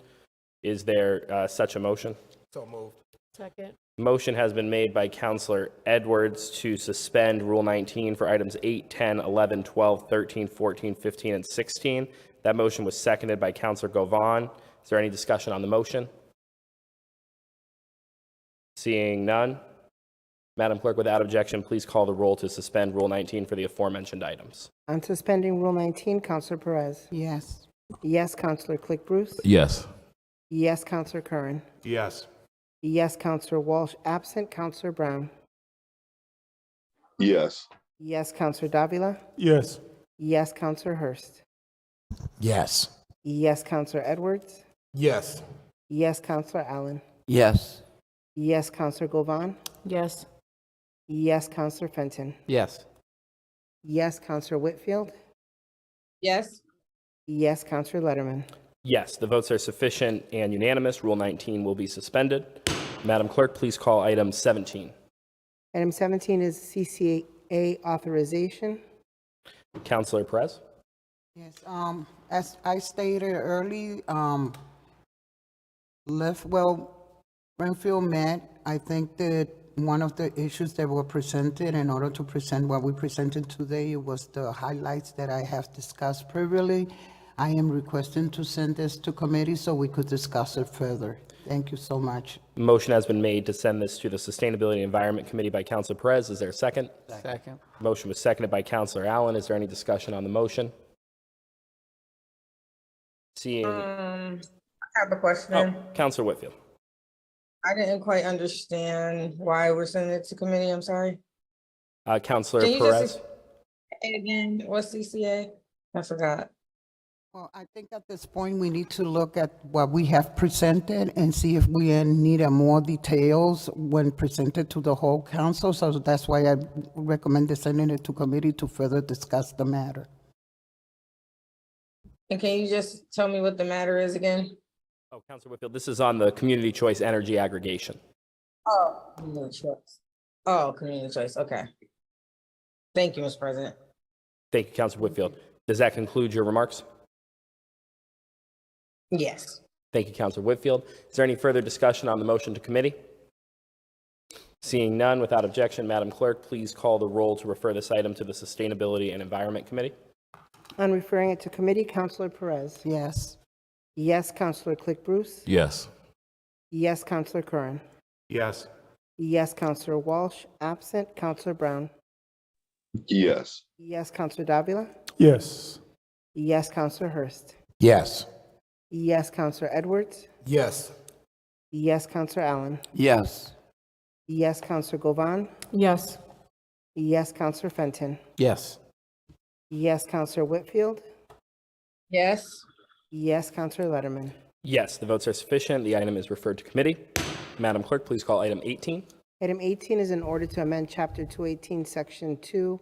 Is there such a motion? So moved. Second. Motion has been made by Counselor Edwards to suspend Rule 19 for items 8, 10, 11, 12, 13, 14, 15, and 16. That motion was seconded by Counselor Govan. Is there any discussion on the motion? Seeing none. Madam Clerk, without objection, please call the roll to suspend Rule 19 for the aforementioned items. On suspending Rule 19, Counselor Perez. Yes. Yes, Counselor Click Bruce. Yes. Yes, Counselor Curran. Yes. Yes, Counselor Walsh, absent. Counselor Brown. Yes. Yes, Counselor Davila. Yes. Yes, Counselor Hurst. Yes. Yes, Counselor Edwards. Yes. Yes, Counselor Allen. Yes. Yes, Counselor Govan. Yes. Yes, Counselor Fenton. Yes. Yes, Counselor Whitfield. Yes. Yes, Counselor Letterman. Yes, the votes are sufficient and unanimous. Rule 19 will be suspended. Madam Clerk, please call item 17. Item 17 is CCA authorization. Councilor Perez? Yes, as I stated early, Leftwell Springfield met. I think that one of the issues that were presented, in order to present what we presented today, was the highlights that I have discussed previously. I am requesting to send this to committee so we could discuss it further. Thank you so much. Motion has been made to send this to the Sustainability and Environment Committee by Councilor Perez. Is there a second? Second. Motion was seconded by Councilor Allen. Is there any discussion on the motion? Seeing. I have a question. Oh, Councilor Whitfield. I didn't quite understand why we're sending it to committee. I'm sorry. Councilor Can you Perez. just say again, what's CCA? I forgot. Well, I think at this point, we need to look at what we have presented and see if we need more details when presented to the whole council. So that's why I recommend sending it to committee to further discuss the matter. And can you just tell me what the matter is again? Oh, Councilor Whitfield, this is on the community choice energy aggregation. Oh, community choice. Oh, community choice. Okay. Thank you, Mr. President. Thank you, Councilor Whitfield. Does that conclude your remarks? Yes. Thank you, Councilor Whitfield. Is there any further discussion on the motion to committee? Seeing none, without objection, Madam Clerk, please call the roll to refer this item to the Sustainability and Environment Committee. On referring it to committee, Counselor Perez. Yes. Yes, Counselor Click Bruce. Yes. Yes, Counselor Curran. Yes. Yes, Counselor Walsh, absent. Counselor Brown. Yes. Yes, Counselor Davila. Yes. Yes, Counselor Hurst. Yes. Yes, Counselor Edwards. Yes. Yes, Counselor Allen. Yes. Yes, Counselor Govan. Yes. Yes, Counselor Fenton. Yes. Yes, Counselor Whitfield. Yes. Yes, Counselor Letterman. Yes, the votes are sufficient. The item is referred to committee. Madam Clerk, please call item 18. Item 18 is in order to amend Chapter 218, Section 2.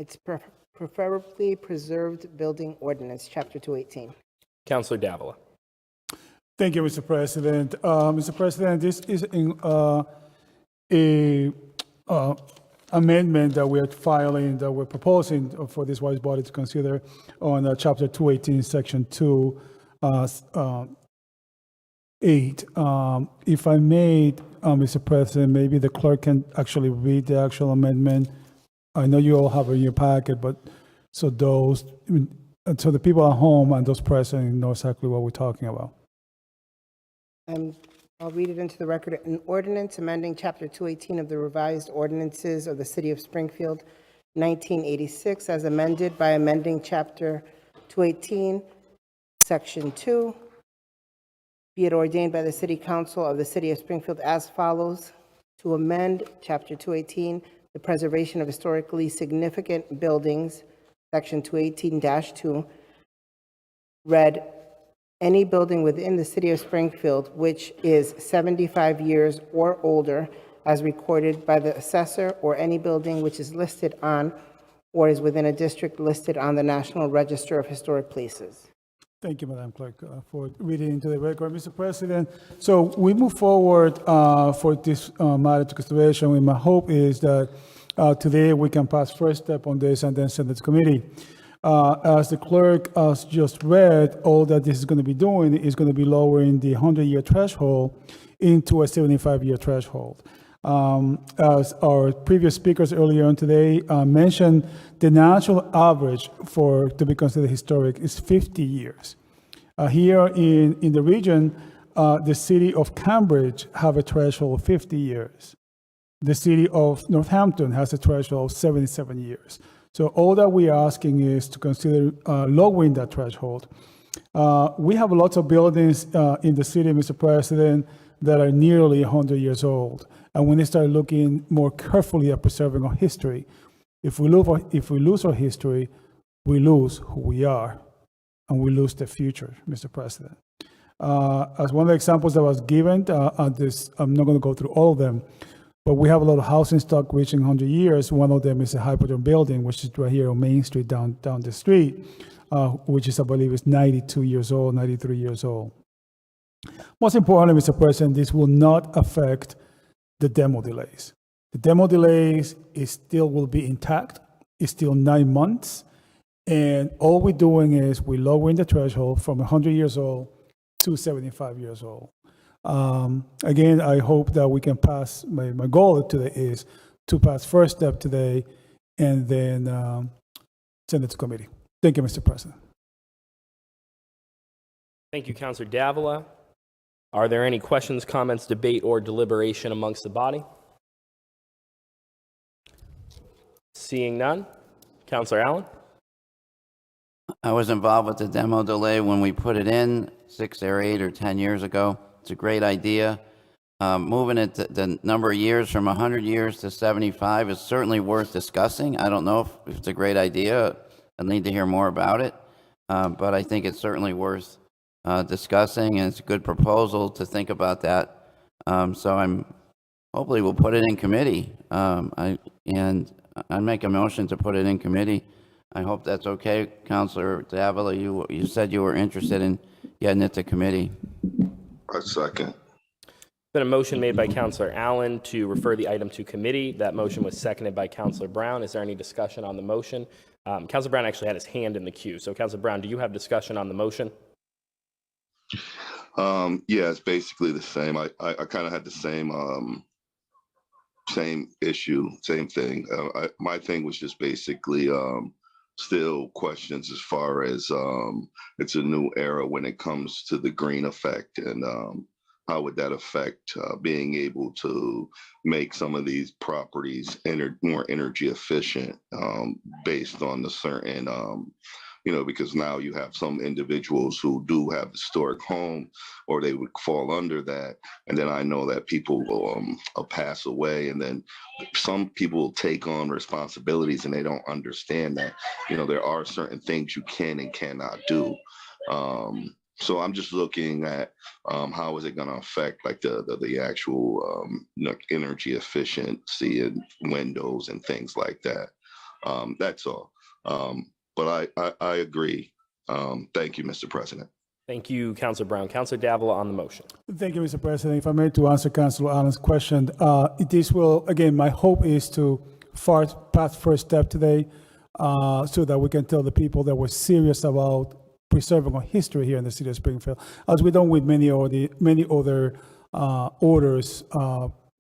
It's preferably preserved building ordinance, Chapter 218. Councilor Davila. Thank you, Mr. President. Mr. President, this is a amendment that we're filing, that we're proposing for this wise body to consider on Chapter 218, Section 2, 8. If I may, Mr. President, maybe the clerk can actually read the actual amendment. I know you all have it in your packet, but so the people at home and those present know exactly what we're talking about. I'll read it into the record. An ordinance amending Chapter 218 of the revised ordinances of the City of Springfield, 1986, as amended by amending Chapter 218, Section 2. Be it ordained by the City Council of the City of Springfield as follows: to amend Chapter 218, the preservation of historically significant buildings, Section 218-2, read, any building within the City of Springfield which is 75 years or older as recorded by the assessor, or any building which is listed on or is within a district listed on the National Register of Historic Places. Thank you, Madam Clerk, for reading into the record. Mr. President, so we move forward for this matter to consideration. And my hope is that today we can pass first step on this and then send it to committee. As the clerk has just read, all that this is going to be doing is going to be lowering the 100-year threshold into a 75-year threshold. As our previous speakers earlier on today mentioned, the national average to be considered historic is 50 years. Here in the region, the city of Cambridge have a threshold of 50 years. The city of Northampton has a threshold of 77 years. So all that we're asking is to consider lowering that threshold. We have lots of buildings in the city, Mr. President, that are nearly 100 years old. And when they start looking more carefully at preserving our history, if we lose our history, we lose who we are, and we lose the future, Mr. President. As one of the examples that was given, I'm not going to go through all of them, but we have a lot of housing stock reaching 100 years. One of them is a Hyperdome building, which is right here on Main Street down the street, which is, I believe, is 92 years old, 93 years old. Most importantly, Mr. President, this will not affect the demo delays. The demo delays will be intact. It's still 9 months. And all we're doing is we're lowering the threshold from 100 years old to 75 years old. Again, I hope that we can pass, my goal today is to pass first step today and then send it to committee. Thank you, Mr. President. Thank you, Councilor Davila. Are there any questions, comments, debate, or deliberation amongst the body? Seeing none. Councilor Allen? I was involved with the demo delay when we put it in 6 or 8 or 10 years ago. It's a great idea. Moving it the number of years from 100 years to 75 is certainly worth discussing. I don't know if it's a great idea. I need to hear more about it. But I think it's certainly worth discussing, and it's a good proposal to think about that. So hopefully we'll put it in committee. I make a motion to put it in committee. I hope that's okay, Councilor Davila. You said you were interested in getting it to committee. A second. Been a motion made by Councilor Allen to refer the item to committee. That motion was seconded by Councilor Brown. Is there any discussion on the motion? Councilor Brown actually had his hand in the queue. So, Councilor Brown, do you have discussion on the motion? Yeah, it's basically the same. I kind of had the same issue, same thing. My thing was just basically still questions as far as it's a new era when it comes to the green effect, and how would that affect being able to make some of these properties more energy efficient based on the certain because now you have some individuals who do have historic home, or they would fall under that. And then I know that people will pass away, and then some people will take on responsibilities, and they don't understand that, there are certain things you can and cannot do. So I'm just looking at how is it going to affect like the actual energy efficiency and windows and things like that. That's all. But I agree. Thank you, Mr. President. Thank you, Councilor Brown. Councilor Davila on the motion. Thank you, Mr. President. If I may, to answer Councilor Allen's question, this will, again, my hope is to pass first step today so that we can tell the people that we're serious about preserving our history here in the city of Springfield, as we've done with many other orders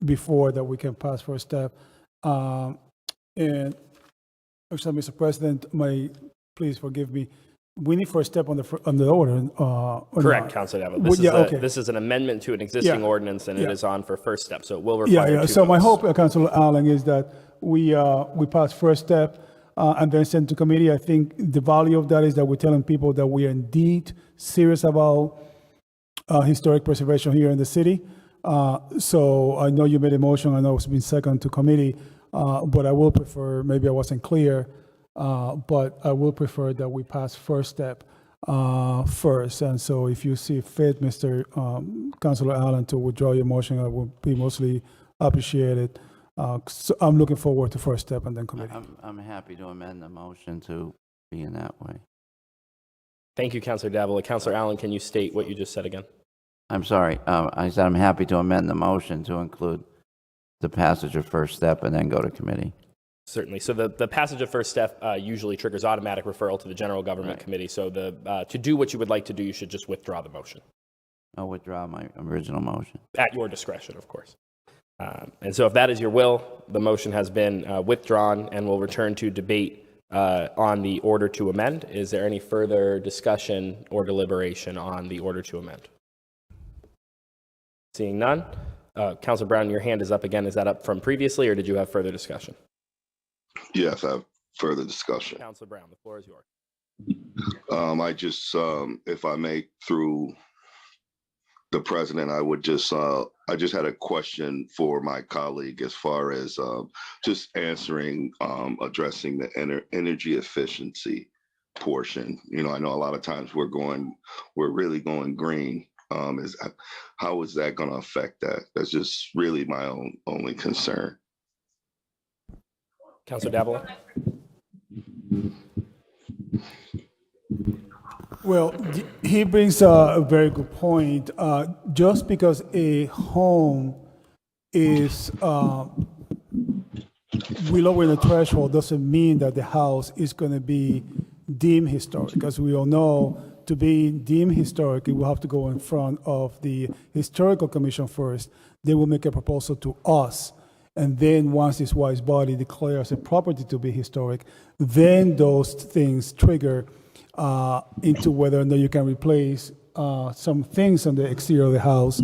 before that we can pass first step. And actually, Mr. President, please forgive me. We need first step on the order. Correct, Councilor Davila. This is an amendment to an existing ordinance, and it is on for first step. So it will require two So my votes. hope, Councilor Allen, is that we pass first step and then send to committee. I think the value of that is that we're telling people that we are indeed serious about historic preservation here in the city. So I know you made a motion. I know it's been seconded to committee. But I will prefer, maybe I wasn't clear, but I will prefer that we pass first step first. And so if you see fit, Mr. Councilor Allen, to withdraw your motion, I would be mostly appreciated. So I'm looking forward to first step and then committee. I'm happy to amend the motion to be in that way. Thank you, Councilor Davila. Councilor Allen, can you state what you just said again? I'm sorry. I said I'm happy to amend the motion to include the passage of first step and then go to committee. Certainly. So the passage of first step usually triggers automatic referral to the General Government Committee. So to do what you would like to do, you should just withdraw the motion. I'll withdraw my original motion. At your discretion, of course. And so if that is your will, the motion has been withdrawn, and we'll return to debate on the order to amend. Is there any further discussion or deliberation on the order to amend? Seeing none. Councilor Brown, your hand is up again. Is that up from previously, or did you have further discussion? Yes, I have further discussion. Councilor Brown, the floor is yours. I just, if I may, through the president, I would just, I just had a question for my colleague as far as just answering, addressing the energy efficiency portion. You know, I know a lot of times we're really going green. How is that going to affect that? That's just really my only concern. Councilor Davila? Well, he brings a very good point. Just because a home is below the threshold doesn't mean that the house is going to be deemed historic. As we all know, to be deemed historic, it will have to go in front of the Historical Commission first. They will make a proposal to us. And then once this wise body declares a property to be historic, then those things trigger into whether or not you can replace some things on the exterior of the house.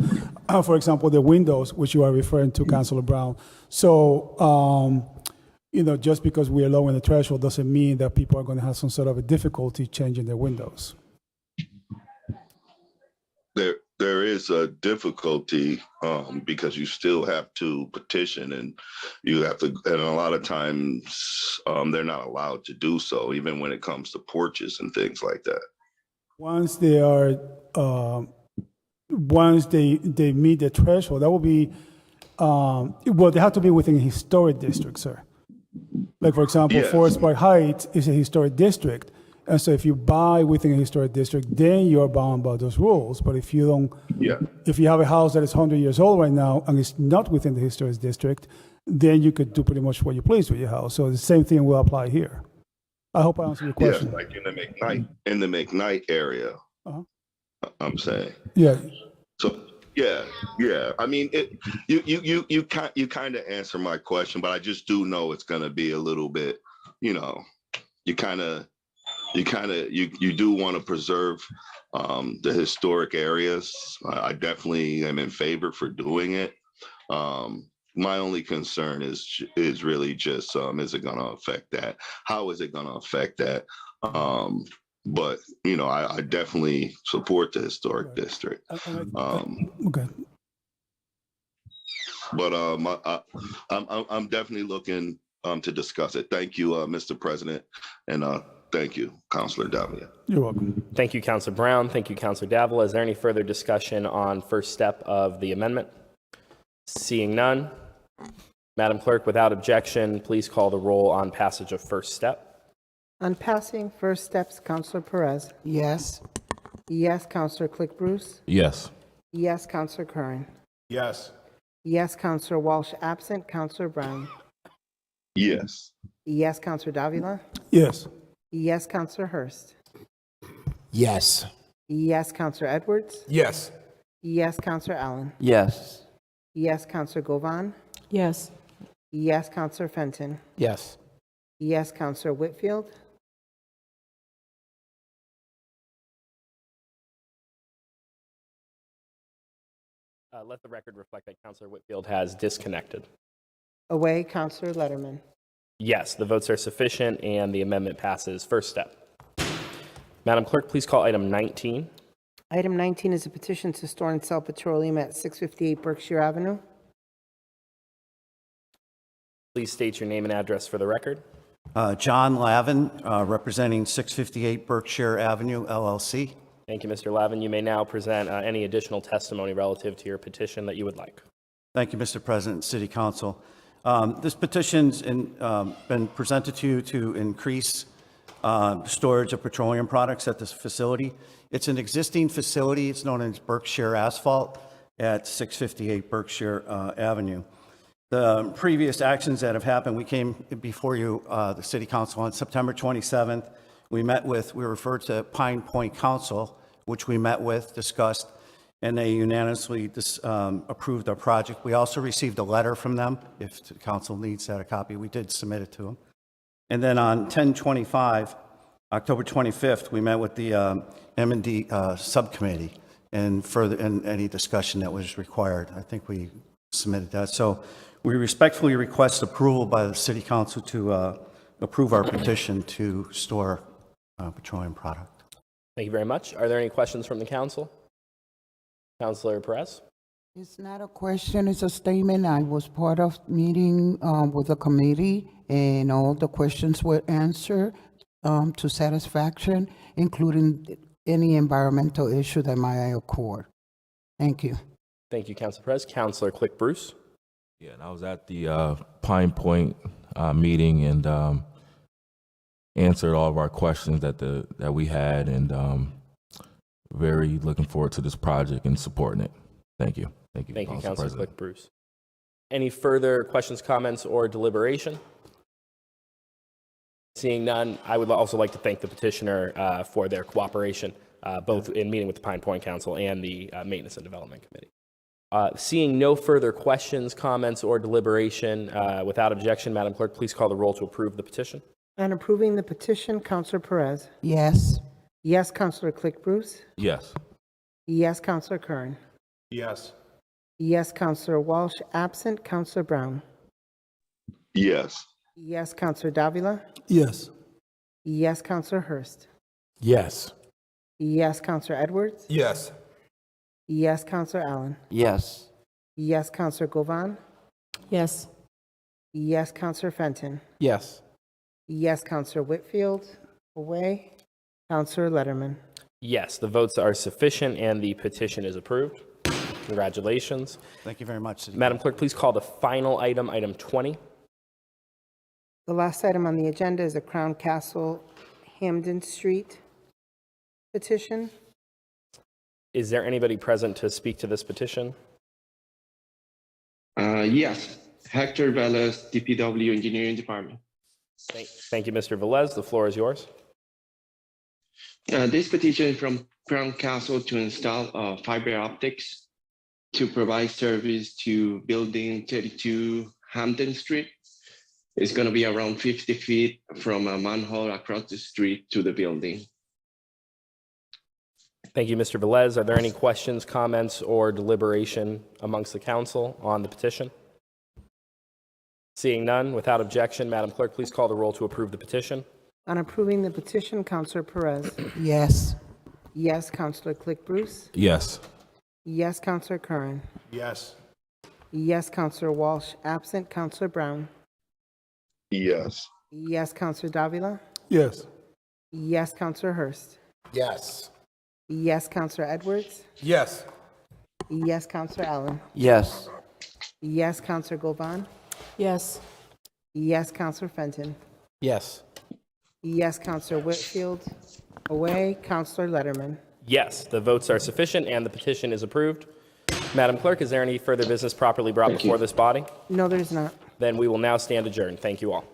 For example, the windows, which you are referring to, Councilor Brown. So, you know, just because we are low in the threshold doesn't mean that people are going to have some sort of a difficulty changing their windows. There is a difficulty because you still have to petition, and you have to, and a lot of times they're not allowed to do so, even when it comes to porches and things like that. Once they are, once they meet the threshold, that will be, well, they have to be within a historic district, sir. Like, for example, Yes. Forest Park Heights is a historic district. And so if you buy within a historic district, then you're bound by those rules. But if you don't, if you have a house that is 100 years old right now and it's not within the historic district, then you could do pretty much what you please with your house. So the same thing will apply here. I hope I answered your question. Yeah, like in the McKnight area, I'm saying. Yeah. So yeah. I mean, you kind of answer my question, but I just do know it's going to be a little bit, you know, you do want to preserve the historic areas. I definitely am in favor for doing it. My only concern is really just, is it going to affect that? How is it going to affect that? But, you know, I definitely support the historic district. Okay. But I'm definitely looking to discuss it. Thank you, Mr. President, and thank you, Councilor Davila. You're welcome. Thank you, Councilor Brown. Thank you, Councilor Davila. Is there any further discussion on first step of the amendment? Seeing none, Madam Clerk, without objection, please call the roll on passage of first step. On passing first steps, Councilor Perez. Yes. Yes, Councilor Click Bruce. Yes. Yes, Councilor Curran. Yes. Yes, Councilor Walsh absent. Councilor Brown. Yes. Yes, Councilor Davila. Yes. Yes, Councilor Hurst. Yes. Yes, Councilor Edwards. Yes. Yes, Councilor Allen. Yes. Yes, Councilor Govan. Yes. Yes, Councilor Fenton. Yes. Yes, Councilor Whitfield. Let the record reflect that Councilor Whitfield has disconnected. Away, Councilor Letterman. Yes, the votes are sufficient and the amendment passes. First step. Madam Clerk, please call item 19. Item 19 is a petition to store and sell petroleum at 658 Berkshire Avenue. Please state your name and address for the record. John Lavin, representing 658 Berkshire Avenue, LLC. Thank you, Mr. Lavin. You may now present any additional testimony relative to your petition that you would like. Thank you, Mr. President, City Council. This petition's been presented to you to increase storage of petroleum products at this facility. It's an existing facility. It's known as Berkshire Asphalt at 658 Berkshire Avenue. The previous actions that have happened, we came before you, the City Council, on September 27th. We referred to Pine Point Council, which we met with, discussed, and they unanimously approved our project. We also received a letter from them. If the council needs that, a copy, we did submit it to them. And then on 10/25, October 25th, we met with the M&D subcommittee and further any discussion that was required. I think we submitted that. So we respectfully request approval by the City Council to approve our petition to store petroleum product. Thank you very much. Are there any questions from the council? Councilor Perez? It's not a question, it's a statement. I was part of meeting with the committee, and all the questions were answered to satisfaction, including any environmental issue that might occur. Thank you. Thank you, Councilor Perez. Councilor Click Bruce? Yeah, and I was at the Pine Point meeting and answered all of our questions that we had, and very looking forward to this project and supporting it. Thank you. Thank you, Thank you, Council Councilor President. Click Bruce. Any further questions, comments, or deliberation? Seeing none, I would also like to thank the petitioner for their cooperation, both in meeting with the Pine Point Council and the Maintenance and Development Committee. Seeing no further questions, comments, or deliberation, without objection, Madam Clerk, please call the roll to approve the petition. On approving the petition, Councilor Perez. Yes. Yes, Councilor Click Bruce. Yes. Yes, Councilor Kern. Yes. Yes, Councilor Walsh. Absent, Councilor Brown. Yes. Yes, Councilor Davila. Yes. Yes, Councilor Hurst. Yes. Yes, Councilor Edwards. Yes. Yes, Councilor Allen. Yes. Yes, Councilor Govan. Yes. Yes, Councilor Fenton. Yes. Yes, Councilor Whitfield. Away. Councilor Letterman. Yes, the votes are sufficient and the petition is approved. Congratulations. Thank you very much, City Madam Clerk, please call the final item, item 20. The last item on the agenda is a Crown Castle Hamden Street petition. Is there anybody present to speak to this petition? Yes, Hector Velez, DPW Engineering Department. Thank you, Mr. Velez. The floor is yours. This petition is from Crown Castle to install fiber optics to provide service to building 32 Hampton Street. It's going to be around 50 feet from a manhole across the street to the building. Thank you, Mr. Velez. Are there any questions, comments, or deliberation amongst the council on the petition? Seeing none, without objection, Madam Clerk, please call the roll to approve the petition. On approving the petition, Councilor Perez. Yes. Yes, Councilor Click Bruce. Yes. Yes, Councilor Curran. Yes. Yes, Councilor Walsh. Absent, Councilor Brown. Yes. Yes, Councilor Davila. Yes. Yes, Councilor Hurst. Yes. Yes, Councilor Edwards. Yes. Yes, Councilor Allen. Yes. Yes, Councilor Govan. Yes. Yes, Councilor Fenton. Yes. Yes, Councilor Whitfield. Away, Councilor Letterman. Yes, the votes are sufficient and the petition is approved. Madam Clerk, is there any further business properly brought before this body? No, there's not. Then we will now stand adjourned. Thank you all.